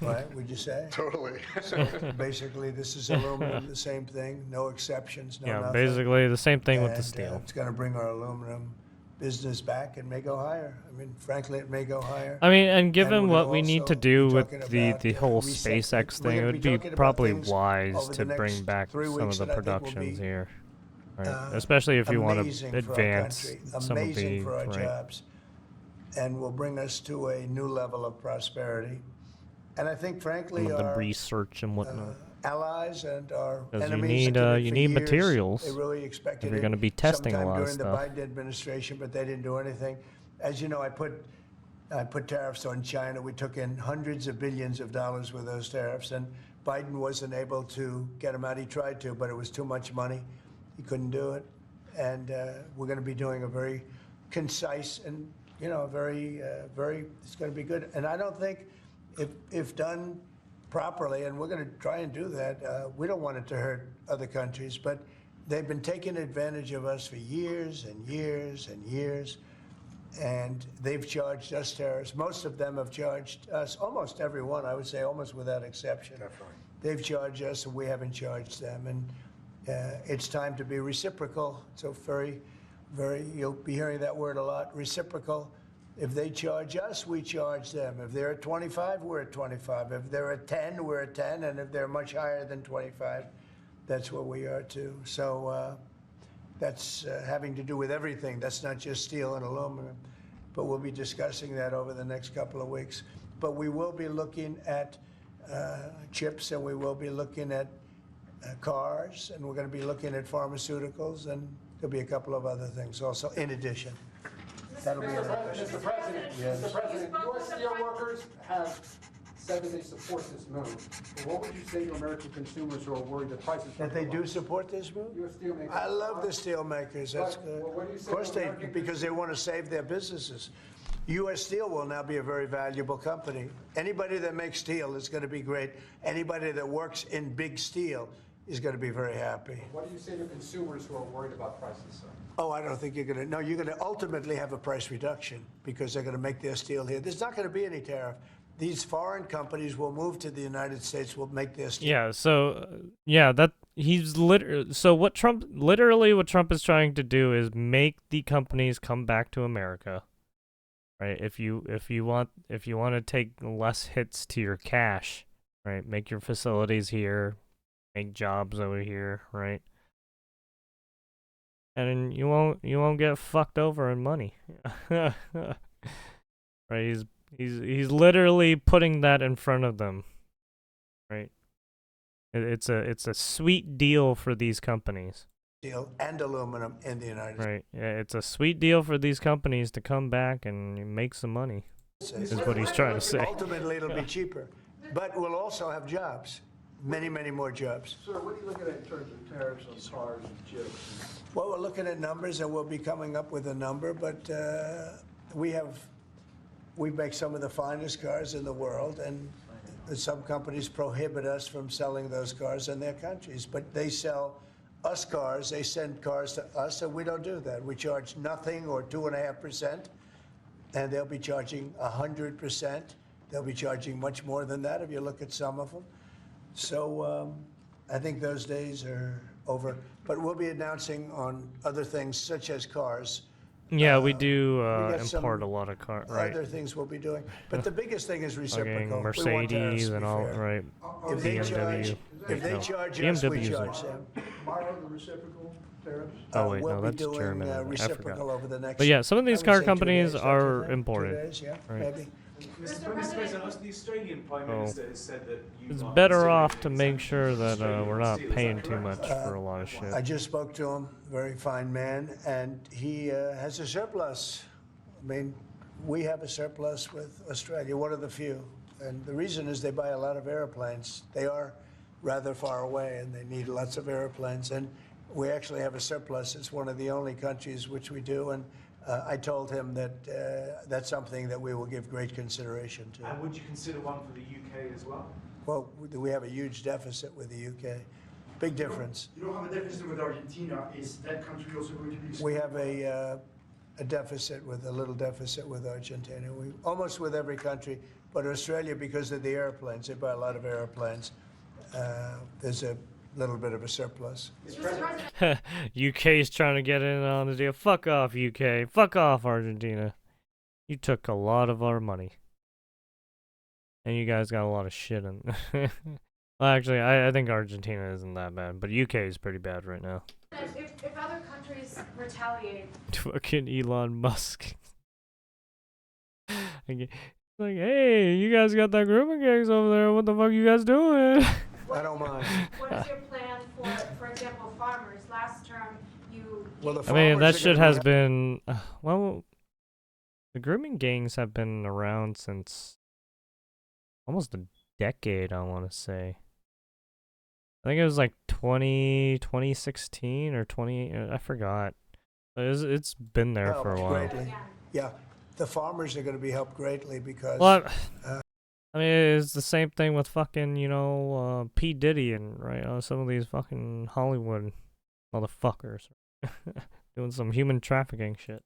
right, would you say? Totally. So basically, this is aluminum, the same thing, no exceptions, no Yeah, nothing. basically the same thing with the And, steel. it's going to bring our aluminum business back and may go higher. I mean, frankly, it may go higher. I mean, and given we're what gonna we need to also do be with talking the about, whole reset. SpaceX We're thing, it gonna would be be talking about probably things wise over to the bring next back 3 some of weeks the that I think will productions be, here. Right. Especially if you want to amazing for our advance country, some of amazing the for our right. jobs, and will bring us to a new level of prosperity. And I think, frankly, Some of the our research and whatnot. allies and our 'Cause you enemies need, that did it you for need years, materials They really expected if you're it gonna be testing a sometime lot of during the stuff. Biden administration, but they didn't do anything. As you know, I put tariffs on China. We took in hundreds of billions of dollars with those tariffs, and Biden wasn't able to get them out. He tried to, but it was too much money. He couldn't do it. And we're going to be doing a very concise and, very, it's going to be good. And I don't think if done properly, and we're going to try and do that, we don't want it to hurt other countries, but they've been taking advantage of us for years and years and years. And they've charged us tariffs. Most of them have charged us, almost everyone, I would say, almost without exception. Definitely. They've charged us, and we haven't charged them. And it's time to be reciprocal. So you'll be hearing that word a lot, reciprocal. If they charge us, we charge them. If they're at 25, we're at 25. If they're at 10, we're at 10. And if they're much higher than 25, that's where we are too. So that's having to do with everything. That's not just steel and aluminum. But we'll be discussing that over the next couple of weeks. But we will be looking at chips, and we will be looking at cars, and we're going to be looking at pharmaceuticals, and there'll be a couple of other things also in addition. That'll be Mr. President, Yes. Mr. President, U.S. steelworkers have said that they support this move. But what would you say to American consumers who are worried that prices That they do support this move? U.S. steelmakers. I love the steel makers. That's But, good. well, what do you say Of course to they, American because they want to save their businesses. U.S. Steel will now be a very valuable company. Anybody that makes steel is going to be great. Anybody that works in big steel is going to be very happy. What do you say to consumers who are worried about prices, sir? Oh, I don't think you're going to. No, you're going to ultimately have a price reduction because they're going to make their steel here. There's not going to be any tariff. These foreign companies will move to the United States, will make their steel. Yeah, so that he's so what Trump is trying to do is make the companies come back to America. Right? If you want to take less hits to your cash, right? Make your facilities here, make jobs over here, right? And you won't get fucked over in money. Right? He's literally putting that in front of them. Right? It's a sweet deal for these companies. Steel and aluminum in the United States. Right. Yeah, it's a sweet deal for these companies to come back and make some money. Is what he's trying to say. Ultimately, it'll be cheaper, but we'll also have jobs, many, many more jobs. Sir, what are you looking at in terms of tariffs on cars and chips? Well, we're looking at numbers, and we'll be coming up with a number, but we make some of the finest cars in the world, and some companies prohibit us from selling those cars in their countries, but they sell us cars, they send cars to us, and we don't do that. We charge nothing or 2.5%, and they'll be charging 100%. They'll be charging much more than that if you look at some of them. So I think those days are over. But we'll be announcing on other things such as cars. Yeah, we do we got import some a lot of cars, right? Other things we'll be doing. But the biggest thing is reciprocal. Fucking We want tariffs Mercedes to and be all, fair. right? If they charge, if they No. charge us, we BMW 's charge them. Tomorrow, the reciprocal tariffs? Oh wait, we'll no, be that's doing, German. I reciprocal forgot. over the next, But yeah, some of I these would car say 2 companies days, are 2 days, imported. 2 days, yeah, right? maybe. Mr. President, the Australian Prime Minister has said that you It's are better off to considering make sure that Australian we're not steel. Is paying that too correct? much for a lot of shit. I just spoke to him, very fine man, and he has a surplus. I mean, we have a surplus with Australia, one of the few. And the reason is they buy a lot of airplanes. They are rather far away, and they need lots of airplanes. And we actually have a surplus. It's one of the only countries which we do. And I told him that that's something that we will give great consideration to. And would you consider one for the UK as well? Well, we have a huge deficit with the UK. Big difference. You don't have a deficit with Argentina. Is that country also going to be? We have a deficit with a little deficit with Argentina. We almost with every country, but Australia, because of the airplanes, they buy a lot of airplanes. There's a little bit of a surplus. UK is trying to get in on the deal. Fuck off, UK. Fuck off, Argentina. You took a lot of our money. And you guys got a lot of shit in. Well, actually, I think Argentina isn't that bad, but UK is pretty bad right now. If other countries retaliate, Fucking Elon Musk. Like, hey, you guys got that grooming gangs over there. What the fuck you guys doing? I don't mind. what is your plan for example, farmers? Last term, you. Well, the I mean, that farmers are shit gonna has be- been, well, the grooming gangs have been around since almost a decade, I want to say. I think it was like 2016 or 20, I forgot. But it's been there for a helped while. greatly. Yeah, the farmers are going to be helped greatly because. Well, I mean, it's the same thing with fucking, P. Diddy and, right, some of these fucking Hollywood motherfuckers doing some human trafficking shit.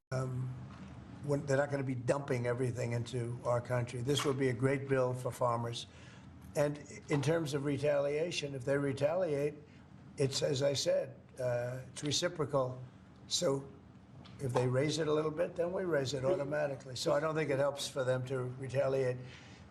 When they're not going to be dumping everything into our country. This would be a great bill for farmers. And in terms of retaliation, if they retaliate, it's, as I said, it's reciprocal. So if they raise it a little bit, then we raise it automatically. So I don't think it helps for them to retaliate.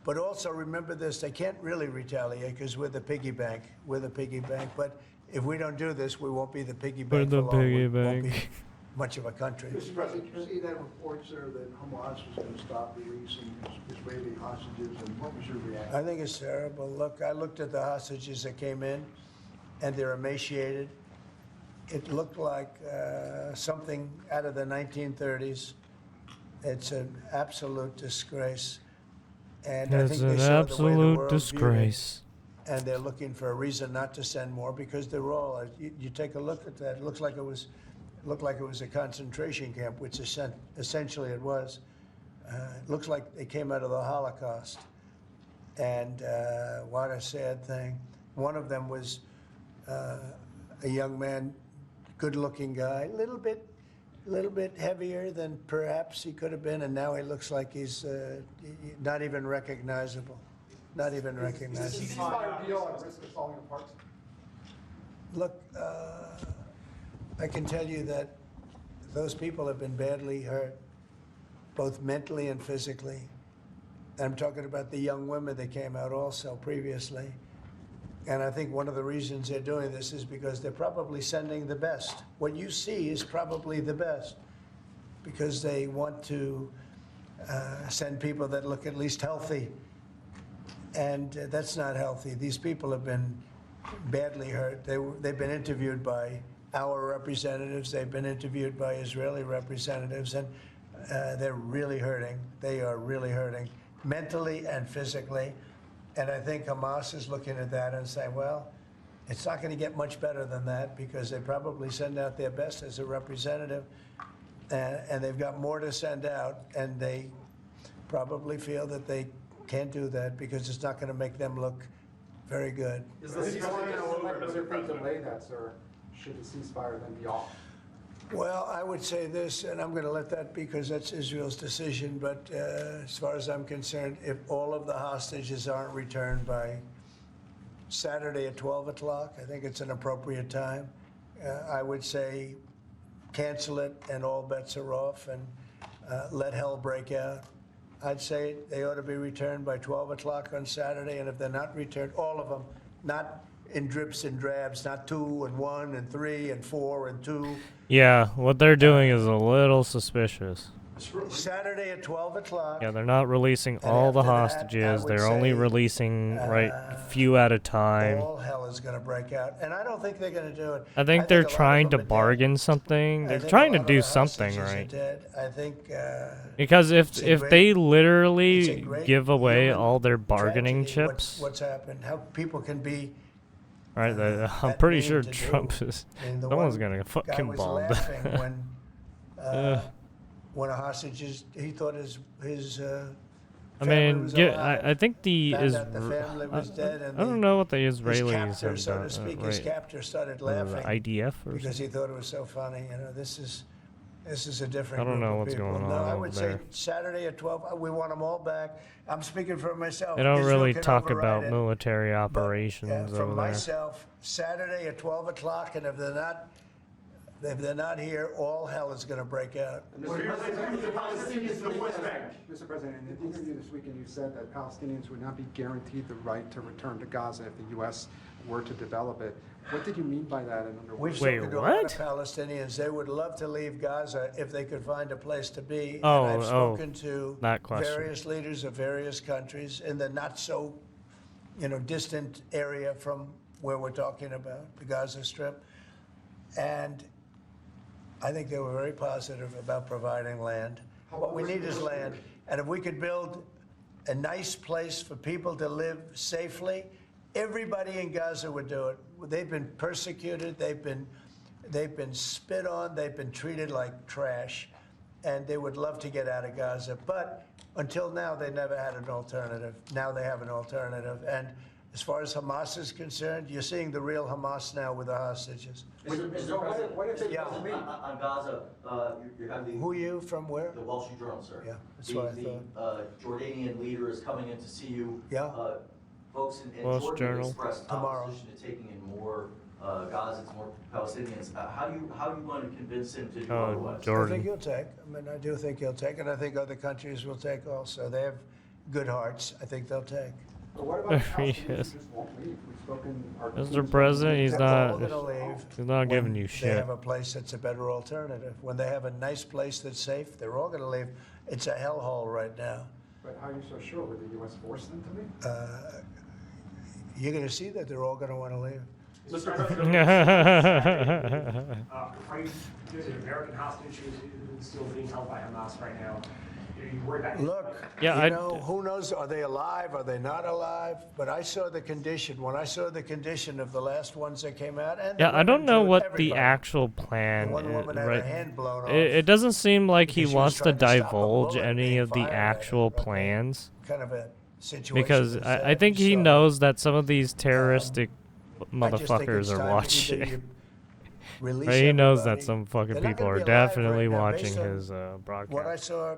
But also remember this, they can't really retaliate because we're the piggy bank. We're the piggy bank. But if we don't do this, we won't be the piggy bank We're the for long. piggy We won't be bank. much of a country. Mr. President, did you see that report, sir, that Hamas was going to stop releasing Israeli hostages, and what was your reaction? I think it's terrible. Look, I looked at the hostages that came in, and they're emaciated. It looked like something out of the 1930s. It's an absolute disgrace. And I It's think they an saw the way the absolute world disgrace. viewed it, and they're looking for a reason not to send more because they're all. You take a look at that. It looks like it was a concentration camp, which essentially it was. It looks like they came out of the Holocaust. And what a sad thing. One of them was a young man, good-looking guy, a little bit heavier than perhaps he could have been, and now he looks like he's not even recognizable. Not even Is the recognizable. ceasefire deal at risk of falling apart? Look, I can tell you that those people have been badly hurt, both mentally and physically. I'm talking about the young women that came out also previously. And I think one of the reasons they're doing this is because they're probably sending the best. What you see is probably the best because they want to send people that look at least healthy. And that's not healthy. These people have been badly hurt. They've been interviewed by our representatives. They've been interviewed by Israeli representatives, and they're really hurting. They are really hurting mentally and physically. And I think Hamas is looking at that and saying, well, it's not going to get much better than that because they probably send out their best as a representative, and they've got more to send out, and they probably feel that they Can't do that because it's not going to make them look very good. Is the ceasefire over? Does it delay that, sir? Should the ceasefire then be off? Well, I would say this, and I'm going to let that because that's Israel's decision, but as far as I'm concerned, if all of the hostages aren't returned by Saturday at 12 o'clock, I think it's an appropriate time. I would say cancel it and all bets are off and let hell break out. I'd say they ought to be returned by 12 o'clock on Saturday, and if they're not returned, all of them, not in drips and drabs, not 2 and 1 and 3 and 4 and 2. Yeah, what they're doing is a little suspicious. Saturday at 12 o'clock. Yeah, they're not releasing all the after that, I hostages. would They're only say, releasing a few at a time. All hell is going to break out, and I don't think they're going to do it. I think they're a lot of trying to them are dead. bargain something. I They're think trying a to lot of do the something hostages are right. dead. I think Because it's a if great- they it's a literally great give away human all their bargaining tragedy, chips, what's happened, how people can be. right? I'm that pretty mean sure to do. Trump is. I mean, the Someone's one gonna get guy fucking was bombed. laughing when a hostage he thought his I family mean, was yeah, alive. I think the Found is. out the family was dead, and I don't the- know what the his Israelis captor, have so done. to speak, his right. captor started The laughing. IDF or because he thought it was so funny. You know, this is a different. I don't group know of what's people. going No, on I over would there. say Saturday at 12. We want them all back. I'm speaking for myself. They don't Israel really can talk override about it. military operations From over there. myself, Saturday at 12 o'clock, and if they're not here, all hell is going to break out. Mr. President, in an interview this weekend, you said that Palestinians would not be guaranteed the right to return to Gaza if the U.S. were to develop it. What did you mean by that? And under We've spoken to a lot of Palestinians. They would love to leave Gaza if they could find a place to be. Oh, and I've spoken to that question. various leaders of various countries in the not so, distant area from where we're talking about, the Gaza Strip. And I think they were very positive about providing land. What we need is land. And if we could build a nice place for people to live safely, everybody in Gaza would do it. They've been persecuted, they've been spit on, they've been treated like trash, and they would love to get out of Gaza. But until now, they never had an alternative. Now they have an alternative. And as far as Hamas is concerned, you're seeing the real Hamas now with the hostages. Mr. President, Yeah. on Gaza, you're having Who are you? From where? the Wall Street Journal, sir. Yeah, that's what I The Jordanian leader is coming in to see you. Yeah. Folks in Wall Street Jordan have Journal. expressed Tomorrow. opposition to taking in more Gazans, more Palestinians. How are you going to convince him to do Oh, otherwise? I think he'll take. I do think he'll take, and I think other countries will take also. They have good hearts. I think they'll take. But what about There the he Palestinians who is. just won't leave? We've spoken. Mr. President, he's They're all not. gonna leave He's not when giving you They shit. have a place that's a better alternative. When they have a nice place that's safe, they're all going to leave. It's a hellhole right now. But how are you so sure? Would the U.S. force them to leave? You're going to see that they're all going to want to leave. Mr. President, there's an American hostage who's still being held by Hamas right now. Are you worried about Look, Yeah, who knows? Are they alive? Are they not alive? But I saw the condition. When I saw the condition of the last ones that came out, and the Yeah, I don't women know too, what everybody. the actual plan The one is, woman had her right? hand blown off It doesn't seem like he because she was wants to trying to stop a divulge bullet any being of the fired at her, actual okay? plans. Kind of a situation. Because that's I there. think he So, knows that some of these terroristic I just think motherfuckers it's are time either watching. you release Right, he knows that everybody. some fucking They're not people gonna are be alive definitely right now, watching based on his What I broadcast. saw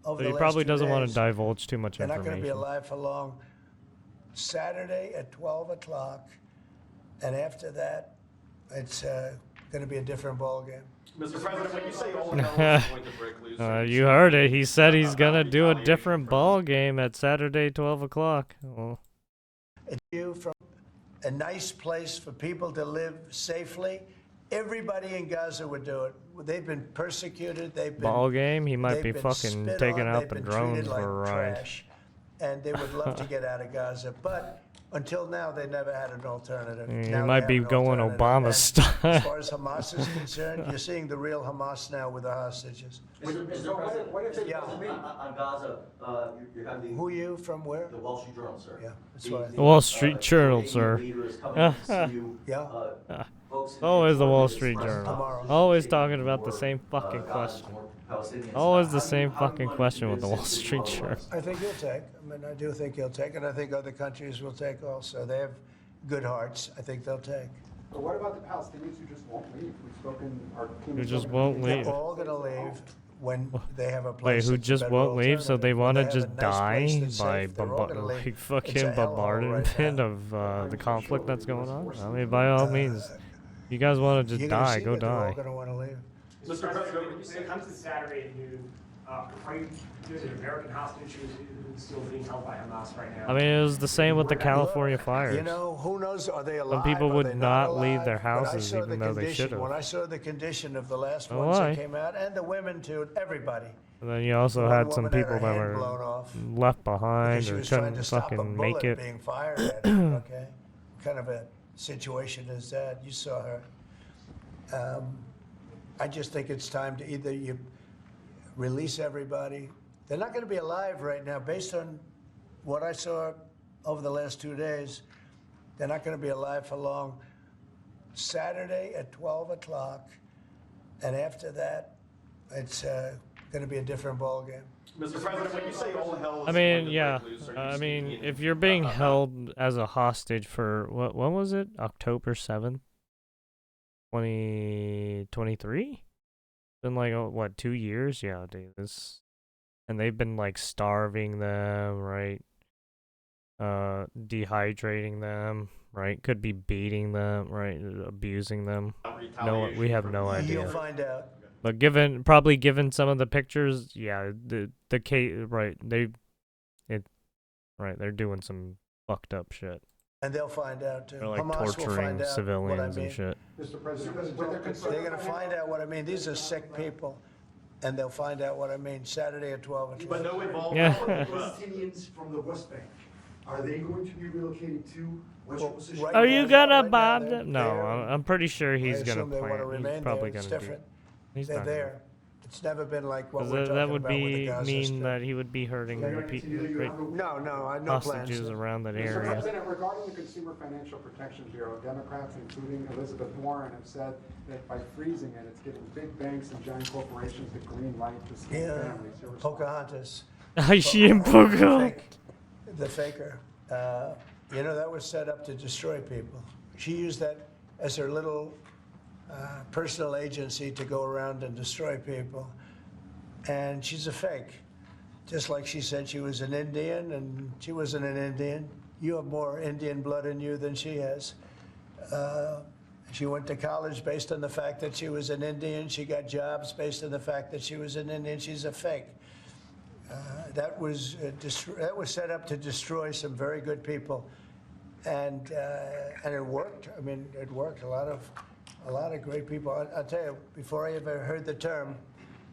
over So the he last probably 2 doesn't want days, to divulge too much they're not going to be information. alive for long. Saturday at 12 o'clock, and after that, it's going to be a different ballgame. Mr. President, when you say all hell is going to break loose, You heard it. He said he's gonna do a different ball game at Saturday 12 o'clock. Well, It's you from a nice place for people to live safely. Everybody in Gaza would do it. They've been persecuted. They've been ball game. He might they've be been fucking spit taking on, out they've the been drones treated for a like ride. trash, and they would love to get out of Gaza. But until now, they never had an alternative. You Now they might have be an going alternative. Obama And style. As far as Hamas is concerned, you're seeing the real Hamas now with the hostages. Mr. President, What if they Yeah. on Gaza, you're having Who are you? From where? the Wall Street Journal, sir. Yeah, that's what I The thought. Wall Street Journal, Jordanian sir. leader is coming in to see you. Yeah. Folks in Always the Jordan Wall have Street expressed Journal. Tomorrow. opposition to Always taking talking in about the more, same fucking Gazans, question. more Palestinians. Always the How do you- same how do you fucking going to question with the Wall convince him to Street do shirt. otherwise? I think he'll take. I mean, I do think he'll take, and I think other countries will take also. They have good hearts. I think they'll take. But what about the Palestinians who just won't leave? We've spoken, our team Who has just spoken won't to leave? They're all going to leave when they have a Wait, place. who that's a just better won't leave? So they alternative, want when to they just have a nice place die that's by safe, they're all gonna leave. like It's a fucking hellhole bombardment right now. of the conflict that's going on? I mean, by all means, you guys want to just You're gonna die, see go that they're all die. going to want to leave. Mr. President, when it comes to Saturday at noon, there's an American hostage who's still being held by Hamas right now. I mean, it was the same with the California You fires. know, who knows? Are they alive? Some people Are would they not leave alive? their But I houses saw the even though they condition- should have. When I saw the condition of the last Oh, ones why? that came out, and the women too, everybody. And then you also One had some woman had people her that hand were blown off left because behind she or was trying couldn't to stop a fucking make bullet it. being fired at her. Okay, what kind of a situation is that? You saw her. I just think it's time to either you release everybody. They're not going to be alive right now, based on what I saw over the last 2 days. They're not going to be alive for long. Saturday at 12 o'clock, and after that, it's going to be a different ballgame. Mr. President, when you say all hell is I mean, going to yeah. break loose, are you I mean, speaking if in- you're being held as a hostage for when was it? October 7th, 2023. Been like what 2 years? Yeah, dude. And they've been like starving them, right? Dehydrating them, right? Could be beating them, right? Abusing them. No, we have no idea. You'll find out. But given some of the pictures, yeah, the case, right? They're doing some fucked up shit. And they'll find out too. They're like Hamas will torturing find out civilians what I mean. and shit. Mr. President, They're going to find out what I mean. These are sick people, and they'll find out what I mean Saturday at 12 o'clock. But no involvement. Yeah. Palestinians from the West Bank, are they going to be relocated to Western position? right Are now- you gonna right now bomb they're them? No, there. I'm pretty sure I he's gonna assume they want to plan. He's remain probably there. It's gonna do. different. He's They're not there. It's never been like what Because we're talking that would about with the be Gaza mean Strip. that he would be hurting the No, I no plans. hostages around that Mr. area. President, regarding the Consumer Financial Protection Bureau, Democrats, including Elizabeth Warren, have said that by freezing it, it's giving big banks and giant corporations the green light to scam Yeah, families. Your response? Pocahontas. She and Pocahontas. The faker. You know, that was set up to destroy people. She used that as her little personal agency to go around and destroy people. And she's a fake. Just like she said she was an Indian, and she wasn't an Indian. You have more Indian blood in you than she has. She went to college based on the fact that she was an Indian. She got jobs based on the fact that she was an Indian. She's a fake. That was set up to destroy some very good people, and it worked. I mean, it worked. A lot of great people. I'll tell you, before I ever heard the term,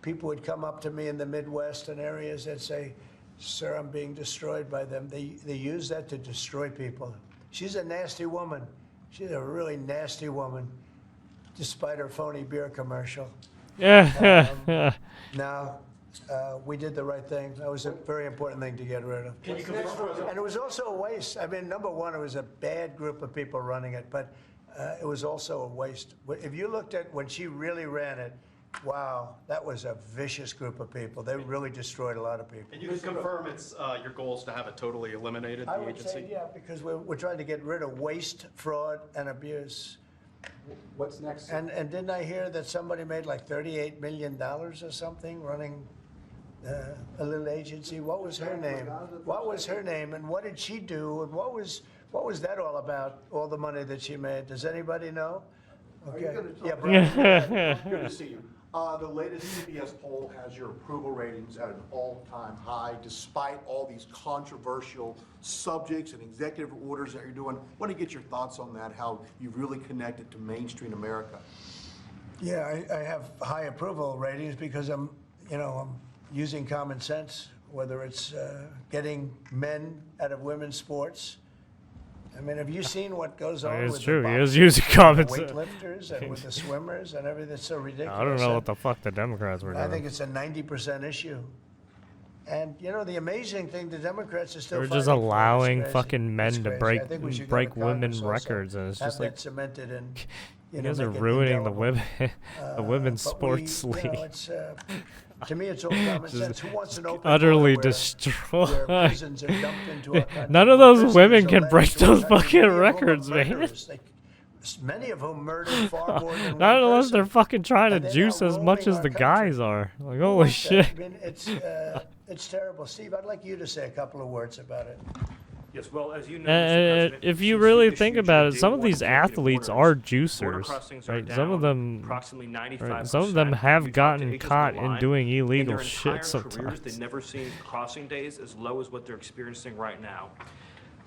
people would come up to me in the Midwest and areas and say, "Sir, I'm being destroyed by them." They use that to destroy people. She's a nasty woman. She's a really nasty woman, despite her phony beer commercial. Yeah. Now, we did the right thing. That was a very important thing to get rid of. Can you confirm? And it was also a waste. I mean, number one, it was a bad group of people running it, but it was also a waste. If you looked at when she really ran it, wow, that was a vicious group of people. They really destroyed a lot of people. And you can confirm it's your goal is to have it totally eliminated, I the would agency? say, yeah, because we're trying to get rid of waste, fraud, and abuse. What's next? And didn't I hear that somebody made like $38 million or something running a little agency? What was her name? What was her name? And what did she do? And what was that all about? All the money that she made? Does anybody know? Okay. Yeah, Brian. Good to see you. The latest CBS poll has your approval ratings at an all-time high, despite all these controversial subjects and executive orders that you're doing. Want to get your thoughts on that, how you've really connected to mainstream America. Yeah, I have high approval ratings because I'm using common sense, whether it's getting men out of women's sports. I mean, have you seen what goes on It's with true. the He is boxers using and common the sense. weightlifters and with the swimmers and everything? It's so ridiculous. I don't know And what the fuck the Democrats were doing. I think it's a 90% issue. And, the amazing thing, the Democrats are still They're just fighting for it. It's allowing crazy. fucking men It's to crazy. break I think we should go to break women Congress also, records, and it's have just that like cemented in. you You know, guys are make it ruining the indelible. women, the women's But sports we, you league. know, it's, to me, it's all common Just sense. Who wants an open utterly border where destroyed. prisons are dumped into our country? None of where those prisoners women are can led break into our those country, fucking many of whom are records, man. murderers. Many of whom murdered far more than Not one unless person. they're fucking trying to And they're juice now as much roaming as our the country. guys are. Like, Who holy wants that? shit. I mean, it's terrible. Steve, I'd like you to say a couple of words about it. Yes, well, as you know, If you really think about it, some of these athletes are juicers, crossings are right? Some of down them, approximately 95%. right? Some of them have You talk to gotten agents caught in online, doing in illegal their shit entire careers, sometimes. they've never seen crossing days as low as what they're experiencing right now.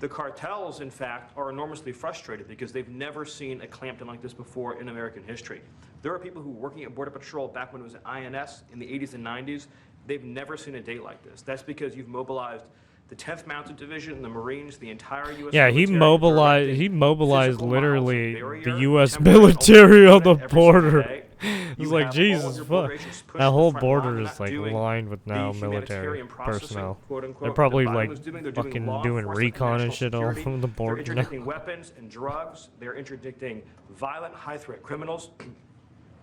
The cartels, in fact, are enormously frustrated because they've never seen a clampdown like this before in American history. There are people who were working at Border Patrol back when it was at INS in the 80s and 90s. They've never seen a date like this. That's because you've mobilized the 10th Mounted Division, the Marines, the entire U.S. Yeah, he military. mobilized literally barrier, the U.S. temporary military on the every single border. day. It's You like, have all Jesus of your fuck. border agents pushed That to whole the front border line, is not like doing lined with the now military humanitarian processing, personnel. quote, unquote, They're that probably Biden like was doing. They're doing fucking law doing enforcement, recon and national shit all security. over the border They're now. interdicting weapons and drugs. They're interdicting violent, high-threat criminals.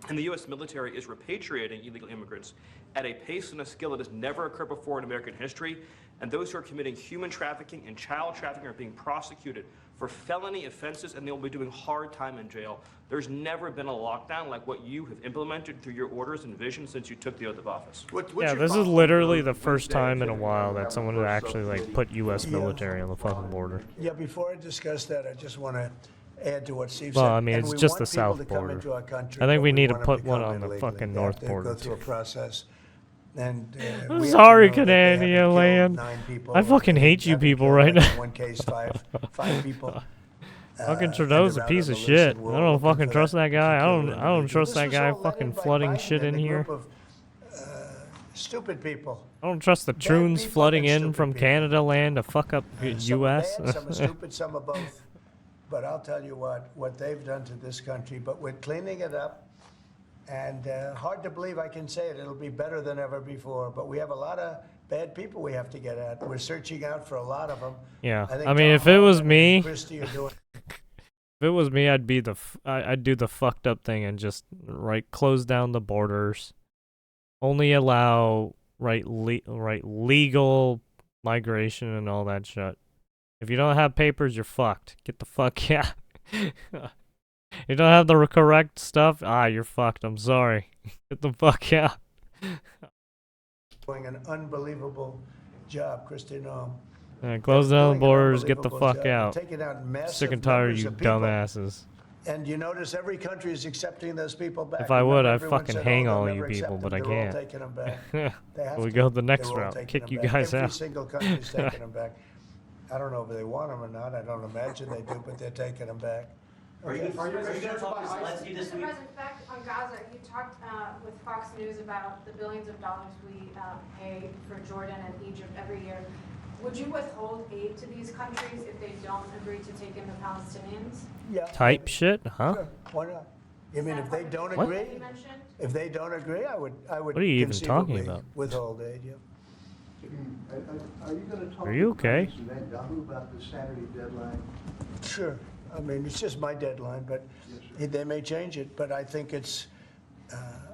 And the U.S. military is repatriating illegal immigrants at a pace and a skill that has never occurred before in American history. And those who are committing human trafficking and child trafficking are being prosecuted for felony offenses, and they'll be doing hard time in jail. There's never been a lockdown like what you have implemented through your orders and vision since you took the oath of office. Yeah, this is literally the first time in a while that someone would actually like put U.S. military on the fucking border. Yeah, before I discuss that, I just want to add to what Steve Well, said. I mean, And it's we just want the people south to come border. into our country, I think but we need to want 'em put come one on in the illegally. fucking They have north to border go through a too. process. And I'm we have sorry, to know that they haven't Canadian killed land. 9 people, I fucking hate you haven't people killed, right like, now. in one case, five people. Fucking and Trudeau's a they're out piece on of the list, shit. and I we're don't looking fucking for trust that guy. I kill don't individual. trust This that was guy all led fucking by flooding Biden shit and in a here. group of, stupid people. I don't trust the Bad Troons people flooding and in stupid from people. Canada land to fuck up Some are U.S. bad, some are stupid, some are both. But I'll tell you what they've done to this country. But we're cleaning it up, and hard to believe I can say it. It'll be better than ever before. But we have a lot of bad people we have to get at. We're searching out for a lot of them. Yeah, think I mean, Tom if it was Holland me, and Christie are doing. if it was me, I'd be I'd do the fucked up thing and just close down the borders, only allow legal migration and all that shit. If you don't have papers, you're fucked. Get the fuck out. You don't have the correct stuff. You're fucked. I'm sorry. Get the fuck out. Doing an unbelievable job, Christie Noem. Close down the doing an borders. Get the unbelievable fuck job. out. Taking out massive Sick and tired of numbers you of people. dumbasses. And you notice every country is accepting those people back. If I would, Remember, I'd everyone fucking said, hang they'll all you never accept people, them. but I They're all can't. taking them back. They have We to. go the next They're all route. taking Kick them you back. guys Every out. single country is taking them back. I don't know if they want them or not. I don't imagine they do, but they're taking them back. Are you going to talk to Zelensky this Mr. week? President, back on Gaza, you talked with Fox News about the billions of dollars we pay for Jordan and Egypt every year. Would you withhold aid to these countries if they don't agree to take in the Palestinians? Yeah. Type shit, huh? Sure. Why not? You mean if they don't What? agree? If they don't agree, I would. What are you even talking conceivably about? withhold aid. Yeah. Are you going to talk Are you to okay? Congressman Netanyahu about the Saturday deadline? Sure. I mean, it's just my deadline, but they may change it. But I think it's.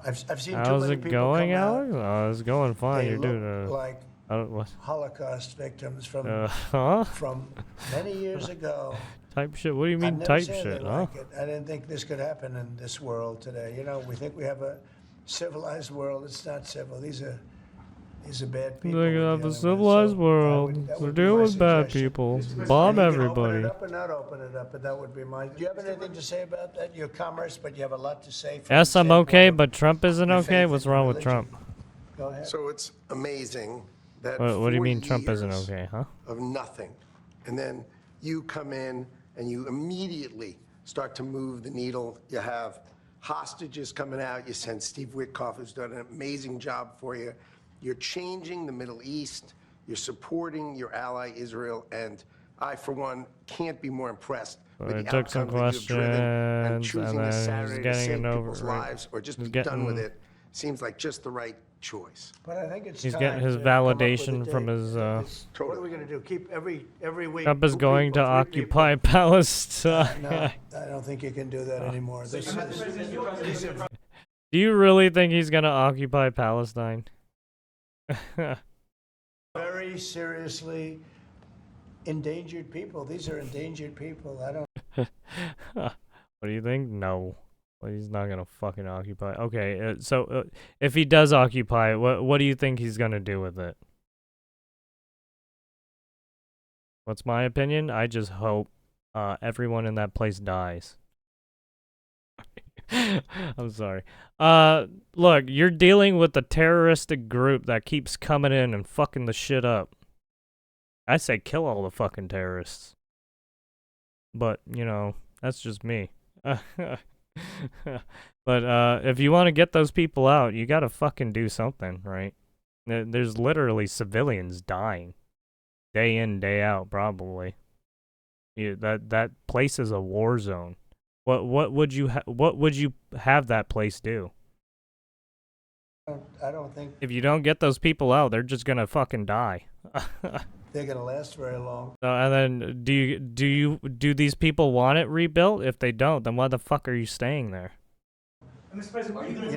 I've seen too How's many it people going, come out. Alex? Oh, it's going fine. They You're doing look like I don't what? Holocaust victims from Huh? from many years ago. Type shit. What do you mean I've never type seen shit? anything Huh? like it. I didn't think this could happen in this world today. You know, we think we have a civilized world. It's not civil. These are bad people. They we're have the dealing with. civilized So world. that They're would be dealing my with bad suggestion. people. And Bomb you can Open everybody. it up or not open it up, but that would be my. Do you have anything to say about that? Your commerce, but you have a lot to say. from Yes, the I'm standpoint okay, of but Trump isn't your okay. faith What's and wrong with religion. Trump? Go ahead. So it's amazing that What do you 4 mean Trump isn't years okay, huh? of nothing, and then you come in and you immediately start to move the needle. You have hostages coming out. You send Steve Witkoff, who's done an amazing job for you. You're changing the Middle East. You're supporting your ally Israel, and I, for one, can't be more impressed with I the took some outcomes that you've driven and questions, choosing and this then he's Saturday to getting save it over. people's lives or just He's be done with getting- it. seems like just the right choice. But I think it's He's time getting his to come up with a validation from date. his. What are we going to do? Keep every week. Trump is two going to people, three occupy people? Palestine. No, I don't think you can do that anymore. This is, Do you really think he's gonna occupy Palestine? very seriously endangered people. These are endangered people. I don't. What do you think? No. Well, he's not gonna fucking occupy. Okay, so if he does occupy it, what do you think he's gonna do with it? What's my opinion? I just hope everyone in that place dies. I'm sorry. Look, you're dealing with a terroristic group that keeps coming in and fucking the shit up. I say kill all the fucking terrorists. But, you know, that's just me. But if you want to get those people out, you gotta fucking do something, right? There's literally civilians dying. Day in, day out, probably. That place is a war zone. What would you have that place do? I don't think If you don't get those people out, they're just gonna fucking die. they're going to last very long. And then do these people want it rebuilt? If they don't, then why the fuck are you staying there? You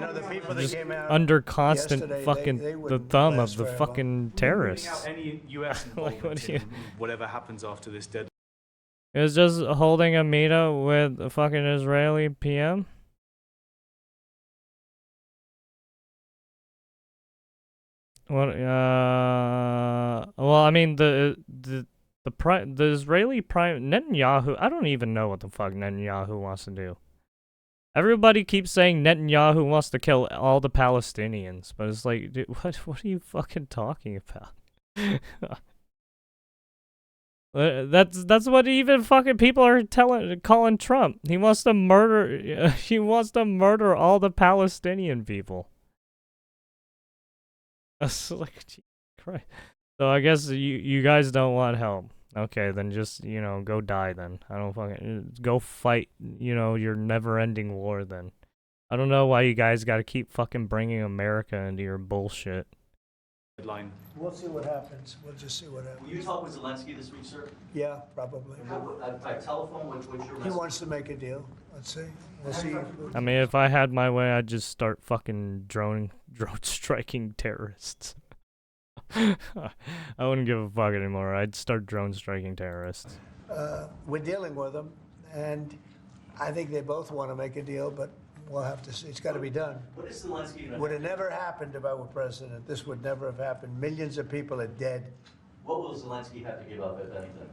know, the people that Just came out under constant yesterday, fucking they the wouldn't thumb last of the very fucking long. terrorists. Any U.S. Like, what involvement do you? in whatever happens after this deadline. It was just holding a meetup with a fucking Israeli PM. What? Well, I mean the Israeli prime Netanyahu. I don't even know what the fuck Netanyahu wants to do. Everybody keeps saying Netanyahu wants to kill all the Palestinians, but it's like, dude, what are you fucking talking about? That's what even fucking people are calling Trump. He wants to murder. He wants to murder all the Palestinian people. That's like, Jesus Christ. So I guess you guys don't want help. Okay, then just, you know, go die then. I don't fucking go fight, you know, your never-ending war then. I don't know why you guys got to keep fucking bringing America into your bullshit. Deadline. We'll see what happens. We'll just see what happens. Will you talk with Zelensky this week, sir? Yeah, probably. By telephone, what's your He message? wants to make a deal. Let's see. We'll see. I mean, if I had my way, I'd just start fucking drone striking terrorists. I wouldn't give a fuck anymore. I'd start drone striking terrorists. We're dealing with them, and I think they both want to make a deal, but we'll have to see. It's got to be done. What is Zelensky? Would have never happened if I were president. This would never have happened. Millions of people are dead. What will Zelensky have to give up, if anything?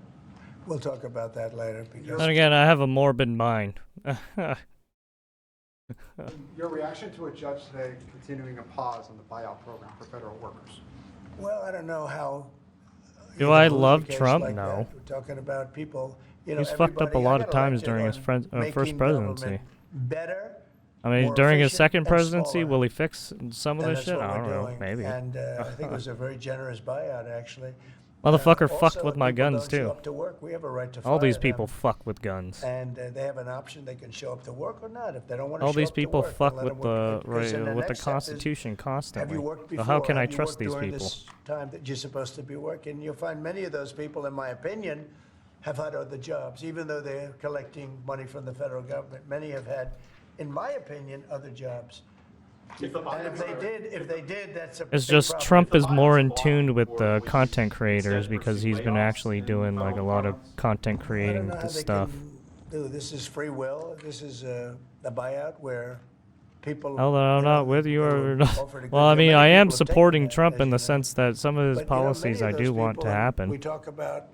We'll talk about that later. Because And again, I have a morbid mind. Your reaction to a judge today continuing a pause on the buyout program for federal workers? Well, I don't know how. Do you I can lose a love case Trump? like No. that. We're talking about people. You know, He's fucked up a everybody- lot I of got times elected during his on first making presidency. government Better. I mean, more during his efficient, second and presidency, smaller. will he fix some of And this that's shit? what I we're don't know. doing. Maybe. And I think it was a very generous buyout, actually. Motherfucker Also, fucked with if my people guns, don't show too. up to work, we have a right to All these fire people them. fuck with guns. And they have an option. They can show up to work or not. If they don't want to All show these up people to work, fuck then let with them work. the Because then with the next step is, Constitution constantly. Have you worked So before? how can I Have you trust worked these during people? this time that you're supposed to be working? You'll find many of those people, in my opinion, have had other jobs, even though they're collecting money from the federal government. Many have had, in my opinion, other jobs. And if they did, that's a It's big just problem. Trump is more in tune with the content creators because he's been actually doing like a lot of content I don't creating know how they stuff. can do. This is free will. This is a buyout where people. Although I'm not with you or not. offered a Well, I good deal. mean, Many I am people have taken supporting that, Trump as in you the know. sense that some of his But, you know, policies many I of do those want people, to and happen. We talk about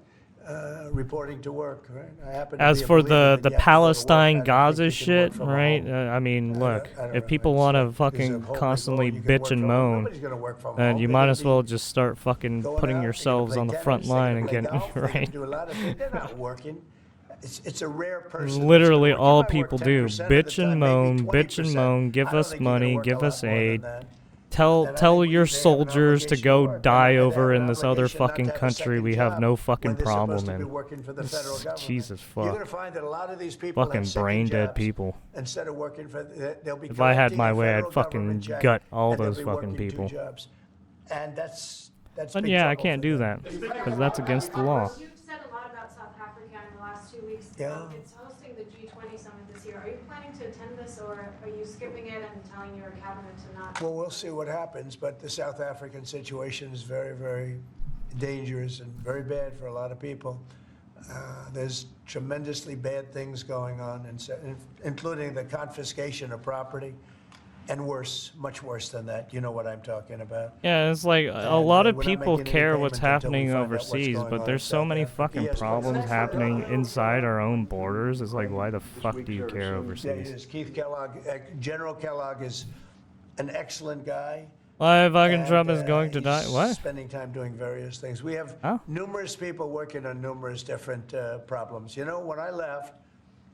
reporting to work, right? I happen to As be a for believer the that you have to go to work. I Palestine don't Gaza think you can work shit, from right? home. I mean, look, I don't if know. people It's want to like there's a fucking whole big constantly goal, you can work bitch and from home. moan, Nobody's gonna work from then home. you They're might gonna as well be just start fucking going putting out, they're gonna yourselves play on the tennis, front they're gonna line and play getting golf, they're gonna right. do a lot of things. They're not working. It's a rare person. Literally that's gonna work. You all might work people do. 10% of the Bitch and time, moan, maybe bitch and 20%. moan, give I don't us think you're gonna money, work a give lot us more than aid, that. Tell your soldiers to go die over in this other fucking country. We have no fucking problem in. Jesus You're going to fuck. find that a lot of these people Fucking have second brain dead jobs. people. Instead of working for, they'll be If I had collecting my a way, I'd federal fucking government check, gut all and they'll those be fucking working 2 people. jobs. And that's But big yeah, I trouble can't for do them. that because that's against the law. You've said a lot about South Africa in the last 2 weeks. Yeah. It's hosting the G20 summit this year. Are you planning to attend this, or are you skipping it and telling your cabinet to not? Well, we'll see what happens, but the South African situation is very, very dangerous and very bad for a lot of people. There's tremendously bad things going on, including the confiscation of property, and worse, much worse than that. You know what I'm talking about. Yeah, it's like a And, lot of we're not people making any care what's payment until we happening find out what's overseas, going but on there's in so South many Africa. fucking Yes, problems happening inside our own borders. It's like, why the fuck do you care Yeah, overseas? it is. Keith Kellogg, General Kellogg is an excellent guy. Why fucking and, Trump is going to die? he's What? Spending time doing various things. We have numerous people working on numerous different problems. You know, when I left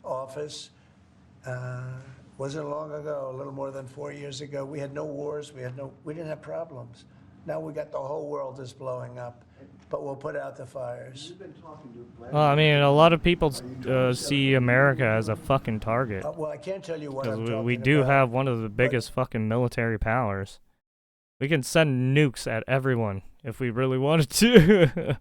office, wasn't long ago, a little more than 4 years ago, we had no wars, we didn't have problems. Now we got the whole world is blowing up, but we'll put out the fires. Well, I mean, a lot of people see America as a fucking target. Well, I can't tell you what I'm Because talking we do about. have one of the biggest fucking military powers. We can send nukes at everyone if we really wanted to.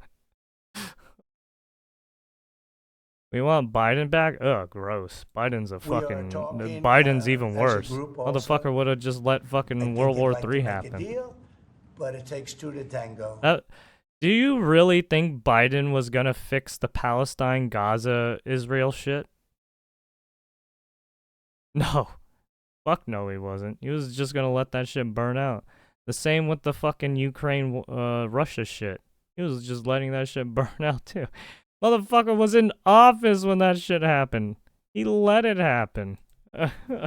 We want Biden back? Ugh, gross. Biden's a We are fucking... talking, Biden's even as a worse. group also. Motherfucker would have just let fucking I think World he'd War like to III make a happen. deal, but it takes 2 to tango. Do you really think Biden was gonna fix the Palestine, Gaza, Israel shit? No. Fuck no, he wasn't. He was just gonna let that shit burn out. The same with the fucking Ukraine, Russia shit. He was just letting that shit burn out too. Motherfucker was in office when that shit happened. He let it happen.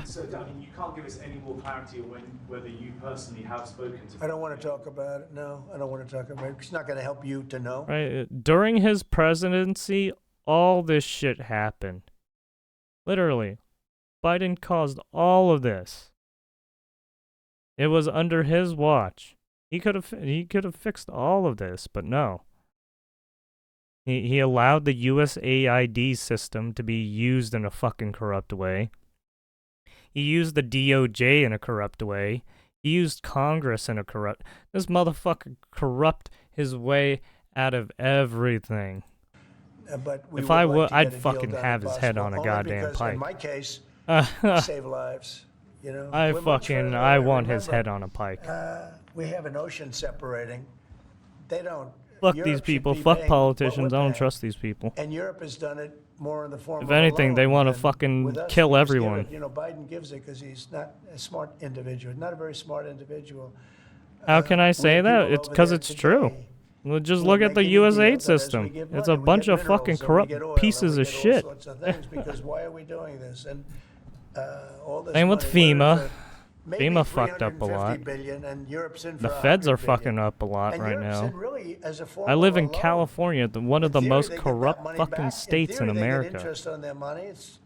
So, I mean, you can't give us any more clarity on whether you personally have spoken to. I don't want to talk about it. No, I don't want to talk about it. It's not going to help you to know. Right. During his presidency, all this shit happened. Literally. Biden caused all of this. It was under his watch. He could have fixed all of this, but no. He allowed the USAID system to be used in a fucking corrupt way. He used the DOJ in a corrupt way. He used Congress in a corrupt... This motherfucker corrupt his way out of everything. But we If would I like would, to I'd get a deal fucking done have if his head possible, on a only goddamn because pike. In my case, save lives. You know, I we're much fucking... further I away. want his Remember, head on a pike. We have an ocean separating. They don't. Fuck Europe these should people. be Fuck paying politicians. what I we're don't paying. trust these people. And Europe has done it more in the form If of a anything, they loan want to than fucking with us. kill We just give everyone. it. You know, Biden gives it because he's not a smart individual, not a very smart individual. How can I we say have that? people It's over because there it's today true. Well, just who look are at the making a deal, USAID but as we system. give It's money, a we bunch get of fucking minerals and we corrupt get oil pieces and we of get all shit. sorts of things because why are we doing this? And all this Same with money, FEMA. where maybe FEMA fucked up a 350 lot. billion, and Europe's in The for feds are 100 billion. fucking up a lot And right Europe's now. in really, as a form I live of a in loan. California, one of the In most theory, they get that corrupt money fucking back. states in theory, they get America. interest on their money. It's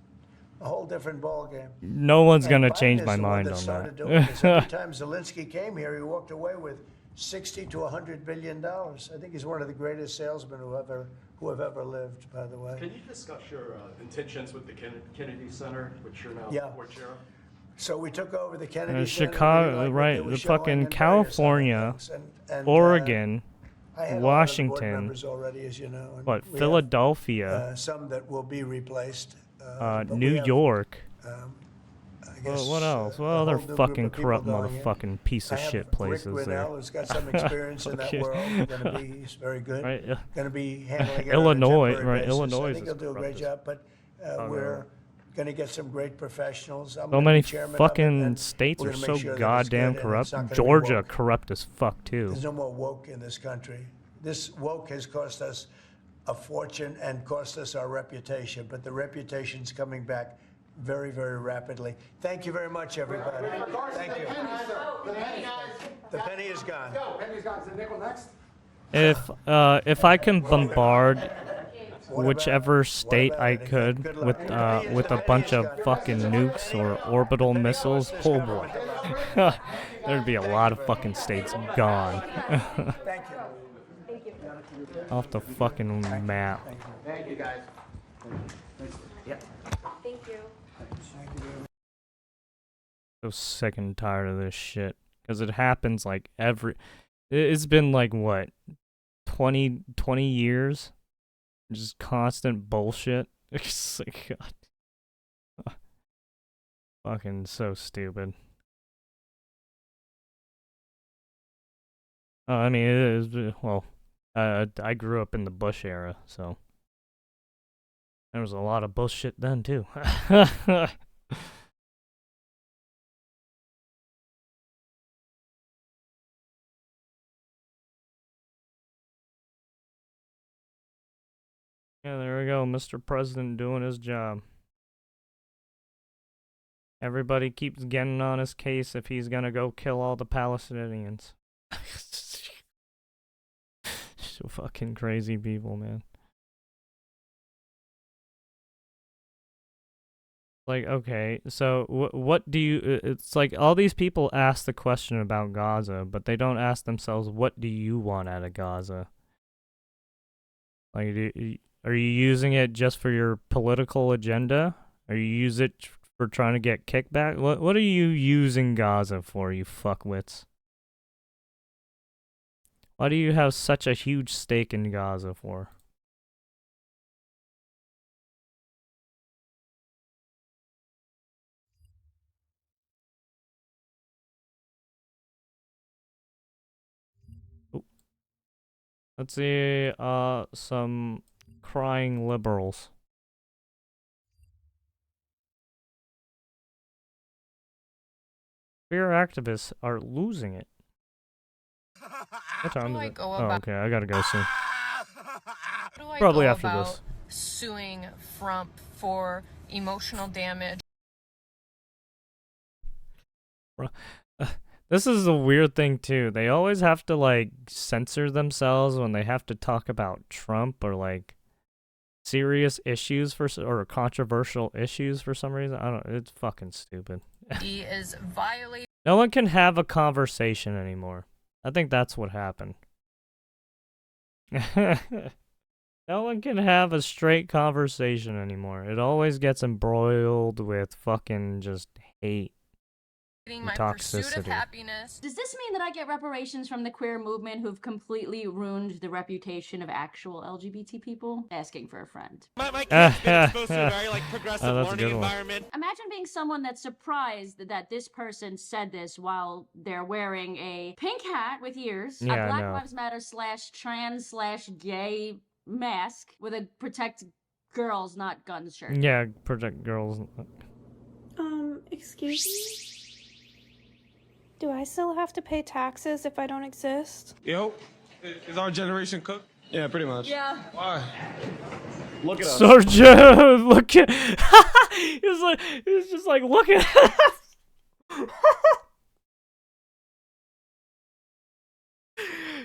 a whole different ballgame. No one's And gonna Biden change is my the one mind that on started that. doing this. Every time Zelensky came here, he walked away with $60 to $100 billion. I think he's one of the greatest salesmen who have ever lived, by the way. Can you discuss your intentions with the Kennedy Center, which you're now Yeah. board chair of? So we took over the Kennedy Center. Chicago, We liked what right? they were The showing fucking and various other California, things. And, Oregon, I had a lot of the board Washington, members already, as you know, and what? we have, Philadelphia, some that will be replaced. But we New have, York. I guess, What else? What a other whole new group fucking of people corrupt going in. motherfucking piece of I have shit places Rick there? Grinnell, who's got some experience in that Okay. world. He's very good. Right, yeah. Going to be handling it Illinois, on a temporary right, basis. Illinois I is think he'll do a great corrupt job, but Oh, we're no. going to get some great professionals. I'm So gonna many be chairman of it, fucking and states we're are gonna so make sure that it's goddamn good and corrupt. it's not gonna be Georgia woke. corrupt as fuck too. There's no more woke in this country. This woke has cost us a fortune and cost us our reputation, but the reputation's coming back very, very rapidly. Thank you very much, everybody. Thank you. The penny is gone. Penny's gone. Is the nickel next? If I can bombard, whichever state I could with a bunch of fucking nukes or orbital missiles. Oh boy, there'd be a lot of fucking states gone. Off the fucking map. Thank you, guys. Yeah. Thank you. So sick and tired of this shit. Because it happens like it's been like what, 20 years? Just constant bullshit. It's like, God. Fucking so stupid. I mean, it is, well, I grew up in the Bush era, so there was a lot of bullshit then too. Yeah, there we go, Mr. President doing his job. Everybody keeps getting on his case if he's gonna go kill all the Palestinians. So fucking crazy people, man. Like, okay, so what do you... It's like all these people ask the question about Gaza, but they don't ask themselves, what do you want out of Gaza? Like, are you using it just for your political agenda? Are you use it for trying to get kickback? What are you using Gaza for, you fuckwits? Why do you have such a huge stake in Gaza for? Ooh. Let's see, some crying liberals. Queer activists are losing it. What time is it? Oh, okay, I gotta go soon. Probably after this. Suing Frump for emotional damage. This is a weird thing too. They always have to like censor themselves when they have to talk about Trump or like serious issues or controversial issues for some reason. I don't. It's fucking stupid. He is violating. No one can have a conversation anymore. I think that's what happened. No one can have a straight conversation anymore. It always gets embroiled with fucking just hate. My pursuit of happiness. Does this mean that I get reparations from the queer movement who've completely ruined the reputation of actual LGBT people? Asking for a friend. My kid's been exposed to a very like progressive learning environment. Imagine being someone that's surprised that this person said this while they're wearing a pink hat with ears, Yeah, a Black no. Lives Matter /trans/gay mask with a protect girls not guns shirt. Yeah, protect girls. Excuse me? Do I still have to pay taxes if I don't exist? Yo, is our generation cooked? Yeah, pretty much. Yeah. Why? Look at us. Sergeant, look at. He's just like, look at us.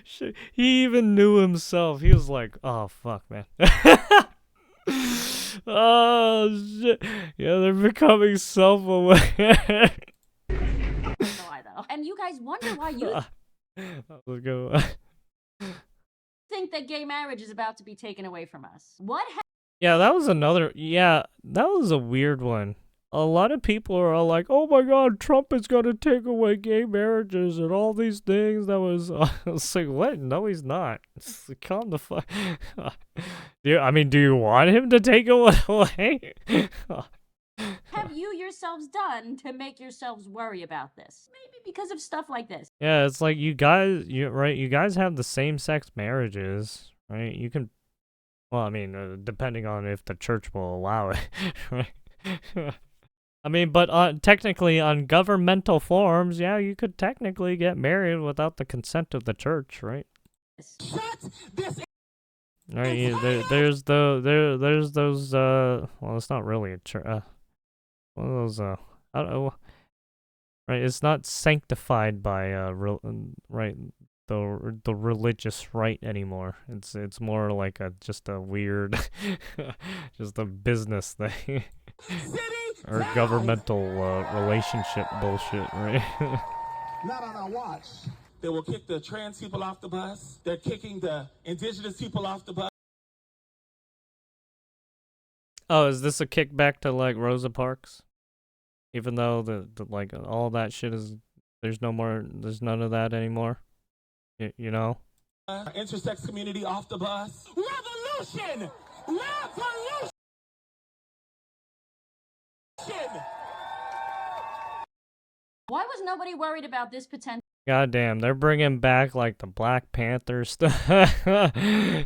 Shit, he even knew himself. He was like, oh fuck, man. Oh shit. Yeah, they're becoming self-aware. And you guys wonder why you Let's go. think that gay marriage is about to be taken away from us. What Yeah, that was another. Yeah, that was a weird one. A lot of people are all like, "Oh my God, Trump is gonna take away gay marriages and all these things." That was, I was like, "What? No, he's not." It's like, calm the fuck. Do you want him to take it away? have you yourselves done to make yourselves worry about this? Maybe because of stuff like this. Yeah, it's like you guys have the same-sex marriages, right? You can, well, I mean, depending on if the church will allow it, right? I mean, but technically on governmental forms, yeah, you could technically get married without the consent of the church, right? Right, there's those, well, it's not really a church, one of those, I don't know, right, it's not sanctified by, right, the religious right anymore. It's more like just a weird, just a business thing, or governmental relationship bullshit, right? Not on our watch. They will kick the trans people off the bus. They're kicking the indigenous people off the bus. Oh, is this a kickback to like Rosa Parks? Even though the like all that shit is, there's none of that anymore. You know? Intersex community off the bus. Revolution! Revolution! Why was nobody worried about this potential? Goddamn, they're bringing back like the Black Panther stuff.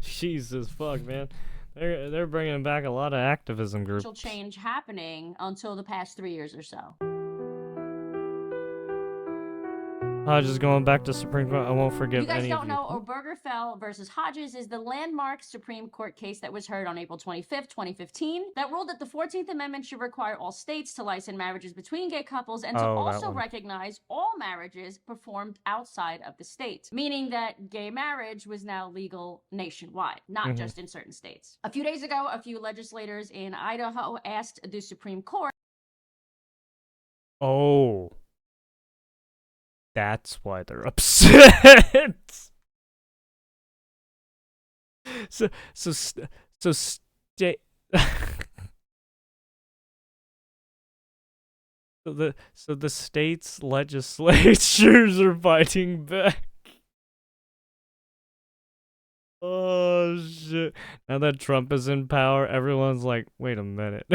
Jesus fuck, man. They're bringing back a lot of activism groups. Change happening until the past 3 years or so. Just going back to Supreme Court, I won't forgive You guys any don't of you. know, Obergefell versus Hodges is the landmark Supreme Court case that was heard on April 25th, 2015, that ruled that the 14th Amendment should require all states to license marriages between gay couples and to also recognize all marriages performed outside of the state, meaning that gay marriage was now legal nationwide, not just in certain states. A few days ago, a few legislators in Idaho asked the Supreme Court. Oh. That's why they're upset. so state. So the state's legislatures are fighting back. Oh shit! Now that Trump is in power, everyone's like, "Wait a minute,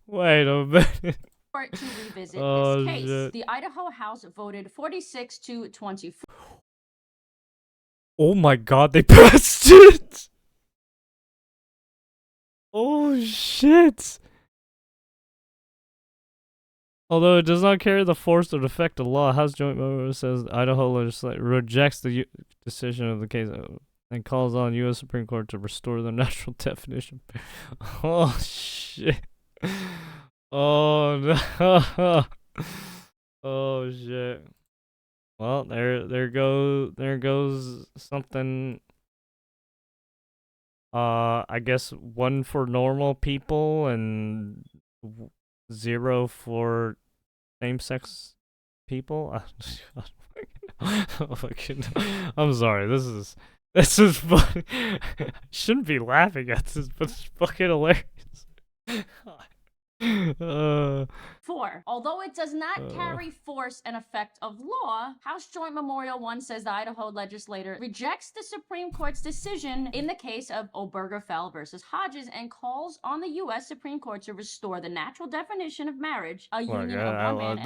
wait a minute." To revisit this case. Shit. The Idaho House voted 46 to 24. Oh my god, they passed it! Oh shit! Although it does not carry the force or effect of law, House Joint Member says Idaho legislature rejects the decision of the case and calls on U.S. Supreme Court to restore the natural definition. Oh shit. Oh no! Oh shit! Well, there goes something. I guess 1 for normal people and 0 for same-sex people. I'm sorry. This is funny. I shouldn't be laughing at this, but it's fucking hilarious. 4. Although it does not carry force and effect of law, House Joint Memorial 1 says the Idaho legislature rejects the Supreme Court's decision in the case of Obergefell versus Hodges and calls on the U.S. Supreme Court to restore the natural definition of marriage, a union of one man and one woman.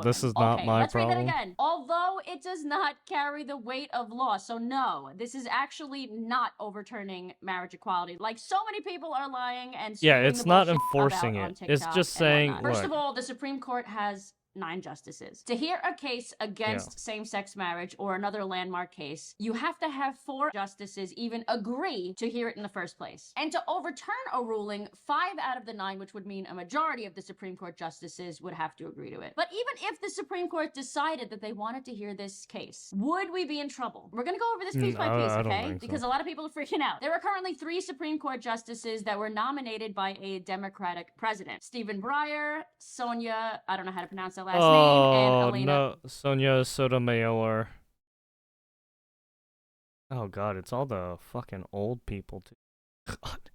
This is not my let's problem. read that again. Although it does not carry the weight of law, so no, this is actually not overturning marriage equality. Like so many people are lying and Yeah, spewing it's the not bullshit enforcing about on it. It's TikTok just and saying, whatnot. First of look. all, the Supreme Court has 9 justices. To hear a case against same-sex marriage or another landmark case, you have to have 4 justices even agree to hear it in the first place. And to overturn a ruling, 5 out of the 9, which would mean a majority of the Supreme Court justices, would have to agree to it. But even if the Supreme Court decided that they wanted to hear this case, would we be in trouble? We're gonna go over this piece by piece, I don't okay? think so. Because a lot of people are freaking out. There are currently 3 Supreme Court justices that were nominated by a Democratic president. Stephen Breyer, Sonia, I don't know how to pronounce that last name, and Elena. No, Sonia Sotomayor. Oh god, it's all the fucking old people too. God.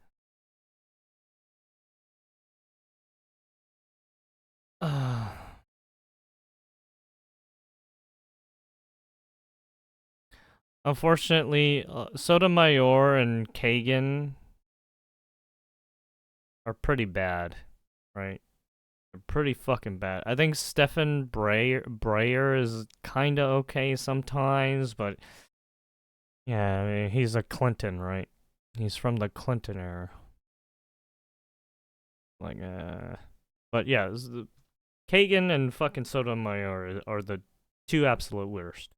Unfortunately, Sotomayor and Kagan are pretty bad, right? They're pretty fucking bad. I think Stephen Breyer is kinda okay sometimes, but yeah, I mean, he's a Clinton, right? He's from the Clinton era. Like, but yeah, Kagan and fucking Sotomayor are the 2 absolute worst.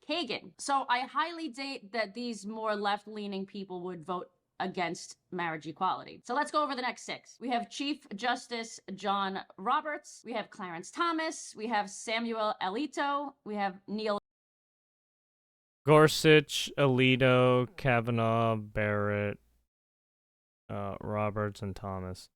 Kagan. So I highly doubt that these more left-leaning people would vote against marriage equality. So let's go over the next 6. We have Chief Justice John Roberts, we have Clarence Thomas, we have Samuel Alito, we have Neil Gorsuch, Alito, Kavanaugh, Barrett, Roberts, and Thomas.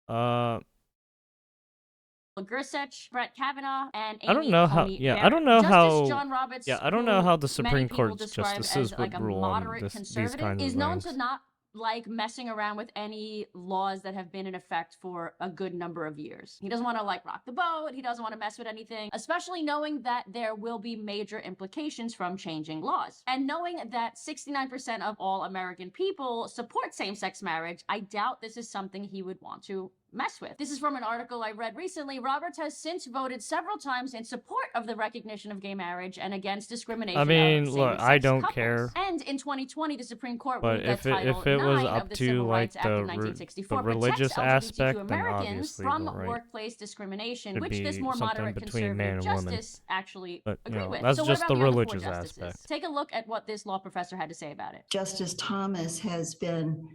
Gorsuch, Brett Kavanaugh, and Amy I don't know how. Coney Yeah, Barrett. I don't know Justice how. John Roberts, Yeah, I don't know who how the many Supreme people Court's describe justices as would like a rule on moderate these conservative, kinds is of known things. to not like messing around with any laws that have been in effect for a good number of years. He doesn't want to like rock the boat. He doesn't want to mess with anything, especially knowing that there will be major implications from changing laws. And knowing that 69% of all American people support same-sex marriage, I doubt this is something he would want to mess with. This is from an article I read recently. Roberts has since voted several times in support of the recognition of gay marriage and against discrimination I mean, of look, same-sex I don't couples. care. And in 2020, the Supreme Court But ruled that if it Title was IX up of the to Civil like Rights Act of the 1964 religious protects aspect, LGBTQ then Americans obviously from the right workplace discrimination, should which be this more something moderate between man conservative and woman. justice actually But, you agreed know, with. that's So what just about the the other four religious justices? aspect. Take a look at what this law professor had to say about it. Justice Thomas has been,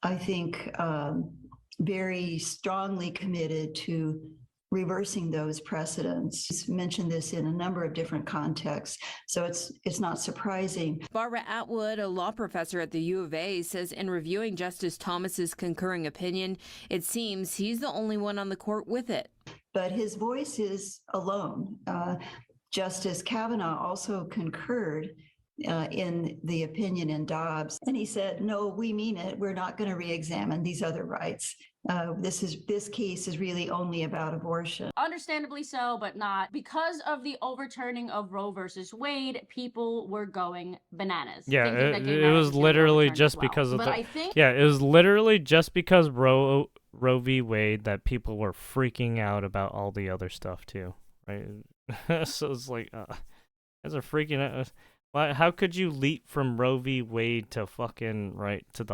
I think, very strongly committed to reversing those precedents. He's mentioned this in a number of different contexts, so it's not surprising. Barbara Atwood, a law professor at the U of A, says in reviewing Justice Thomas's concurring opinion, it seems he's the only one on the court with it. But his voice is alone. Justice Kavanaugh also concurred in the opinion in Dobbs, and he said, "No, we mean it. We're not going to re-examine these other rights. This case is really only about abortion." Understandably so, but not. Because of the overturning of Roe versus Wade, people were going bananas. Yeah, thinking that gay it marriage was gonna be literally overturned just as well. because of But the. I think Yeah, it was literally just because Roe v. Wade that people were freaking out about all the other stuff too, right? So it's like, guys are freaking out. Why? How could you leap from Roe v. Wade to fucking to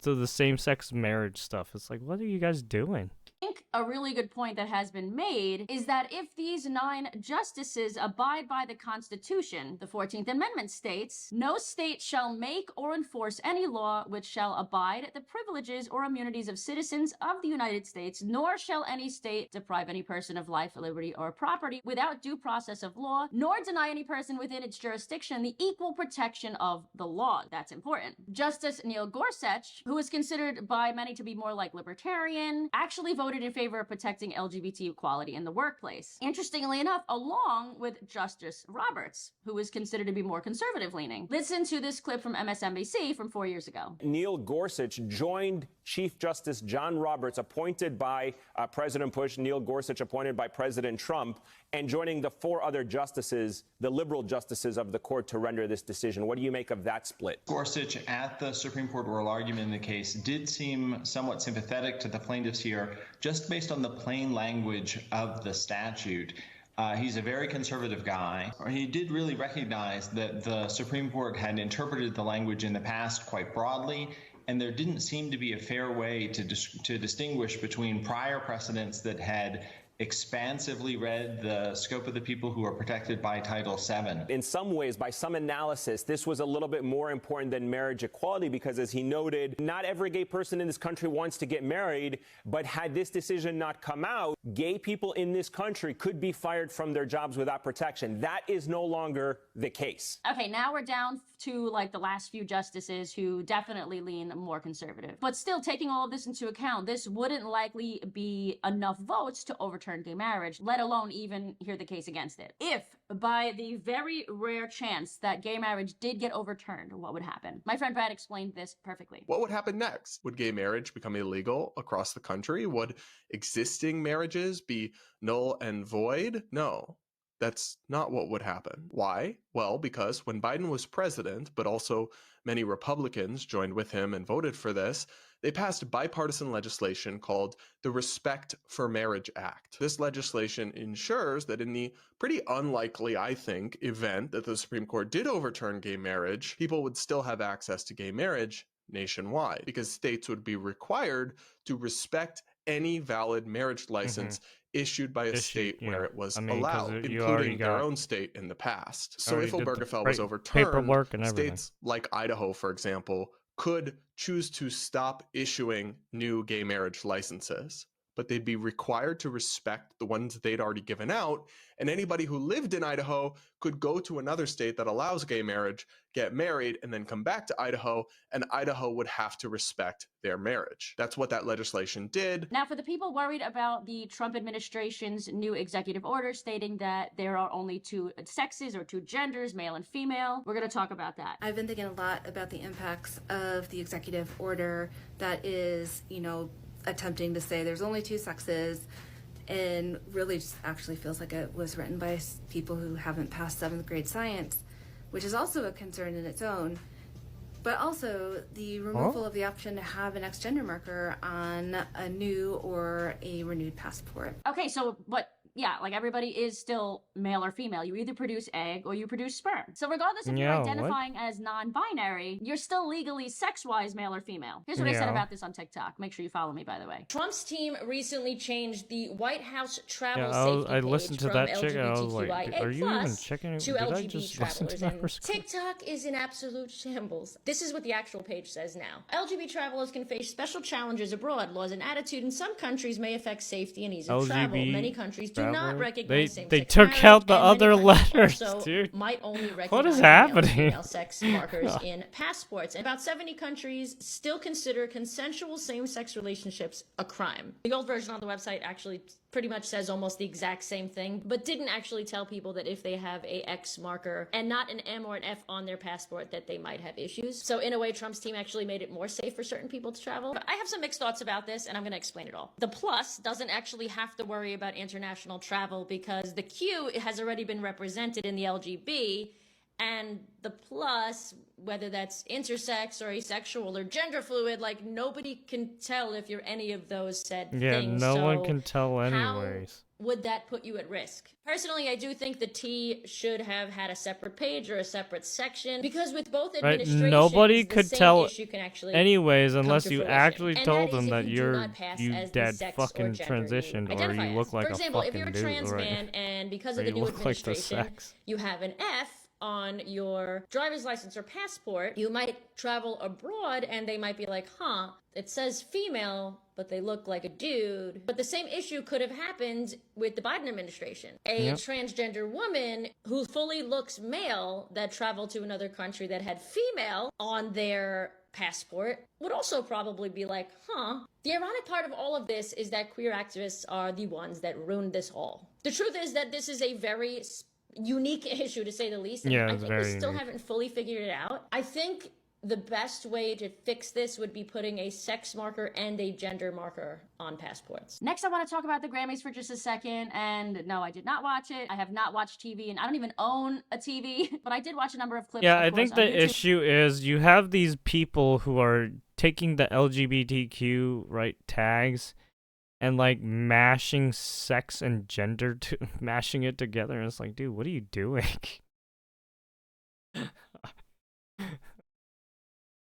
the same-sex marriage stuff? It's like, what are you guys doing? I think a really good point that has been made is that if these 9 justices abide by the Constitution, the 14th Amendment states, no state shall make or enforce any law which shall abide the privileges or immunities of citizens of the United States, nor shall any state deprive any person of life, liberty, or property without due process of law, nor deny any person within its jurisdiction the equal protection of the law. That's important. Justice Neil Gorsuch, who is considered by many to be more like libertarian, actually voted in favor of protecting LGBT equality in the workplace. Interestingly enough, along with Justice Roberts, who is considered to be more conservative-leaning. Listen to this clip from MSNBC from 4 years ago. Neil Gorsuch joined Chief Justice John Roberts, appointed by President Bush, Neil Gorsuch appointed by President Trump, and joining the 4 other justices, the liberal justices of the court, to render this decision. What do you make of that split? Gorsuch, at the Supreme Court oral argument in the case, did seem somewhat sympathetic to the plaintiffs here, just based on the plain language of the statute. He's a very conservative guy. He did really recognize that the Supreme Court had interpreted the language in the past quite broadly, and there didn't seem to be a fair way to distinguish between prior precedents that had expansively read the scope of the people who are protected by Title VII. In some ways, by some analysis, this was a little bit more important than marriage equality because, as he noted, not every gay person in this country wants to get married, but had this decision not come out, gay people in this country could be fired from their jobs without protection. That is no longer the case. Okay, now we're down to like the last few justices who definitely lean more conservative. But still, taking all of this into account, this wouldn't likely be enough votes to overturn gay marriage, let alone even hear the case against it. If, by the very rare chance that gay marriage did get overturned, what would happen? My friend Brad explained this perfectly. What would happen next? Would gay marriage become illegal across the country? Would existing marriages be null and void? No. That's not what would happen. Why? Well, because when Biden was president, but also many Republicans joined with him and voted for this, they passed bipartisan legislation called the Respect for Marriage Act. This legislation ensures that in the pretty unlikely, I think, event that the Supreme Court did overturn gay marriage, people would still have access to gay marriage nationwide, because states would be required to respect any valid marriage license issued by a state where it was allowed, including their own state in the past. So if Obergefell was overturned, states like Idaho, for example, could choose to stop issuing new gay marriage licenses. but they'd be required to respect the ones that they'd already given out. And anybody who lived in Idaho could go to another state that allows gay marriage, get married, and then come back to Idaho, and Idaho would have to respect their marriage. That's what that legislation did. Now, for the people worried about the Trump administration's new executive order stating that there are only two sexes or two genders, male and female, we're going to talk about that. I've been thinking a lot about the impacts of the executive order that is, attempting to say there's only two sexes, and really just actually feels like it was written by people who haven't passed 7th grade science, which is also a concern in its own. But also the removal of the option to have an X gender marker on a new or a renewed passport. Okay, so like everybody is still male or female. You either produce egg or you produce sperm. So regardless if you're identifying as non-binary, you're still legally sex-wise male or female. Here's what I said about this on TikTok. Make sure you follow me, by the way. Trump's team recently changed the White House travel safety I page listened to from that chick. I was like, LGBTQIA+ are you even checking? to Did I LGBT just listen to travelers. that? And TikTok is in absolute shambles. This is what the actual page says now. LGBT travelers can face special challenges abroad. Laws and attitude in some countries may affect safety and ease of travel. Many countries do not recognize They took out the other letters, also dude. might only recognize What is male and happening? female sex markers in passports. And about 70 countries still consider consensual same-sex relationships a crime. The old version on the website actually pretty much says almost the exact same thing, but didn't actually tell people that if they have a X marker and not an M or an F on their passport that they might have issues. So in a way, Trump's team actually made it more safe for certain people to travel. But I have some mixed thoughts about this, and I'm going to explain it all. The plus doesn't actually have to worry about international travel because the Q has already been represented in the LGB, and the plus, whether that's intersex or asexual or gender fluid, like nobody can tell if you're any of those said things. Yeah, no one So can tell how anyways. would that put you at risk? Personally, I do think the T should have had a separate page or a separate section because with both administrations, Nobody the could same tell issue can actually anyways come unless to you fruition. actually And told that them is that if you do you're not pass you as the dead sex or fucking gender you transitioned or identify you as. look like For a example, if fucking you're a dude, trans right? man and because Or of the you new look like the administration, sex. you have an F on your driver's license or passport, you might travel abroad and they might be like, huh, it says female, but they look like a dude. But the same issue could have happened with the Biden administration. A transgender woman who fully looks male that traveled to another country that had female on their passport would also probably be like, huh. The ironic part of all of this is that queer activists are the ones that ruined this all. The truth is that this is a very unique issue, to say the least. And Yeah, I it's think very we still unique. haven't fully figured it out. I think the best way to fix this would be putting a sex marker and a gender marker on passports. Next, I want to talk about the Grammys for just a second. And no, I did not watch it. I have not watched TV, and I don't even own a TV, but I did watch a number of clips. Yeah, of I course, think on the YouTube. issue is you have these people who are taking the LGBTQ tags and like mashing sex and gender to mashing it together, and it's like, dude, what are you doing?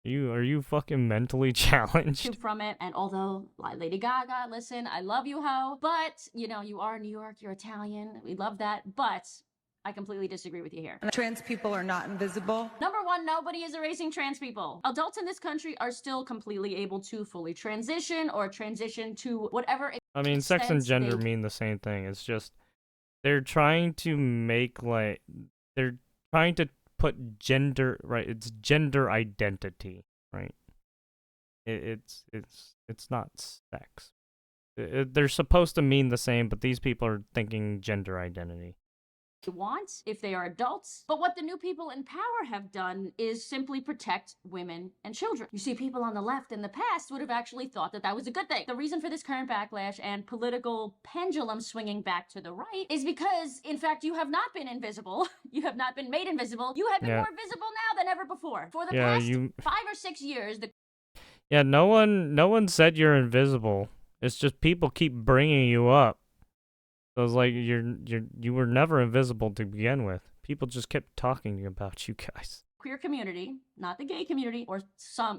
Are you fucking mentally challenged? From it, and although like Lady Gaga, listen, I love you, ho, but you are in New York, you're Italian, we love that, but I completely disagree with you here. Trans people are not invisible. Number one, nobody is erasing trans people. Adults in this country are still completely able to fully transition or transition to whatever. I mean, sex and extent gender they mean the same thing. It's just they're trying to make they're trying to put gender it's gender identity, right? It's not sex. They're supposed to mean the same, but these people are thinking gender identity. want if they are adults. But what the new people in power have done is simply protect women and children. You see, people on the left in the past would have actually thought that that was a good thing. The reason for this current backlash and political pendulum swinging back to the right is because, in fact, you have not been invisible. You have not been made invisible. You have been more visible now than ever before. For the past 5 or 6 years, no one said you're invisible. It's just people keep bringing you up. So it's like you were never invisible to begin with. People just kept talking about you guys. queer community, not the gay community, or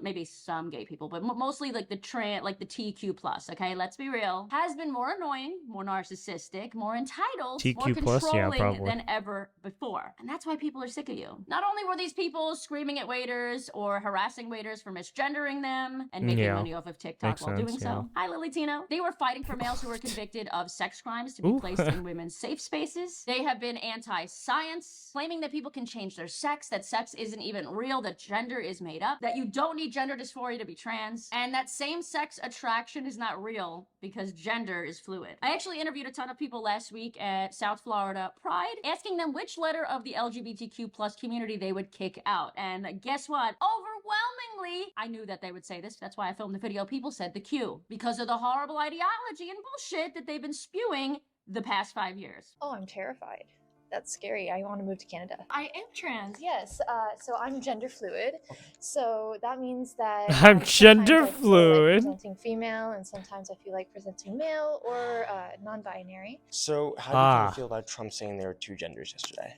maybe some gay people, but mostly like the TQ plus, okay? Let's be real, has been more annoying, more narcissistic, more entitled, more TQ plus, yeah, controlling probably. than ever before. And that's why people are sick of you. Not only were these people screaming at waiters or harassing waiters for misgendering them and making money off of TikTok Makes while sense, doing yeah. so. Hi, Lily Tino. They were fighting for males who were convicted of sex crimes to be Ooh. placed in women's safe spaces. They have been anti-science, claiming that people can change their sex, that sex isn't even real, that gender is made up, that you don't need gender dysphoria to be trans, and that same-sex attraction is not real because gender is fluid. I actually interviewed a ton of people last week at South Florida Pride, asking them which letter of the LGBTQ plus community they would kick out. And guess what? Overwhelmingly, I knew that they would say this. That's why I filmed the video. People said the Q, because of the horrible ideology and bullshit that they've been spewing the past 5 years. Oh, I'm terrified. That's scary. I want to move to Canada. I am trans. Yes, so I'm gender fluid. So that means that I'm sometimes gender I feel fluid. like presenting female, and sometimes I feel like presenting male or non-binary. So how did you feel about Trump saying there were two genders yesterday?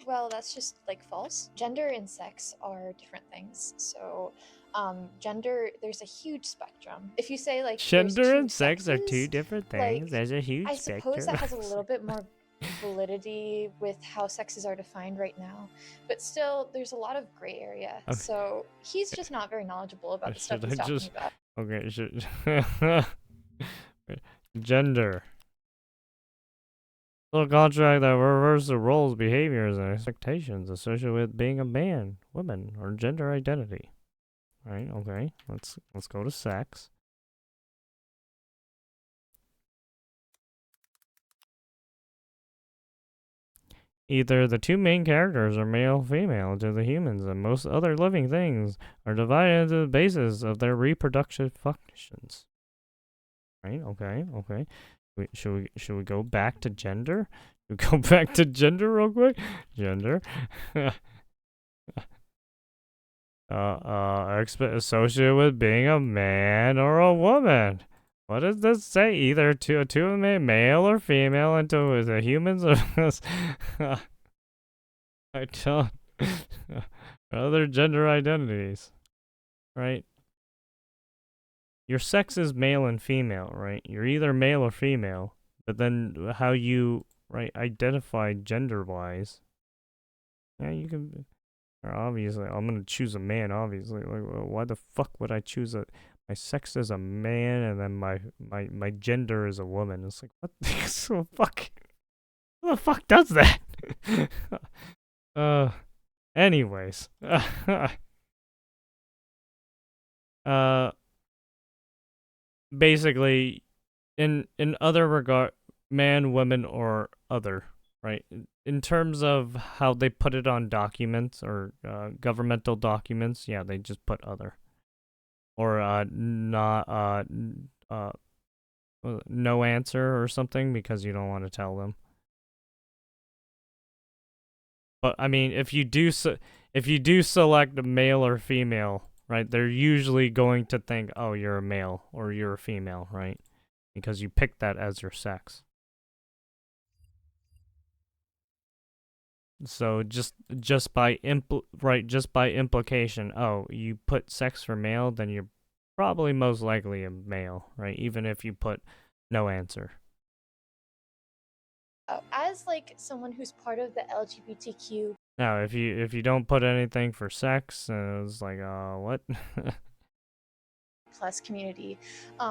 Well, that's just like false. Gender and sex are different things. So gender, there's a huge spectrum. If you say like there's Gender two and sex are two sexes, different things. like, There's a huge I spectrum. suppose that has a little bit more validity with how sexes are defined right now, but still there's a lot of gray area. Okay. So he's just not very knowledgeable about the stuff Should he's I talking just about. okay? Gender. Little contract that reverses the roles, behaviors, and expectations associated with being a man, woman, or gender identity. Right? Okay. Let's go to sex. Either the two main characters are male or female to the humans, and most other living things are divided into the basis of their reproductive functions. Right? Okay. Okay. Should we go back to gender? Should we go back to gender real quick? Gender. Associated with being a man or a woman. What does this say? Either two male or female, into the humans or I don't other gender identities, right? Your sex is male and female, right? You're either male or female, but then how you identify gender-wise? Yeah, you can. Or obviously, I'm gonna choose a man. Obviously, like, well, why the fuck would I choose my sex is a man and then my gender is a woman? It's like, what the so fuck? Who the fuck does that? Anyways, basically, in other regard, man, woman, or other, right? In terms of how they put it on documents or governmental documents, yeah, they just put other. Or not no answer or something because you don't want to tell them. But I mean, if you do select a male or female, right? They're usually going to think, "Oh, you're a male or you're a female," right? Because you picked that as your sex. So just by implication, oh, you put sex for male, then you're probably most likely a male, right? Even if you put no answer. As like someone who's part of the LGBTQ Now, if you don't put anything for sex, it's like, what? plus community,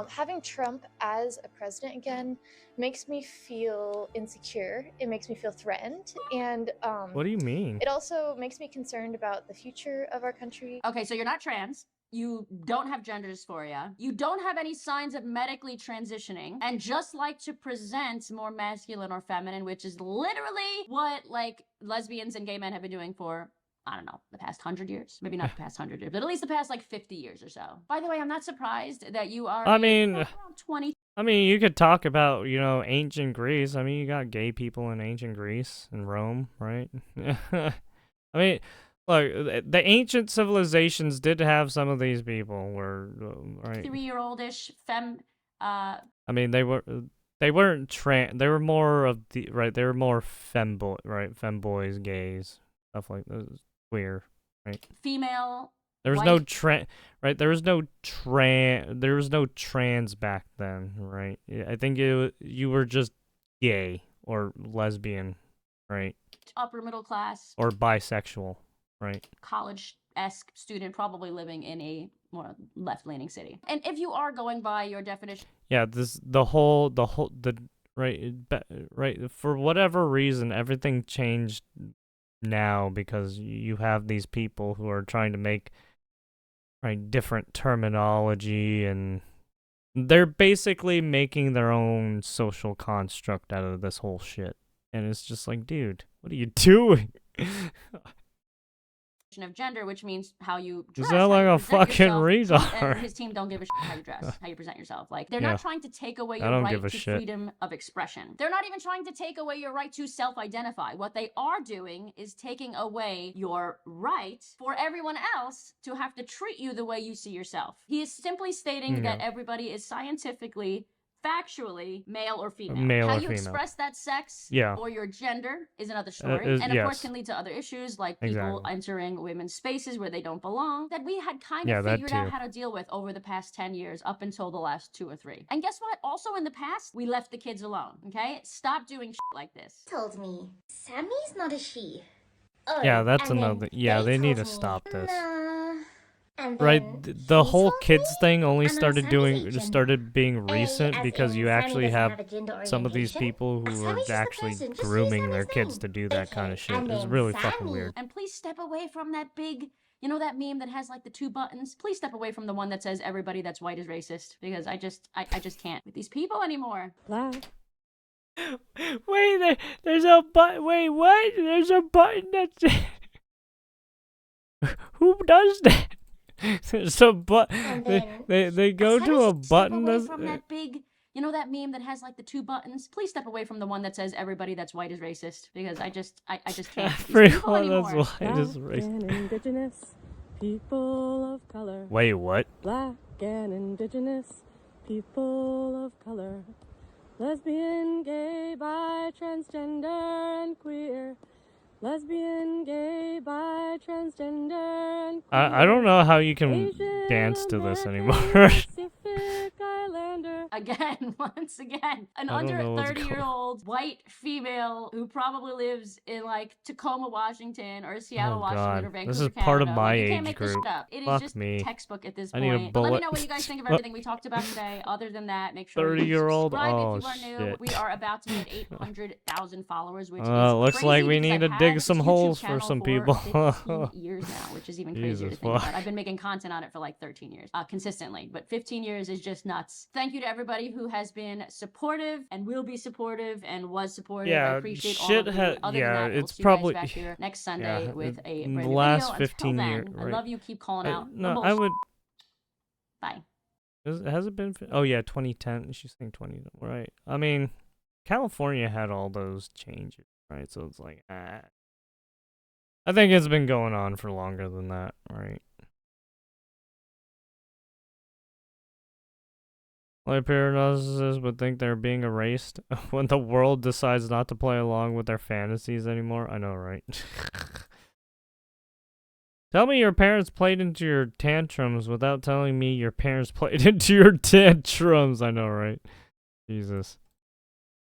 having Trump as a president again makes me feel insecure. It makes me feel threatened, and What do you mean? it also makes me concerned about the future of our country. Okay, so you're not trans. You don't have gender dysphoria. You don't have any signs of medically transitioning, and just like to present more masculine or feminine, which is literally what like lesbians and gay men have been doing for, I don't know, the past 100 years. Maybe not the past 100 years, but at least the past like 50 years or so. By the way, I'm not surprised that you are around 20. I mean, you could talk about, ancient Greece. I mean, you got gay people in ancient Greece and Rome, right? I mean, look, the ancient civilizations did have some of these people, right? 3-year-old-ish I mean, they were They weren't they were more of the right. They were more femboy, right? Femboys, gays, stuff like that. Queer, right? Female. There was no right? There was no trans back then, right? I think you were just gay or lesbian, right? Upper middle class. Or bisexual, right? College-esque student, probably living in a more left-leaning city. And if you are going by your definition, yeah, right. For whatever reason, everything changed now because you have these people who are trying to make different terminology, and they're basically making their own social construct out of this whole shit. And it's just like, dude, what are you doing? of gender, which means how you dress. You sound like a fucking retard. retard. And his team don't give a shit how you dress, how you present yourself. Like, they're Yeah. not trying to take away I your don't right give a to shit. freedom of expression. They're not even trying to take away your right to self-identify. What they are doing is taking away your right for everyone else to have to treat you the way you see yourself. He is simply stating that everybody is scientifically, factually male or female. Male How or you female. express that sex Yeah. or your gender is another story. is- and of course yes. can lead to other issues like people Exactly. entering women's spaces where they don't belong that we had kind Yeah, of that figured out too. how to deal with over the past 10 years up until the last 2 or 3. And guess what? Also in the past, we left the kids alone, okay? Stop doing shit like this. Told me Sammy's not a she. Oh, Yeah, that's and then another. Yeah, they need to told me, stop this. nah. And Right, then the she whole told kids thing only and then started Sammy's agent. started being recent as because in you Sammy actually doesn't have have a gender some of these orientation. people who are Sammy's just a actually person, just use grooming their Sammy's kids name. to do that kind of shit. and It's then really fucking Sammy- weird. And please step away from that big, you know that meme that has like the 2 buttons? Please step away from the one that says everybody that's white is racist because I just can't with these people anymore. Wait, there's a button. Wait, what? There's a button that's. Who does that? There's a button. They go to a button Step away that's. from that big, you know that meme that has like the 2 buttons? Please step away from the one that says everybody that's white is racist because I just can't with these people Everyone that's anymore. white is racist. Indigenous people of color. Wait, what? Black and indigenous people of color. Lesbian, gay, bi, transgender, and queer. Lesbian, gay, bi, transgender, and queer. I don't know how you can Asian dance to this American, anymore. Pacific Islander. Again, once again, an I don't under know what's 30-year-old white female who probably lives in like Tacoma, Washington, or Seattle, Oh, Washington, God. or Vancouver, This is part of Canada. my Like, you can't age make this group. shit up. It is Fuck just me. textbook at this I need a point. But let me bullet. know what you guys think of everything we talked about today. Other than that, make sure 30-year-old? you subscribe Oh, if you are new. shit. We are about to hit 800,000 followers, which is Looks crazy like we because need I've to dig had some this YouTube holes for channel some for people. 15 years now, which is even crazier to Jesus think about. fuck. I've been making content on it for like 13 years, consistently, but 15 years is just nuts. Thank you to everybody who has been supportive and will be supportive and was supportive. Yeah, I appreciate all shit of you. Other yeah, than that, we'll it's see probably- you guys back here next Sunday yeah, with a in brand the new last video. 15 Until year- then, I right. love you. Keep calling out. the No, I bullshit. would. Bye. Has it been? Oh yeah, 2010. She's saying 20. Right. I mean, California had all those changes, right? So it's like, I think it's been going on for longer than that, right? Like narcissists would think they're being erased when the world decides not to play along with their fantasies anymore. I know, right? Tell me your parents played into your tantrums without telling me your parents played into your tantrums. I know, right? Jesus.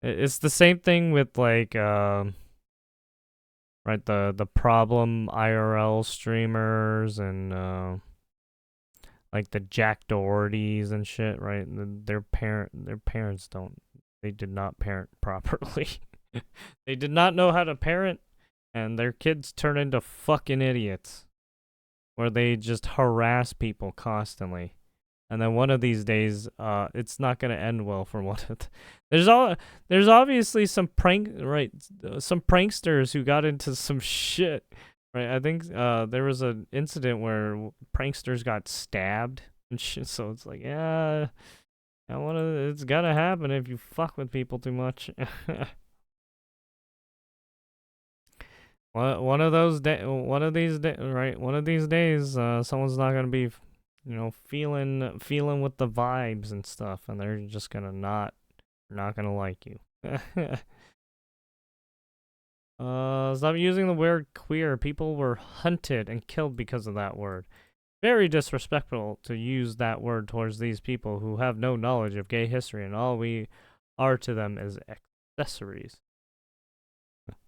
It's the same thing with like right, the problem IRL streamers and like the Jack Dohertys and shit, right? Their parents they did not parent properly. They did not know how to parent, and their kids turn into fucking idiots. Where they just harass people constantly. And then one of these days, it's not gonna end well for one of there's obviously some some pranksters who got into some shit. Right, I think there was an incident where pranksters got stabbed and shit. So it's like, yeah, it's gonna happen if you fuck with people too much. One of these days, someone's not gonna be, feeling with the vibes and stuff, and they're just gonna not not gonna like you. Stop using the word queer. People were hunted and killed because of that word. Very disrespectful to use that word towards these people who have no knowledge of gay history, and all we are to them is accessories.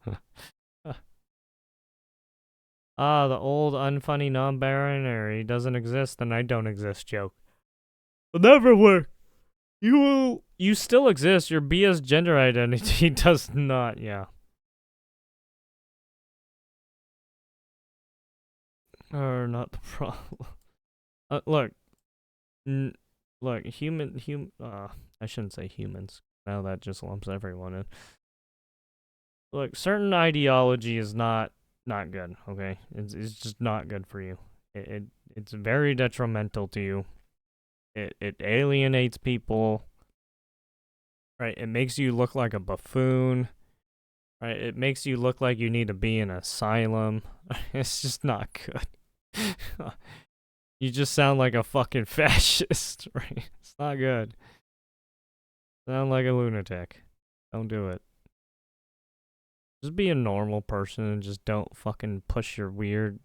The old unfunny non-binary doesn't exist, and I don't exist joke. It'll never work. You still exist. Your BS gender identity does not. Yeah. Are not the problem. Look, I shouldn't say humans. Now that just lumps everyone in. Look, certain ideology is not good. Okay, it's just not good for you. It's very detrimental to you. It alienates people. Right, it makes you look like a buffoon. Right, it makes you look like you need to be in an asylum. It's just not good. You just sound like a fucking fascist, right? It's not good. Sound like a lunatic. Don't do it. Just be a normal person and just don't fucking push your weird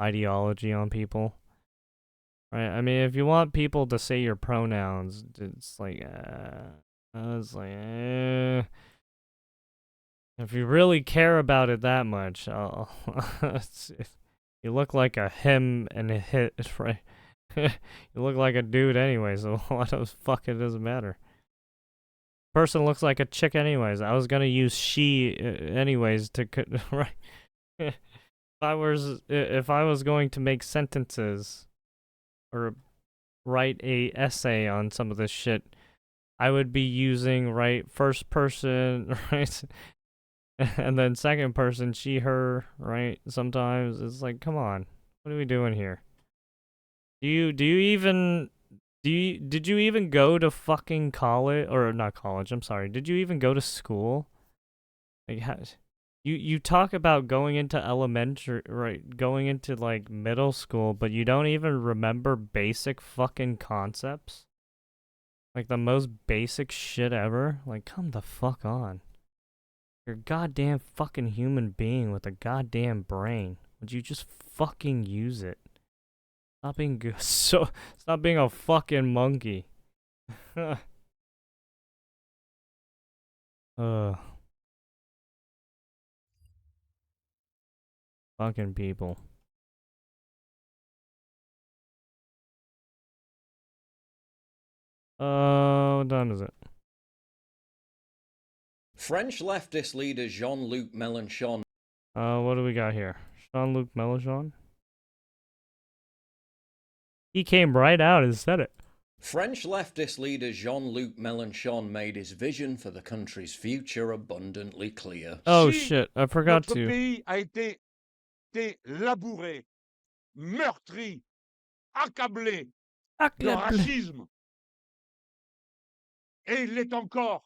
ideology on people. Right? I mean, if you want people to say your pronouns, it's like, if you really care about it that much, you look like a him and a hit, right? You look like a dude anyway, so what the fuck, it doesn't matter. Person looks like a chick anyways. I was gonna use she anyways to right. If I was going to make sentences or write a essay on some of this shit, I would be using first person, right? And then second person, she, her, right? Sometimes it's like, come on, what are we doing here? Did you even go to fucking college, or not college? I'm sorry. Did you even go to school? Like, you talk about going into elementary, right? Going into like middle school, but you don't even remember basic fucking concepts. Like the most basic shit ever. Like, come the fuck on. You're a goddamn fucking human being with a goddamn brain. Would you just fucking use it? Stop being stop being a fucking monkey. Fucking people. What time is it? French leftist leader Jean-Luc Mélenchon. What do we got here? Jean-Luc Mélenchon? He came right out and said it. French leftist leader Jean-Luc Mélenchon made his vision for the country's future abundantly clear. Oh shit, I forgot to. Notre pays a été labouré, meurtri, accablé de racisme. Et il l'est encore.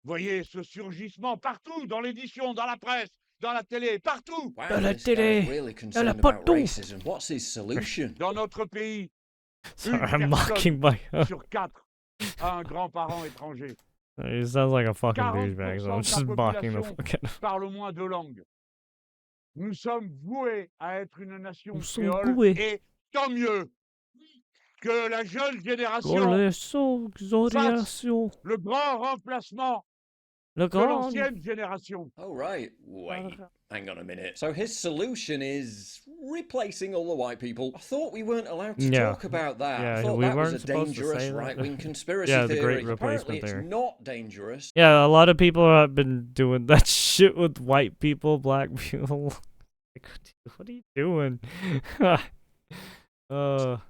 Voyez ce surgissement partout, dans l'édition, dans la presse, dans la télé, partout. Wow, this guy really concerned about racism. What's his solution? Dans notre pays, Sorry, I'm mocking my. sur 4 a un grand-parent étranger. He sounds like a fucking douchebag, so I'm just mocking the fucking. Parle au moins 2 langues. Nous sommes voués à être une nation créole et tant mieux que la jeune génération fasse le grand remplacement de l'ancienne génération. Oh, right. Wait, hang on a minute. So his solution is replacing all the white people. I thought we weren't allowed to talk about that. Yeah, I thought we that was weren't a supposed to dangerous say that. right-wing conspiracy Yeah, the theory. great replacement Apparently theory. it's not dangerous. Yeah, a lot of people have been doing that shit with white people, black people. Like, what are you doing?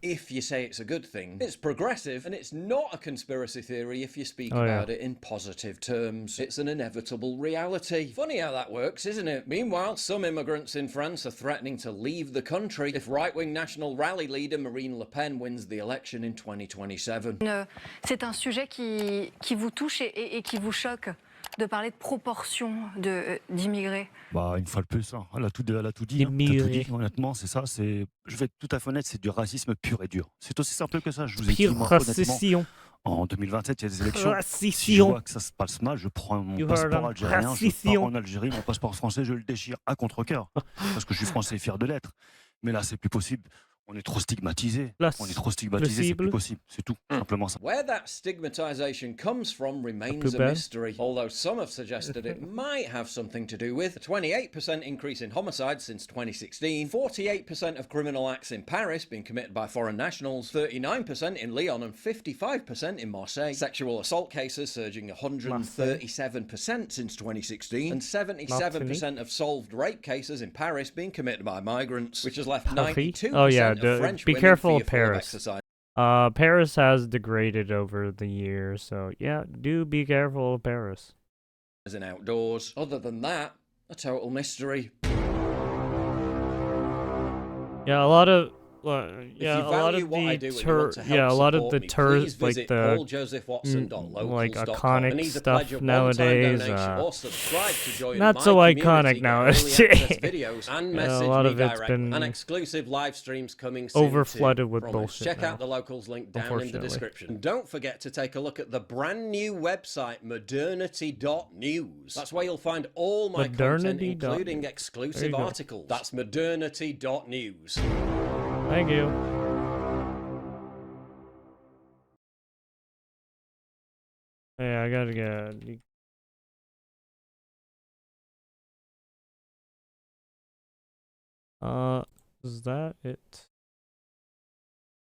If you say it's a good thing, it's progressive, and it's not a conspiracy theory if you speak about it in positive terms. It's an inevitable reality. Funny how that works, isn't it? Meanwhile, some immigrants in France are threatening to leave the country if right-wing National Rally leader Marine Le Pen wins the election in 2027. C'est un sujet qui vous touche et qui vous choque de parler de proportion d'immigrés. Bah, une fois de plus, hein. Elle a tout dit. Hein. T'as tout dit, honnêtement, c'est ça. Je vais être tout à fait honnête, c'est du racisme pur et dur. C'est aussi simple que ça. Je vous ai dit, moi, honnêtement, En 2027, il y a des élections. Si je Transition. vois que ça se passe mal, je prends mon You heard passeport him. algérien, je pars Transition. en Algérie, mon passeport français, je le déchire à contre-cœur. Parce que je suis français et fier de l'être. Mais là, c'est plus possible. On est trop stigmatisé. On est trop stigmatisé, c'est plus possible. C'est tout, simplement ça. Where that stigmatization comes from remains a mystery, although some have suggested it might have something to do with a 28% increase in homicides since 2016, 48% of criminal acts in Paris being committed by foreign nationals, 39% in Lyon and 55% in Marseille, sexual assault cases surging 137% since 2016, and 77% of solved rape cases in Paris being committed by migrants, which has left 92% Oh yeah, of French be women careful of fearful of Paris. exercise. Paris has degraded over the years, so yeah, do be careful of Paris. As in outdoors. Other than that, a total mystery. Yeah, a lot of If you a lot value of what I the do and you want to help a lot of support the me, tourists, please like visit the like pauljosephwatson.locals.com and iconic either pledge stuff a nowadays. one-time donation or subscribe to join Not my so community, iconic get nowadays. early access videos and Yeah, message a lot me of it's directly, been and exclusive live streams coming soon over-flooded too. with Promise. bullshit Check now, out the locals link down in the unfortunately. description. And don't forget to take a look at the brand new website modernity.news. That's where you'll find all my content, including exclusive articles. That's modernity.news. Thank you. Hey, I gotta get. Is that it?